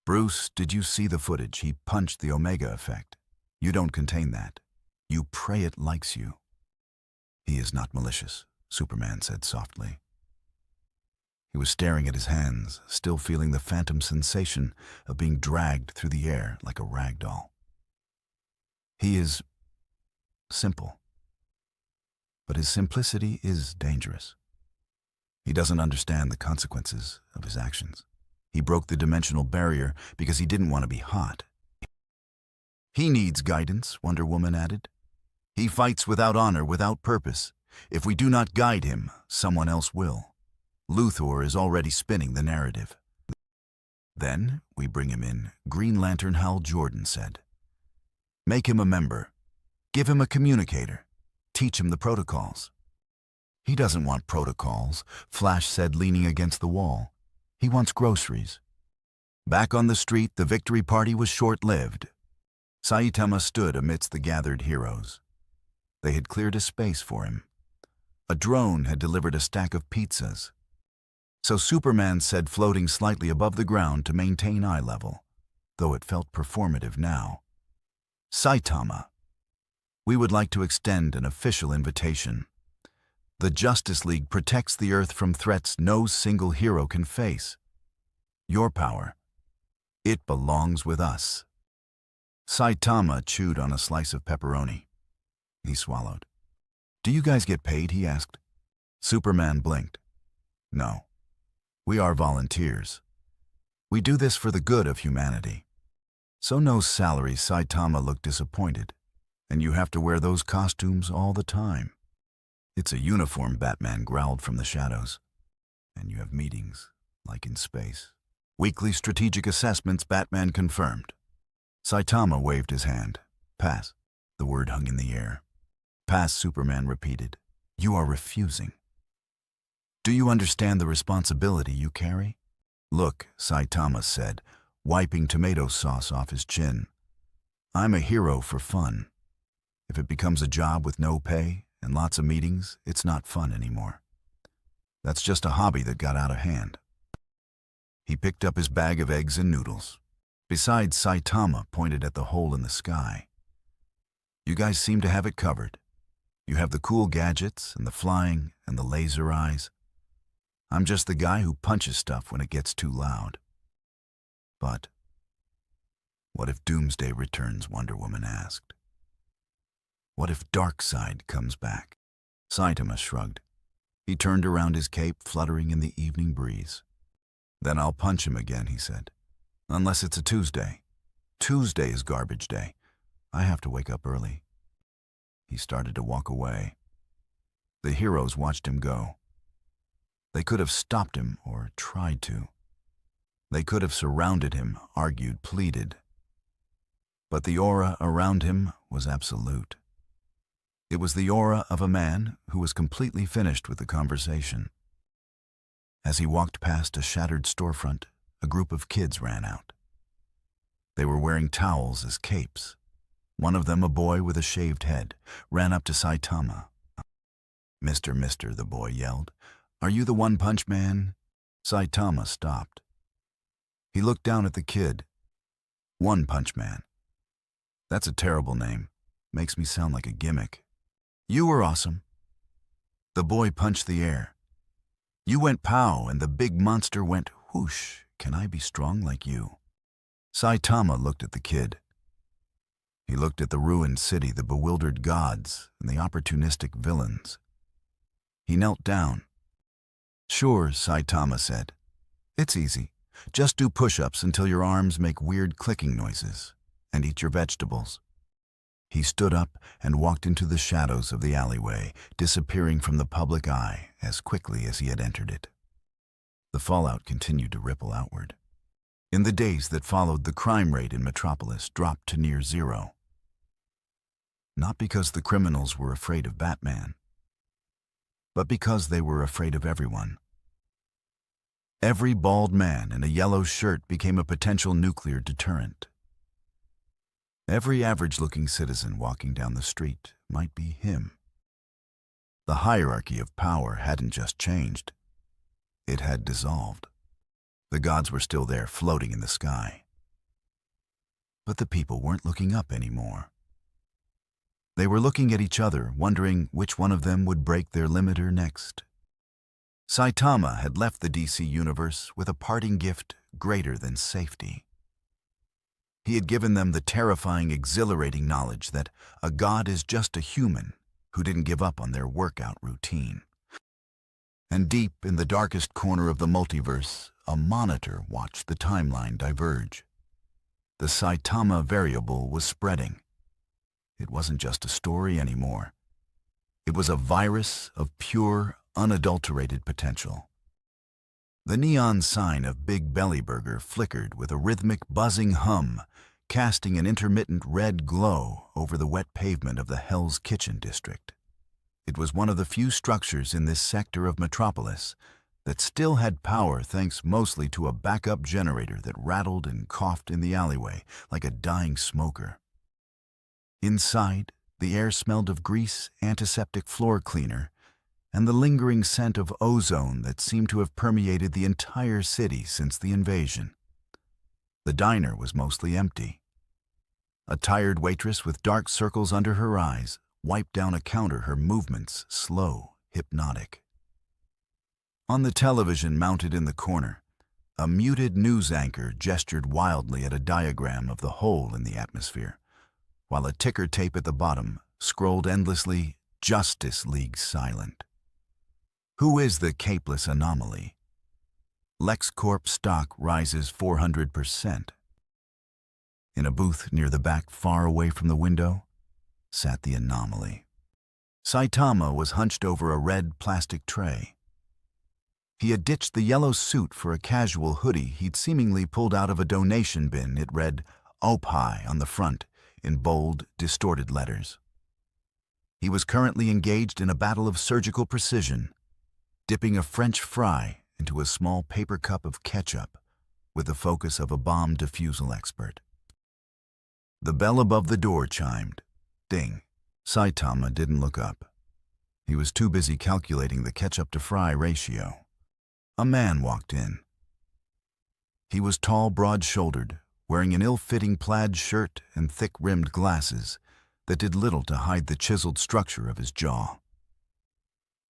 "Bruce, did you see the footage? He punched the Omega effect. You don't contain that. You pray it likes you." "He is not malicious," Superman said softly. He was staring at his hands, still feeling the phantom sensation of being dragged through the air like a rag doll. "He is simple. But his simplicity is dangerous. He doesn't understand the consequences of his actions. He broke the dimensional barrier because he didn't want to be hot." "He needs guidance," Wonder Woman added. "He fights without honor, without purpose. If we do not guide him, someone else will. Luthor is already spinning the narrative." "Then we bring him in," Green Lantern Hal Jordan said. "Make him a member. Give him a communicator. Teach him the protocols." "He doesn't want protocols," Flash said, leaning against the wall. "He wants groceries." Back on the street, the victory party was short-lived. Saitama stood amidst the gathered heroes. They had cleared a space for him. A drone had delivered a stack of pizzas. So Superman said, floating slightly above the ground to maintain eye level, though it felt performative now. Saitama, we would like to extend an official invitation. The Justice League protects the Earth from threats no single hero can face. Your power, it belongs with us. Saitama chewed on a slice of pepperoni. He swallowed. Do you guys get paid? He asked. Superman blinked. No. We are volunteers. We do this for the good of humanity. So no salary. Saitama looked disappointed. And you have to wear those costumes all the time. It's a uniform, Batman growled from the shadows. And you have meetings, like in space. Weekly strategic assessments, Batman confirmed. Saitama waved his hand. Pass. The word hung in the air. Pass, Superman repeated. You are refusing. Do you understand the responsibility you carry? Look, Saitama said, wiping tomato sauce off his chin. I'm a hero for fun. If it becomes a job with no pay and lots of meetings, it's not fun anymore. That's just a hobby that got out of hand. He picked up his bag of eggs and noodles. Besides, Saitama pointed at the hole in the sky. You guys seem to have it covered. You have the cool gadgets and the flying and the laser eyes. I'm just the guy who punches stuff when it gets too loud. But what if Doomsday returns? Wonder Woman asked. What if Darkseid comes back? Saitama shrugged. He turned around, his cape fluttering in the evening breeze. Then I'll punch him again, he said. Unless it's a Tuesday. Tuesday is garbage day. I have to wake up early. He started to walk away. The heroes watched him go. They could have stopped him or tried to. They could have surrounded him, argued, pleaded. But the aura around him was absolute. It was the aura of a man who was completely finished with the conversation. As he walked past a shattered storefront, a group of kids ran out. They were wearing towels as capes. One of them, a boy with a shaved head, ran up to Saitama. Mister, the boy yelled. Are you the One Punch Man? Saitama stopped. He looked down at the kid. One Punch Man. That's a terrible name. Makes me sound like a gimmick. You were awesome. The boy punched the air. You went pow, and the big monster went whoosh. Can I be strong like you? Saitama looked at the kid. He looked at the ruined city, the bewildered gods, and the opportunistic villains. He knelt down. Sure, Saitama said. It's easy. Just do push-ups until your arms make weird clicking noises, and eat your vegetables. He stood up and walked into the shadows of the alleyway, disappearing from the public eye as quickly as he had entered it. The fallout continued to ripple outward. In the days that followed, the crime rate in Metropolis dropped to near zero. Not because the criminals were afraid of Batman, but because they were afraid of everyone. Every bald man in a yellow shirt became a potential nuclear deterrent. Every average-looking citizen walking down the street might be him. The hierarchy of power hadn't just changed. It had dissolved. The gods were still there, floating in the sky. But the people weren't looking up anymore. They were looking at each other, wondering which one of them would break their limiter next. Saitama had left the DC universe with a parting gift greater than safety. He had given them the terrifying, exhilarating knowledge that a god is just a human who didn't give up on their workout routine. And deep in the darkest corner of the multiverse, a monitor watched the timeline diverge. The Saitama variable was spreading. It wasn't just a story anymore. It was a virus of pure, unadulterated potential. The neon sign of Big Belly Burger flickered with a rhythmic, buzzing hum, casting an intermittent red glow over the wet pavement of the Hell's Kitchen district. It was one of the few structures in this sector of Metropolis that still had power, thanks mostly to a backup generator that rattled and coughed in the alleyway like a dying smoker. Inside, the air smelled of grease, antiseptic floor cleaner, and the lingering scent of ozone that seemed to have permeated the entire city since the invasion. The diner was mostly empty. A tired waitress with dark circles under her eyes wiped down a counter, her movements slow, hypnotic. On the television mounted in the corner, a muted news anchor gestured wildly at a diagram of the hole in the atmosphere, while a ticker tape at the bottom scrolled endlessly, "Justice League silent." Who is the capeless anomaly? LexCorp stock rises 400%. In a booth near the back, far away from the window, sat the anomaly. Saitama was hunched over a red plastic tray. He had ditched the yellow suit for a casual hoodie he'd seemingly pulled out of a donation bin. It read "OPI" on the front in bold, distorted letters. He was currently engaged in a battle of surgical precision, dipping a French fry into a small paper cup of ketchup with the focus of a bomb defusal expert. The bell above the door chimed. Ding. Saitama didn't look up. He was too busy calculating the ketchup-to-fry ratio. A man walked in. He was tall, broad-shouldered, wearing an ill-fitting plaid shirt and thick-rimmed glasses that did little to hide the chiseled structure of his jaw.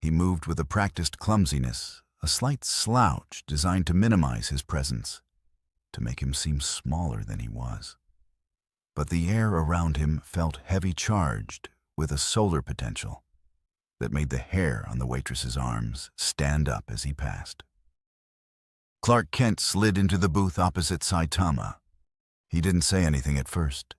He moved with a practiced clumsiness, a slight slouch designed to minimize his presence, to make him seem smaller than he was. But the air around him felt heavy-charged with a solar potential that made the hair on the waitress's arms stand up as he passed. Clark Kent slid into the booth opposite Saitama. He didn't say anything at first.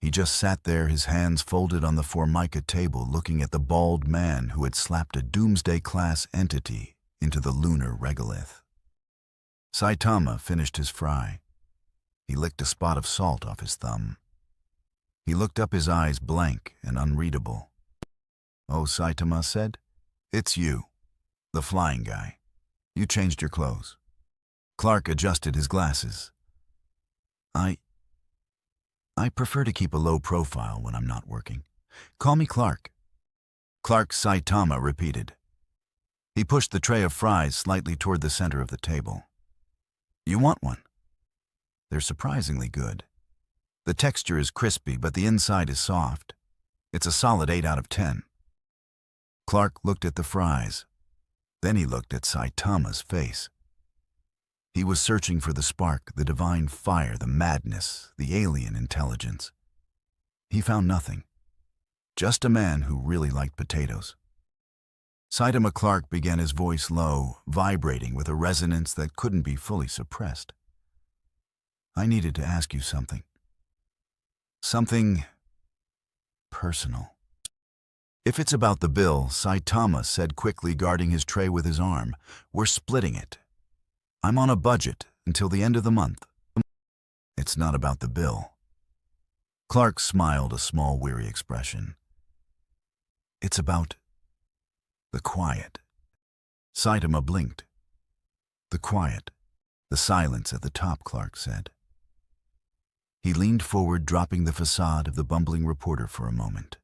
He just sat there, his hands folded on the Formica table, looking at the bald man who had slapped a doomsday-class entity into the lunar regolith. Saitama finished his fry. He licked a spot of salt off his thumb. He looked up, his eyes blank and unreadable. "Oh," Saitama said, "it's you, the flying guy. You changed your clothes." Clark adjusted his glasses. I prefer to keep a low profile when I'm not working. Call me Clark." Clark, Saitama repeated. He pushed the tray of fries slightly toward the center of the table. "You want one?" "They're surprisingly good. The texture is crispy, but the inside is soft. It's a solid 8 out of 10. Clark looked at the fries. Then he looked at Saitama's face. He was searching for the spark, the divine fire, the madness, the alien intelligence. He found nothing. Just a man who really liked potatoes. Saitama Clark began, his voice low, vibrating with a resonance that couldn't be fully suppressed. "I needed to ask you something. Something personal." "If it's about the bill," Saitama said quickly, guarding his tray with his arm, "we're splitting it. I'm on a budget until the end of the month." "It's not about the bill." Clark smiled, a small, weary expression. "It's about the quiet." Saitama blinked. "The quiet, the silence at the top," Clark said. He leaned forward, dropping the facade of the bumbling reporter for a moment.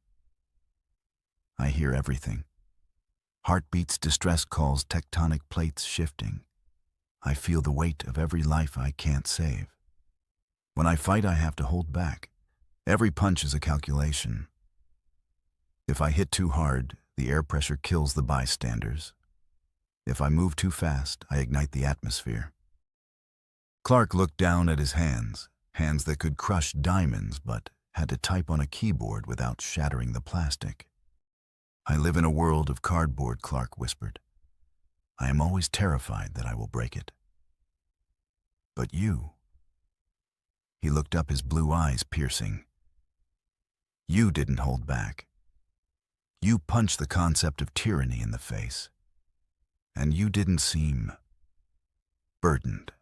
"I hear everything. Heartbeats, distress calls, tectonic plates shifting. I feel the weight of every life I can't save. When I fight, I have to hold back. Every punch is a calculation. If I hit too hard, the air pressure kills the bystanders. If I move too fast, I ignite the atmosphere." Clark looked down at his hands, hands that could crush diamonds but had to type on a keyboard without shattering the plastic. "I live in a world of cardboard," Clark whispered. "I am always terrified that I will break it. But you..." He looked up, his blue eyes piercing. "You didn't hold back. You punched the concept of tyranny in the face. And you didn't seem burdened."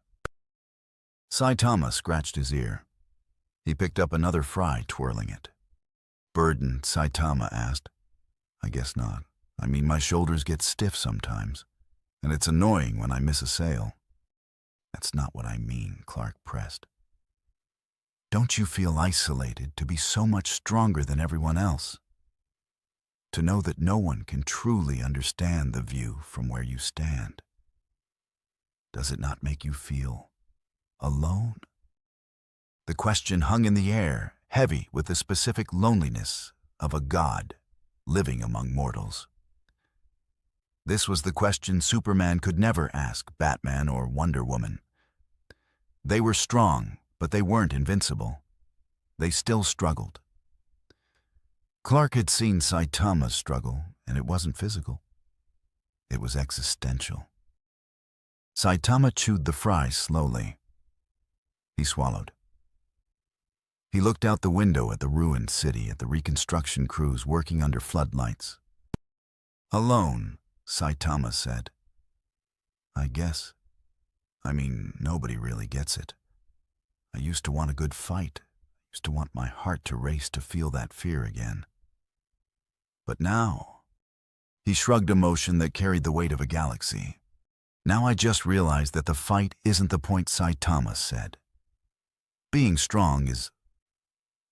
Saitama scratched his ear. He picked up another fry, twirling it. "Burdened?" Saitama asked. "I guess not. I mean, my shoulders get stiff sometimes, and it's annoying when I miss a sale." "That's not what I mean," Clark pressed. Don't you feel isolated to be so much stronger than everyone else? To know that no one can truly understand the view from where you stand? Does it not make you feel alone? The question hung in the air, heavy with the specific loneliness of a god living among mortals. This was the question Superman could never ask Batman or Wonder Woman. They were strong, but they weren't invincible. They still struggled. Clark had seen Saitama struggle, and it wasn't physical. It was existential. Saitama chewed the fry slowly. He swallowed. He looked out the window at the ruined city, at the reconstruction crews working under floodlights. Alone, Saitama said. I guess. Nobody really gets it. I used to want a good fight. I used to want my heart to race to feel that fear again. But now, he shrugged a motion that carried the weight of a galaxy. Now I just realized that the fight isn't the point Saitama said. Being strong is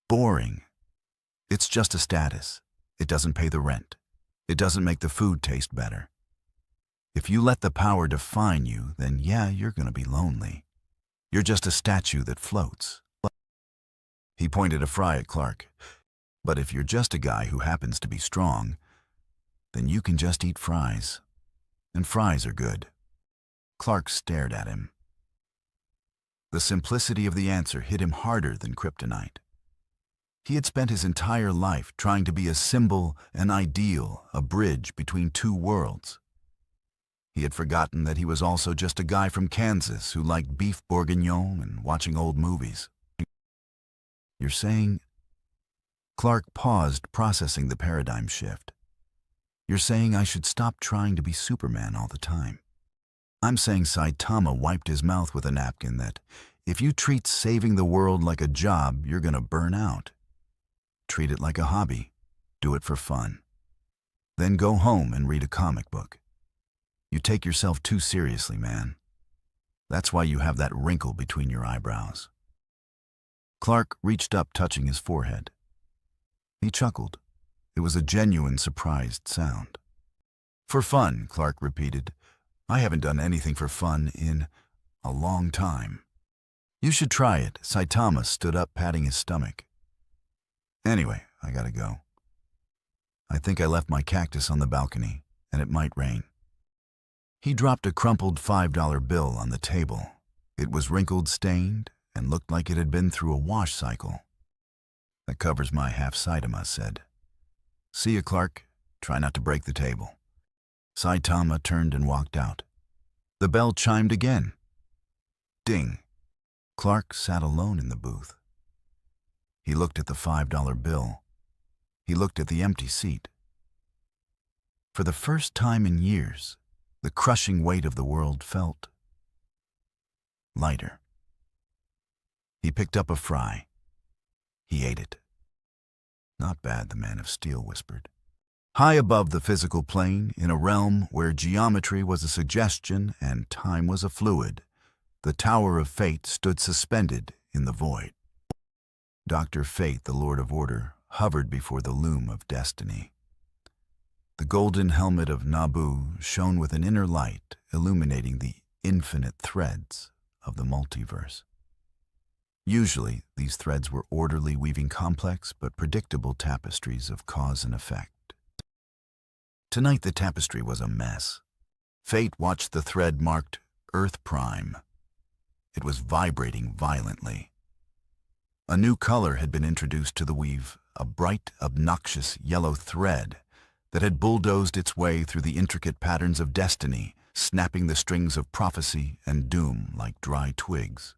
boring. It's just a status. It doesn't pay the rent. It doesn't make the food taste better. If you let the power define you, then yeah, you're going to be lonely. You're just a statue that floats. He pointed a fry at Clark. But if you're just a guy who happens to be strong, then you can just eat fries. And fries are good. Clark stared at him. The simplicity of the answer hit him harder than kryptonite. He had spent his entire life trying to be a symbol, an ideal, a bridge between two worlds. He had forgotten that he was also just a guy from Kansas who liked beef bourguignon and watching old movies. You're saying... Clark paused, processing the paradigm shift. You're saying I should stop trying to be Superman all the time. I'm saying Saitama wiped his mouth with a napkin that if you treat saving the world like a job, you're gonna burn out. Treat it like a hobby. Do it for fun. Then go home and read a comic book. You take yourself too seriously, man. That's why you have that wrinkle between your eyebrows. Clark reached up, touching his forehead. He chuckled. It was a genuine, surprised sound. For fun, Clark repeated. I haven't done anything for fun in a long time. You should try it. Saitama stood up, patting his stomach. Anyway, I gotta go. I think I left my cactus on the balcony, and it might rain. He dropped a crumpled $5 bill on the table. It was wrinkled, stained, and looked like it had been through a wash cycle. That covers my half, Saitama said. See you, Clark. Try not to break the table. Saitama turned and walked out. The bell chimed again. Ding. Clark sat alone in the booth. He looked at the $5 bill. He looked at the empty seat. For the first time in years, the crushing weight of the world felt lighter. He picked up a fry. He ate it. Not bad, the Man of Steel whispered. High above the physical plane, in a realm where geometry was a suggestion and time was a fluid, the Tower of Fate stood suspended in the void. Dr. Fate, the Lord of Order, hovered before the loom of destiny. The golden helmet of Nabu shone with an inner light, illuminating the infinite threads of the multiverse. Usually, these threads were orderly, weaving complex but predictable tapestries of cause and effect. Tonight, the tapestry was a mess. Fate watched the thread marked Earth Prime. It was vibrating violently. A new color had been introduced to the weave, a bright, obnoxious yellow thread that had bulldozed its way through the intricate patterns of destiny, snapping the strings of prophecy and doom like dry twigs.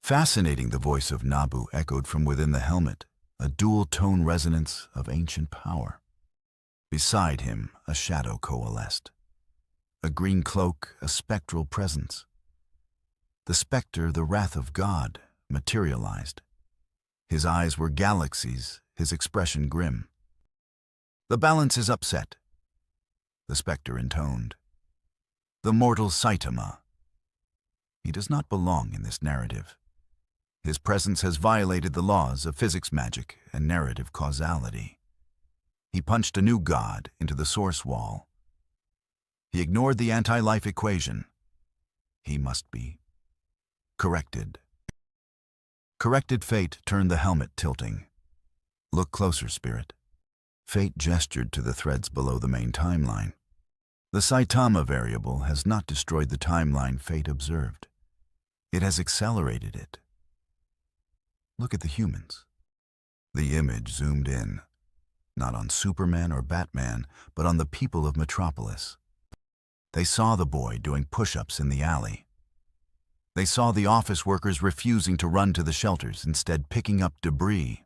Fascinating, the voice of Nabu echoed from within the helmet, a dual-tone resonance of ancient power. Beside him, a shadow coalesced. A green cloak, a spectral presence. The specter, the wrath of God, materialized. His eyes were galaxies, his expression grim. The balance is upset, the specter intoned. The mortal Saitama. He does not belong in this narrative. His presence has violated the laws of physics, magic, and narrative causality. He punched a new god into the source wall. He ignored the anti-life equation. He must be corrected. Corrected fate turned the helmet tilting. Look closer, Spirit. Fate gestured to the threads below the main timeline. The Saitama variable has not destroyed the timeline Fate observed. It has accelerated it. Look at the humans. The image zoomed in, not on Superman or Batman, but on the people of Metropolis. They saw the boy doing push-ups in the alley. They saw the office workers refusing to run to the shelters, instead picking up debris.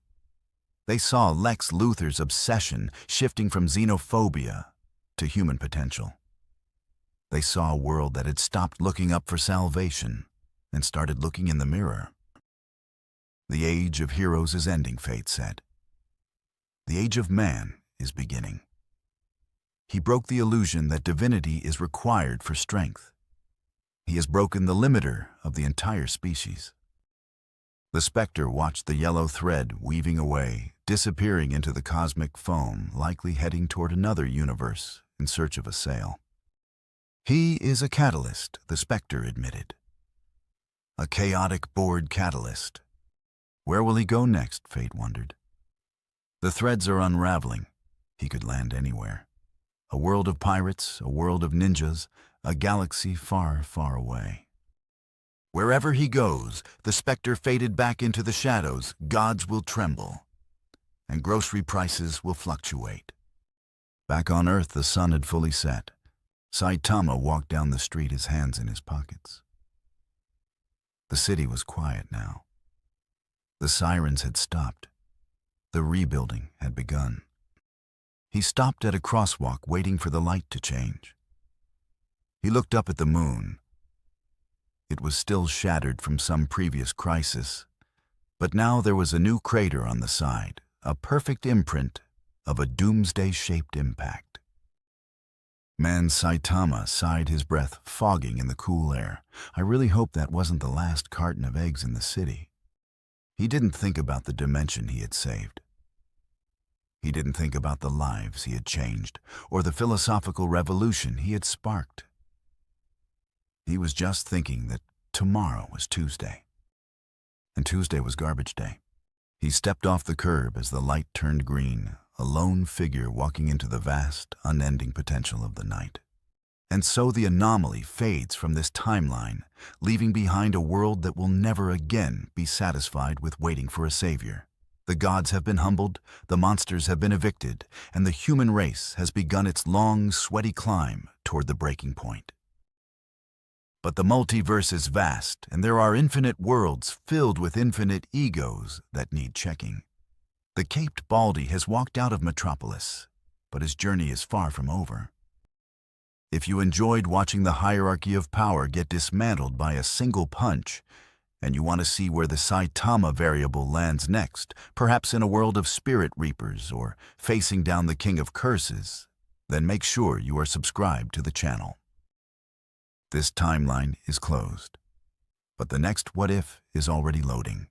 They saw Lex Luthor's obsession shifting from xenophobia to human potential. They saw a world that had stopped looking up for salvation and started looking in the mirror. The age of heroes is ending, Fate said. The age of man is beginning. He broke the illusion that divinity is required for strength. He has broken the limiter of the entire species. The Spectre watched the yellow thread weaving away, disappearing into the cosmic foam, likely heading toward another universe in search of a sail. He is a catalyst, the Spectre admitted. A chaotic bored catalyst. Where will he go next, Fate wondered. The threads are unraveling. He could land anywhere. A world of pirates, a world of ninjas, a galaxy far, far away. Wherever he goes, the Spectre faded back into the shadows. Gods will tremble, and grocery prices will fluctuate. Back on Earth, the sun had fully set. Saitama walked down the street, his hands in his pockets. The city was quiet now. The sirens had stopped. The rebuilding had begun. He stopped at a crosswalk, waiting for the light to change. He looked up at the moon. It was still shattered from some previous crisis, but now there was a new crater on the side, a perfect imprint of a doomsday-shaped impact. Man Saitama sighed, his breath fogging in the cool air. I really hope that wasn't the last carton of eggs in the city. He didn't think about the dimension he had saved. He didn't think about the lives he had changed, or the philosophical revolution he had sparked. He was just thinking that tomorrow was Tuesday, and Tuesday was garbage day. He stepped off the curb as the light turned green, a lone figure walking into the vast, unending potential of the night. And so the anomaly fades from this timeline, leaving behind a world that will never again be satisfied with waiting for a savior. The gods have been humbled, the monsters have been evicted, and the human race has begun its long, sweaty climb toward the breaking point. But the multiverse is vast, and there are infinite worlds filled with infinite egos that need checking. The caped Baldy has walked out of Metropolis, but his journey is far from over. If you enjoyed watching the hierarchy of power get dismantled by a single punch, and you want to see where the Saitama variable lands next, perhaps in a world of spirit reapers or facing down the king of curses, then make sure you are subscribed to the channel. This timeline is closed, but the next What If is already loading.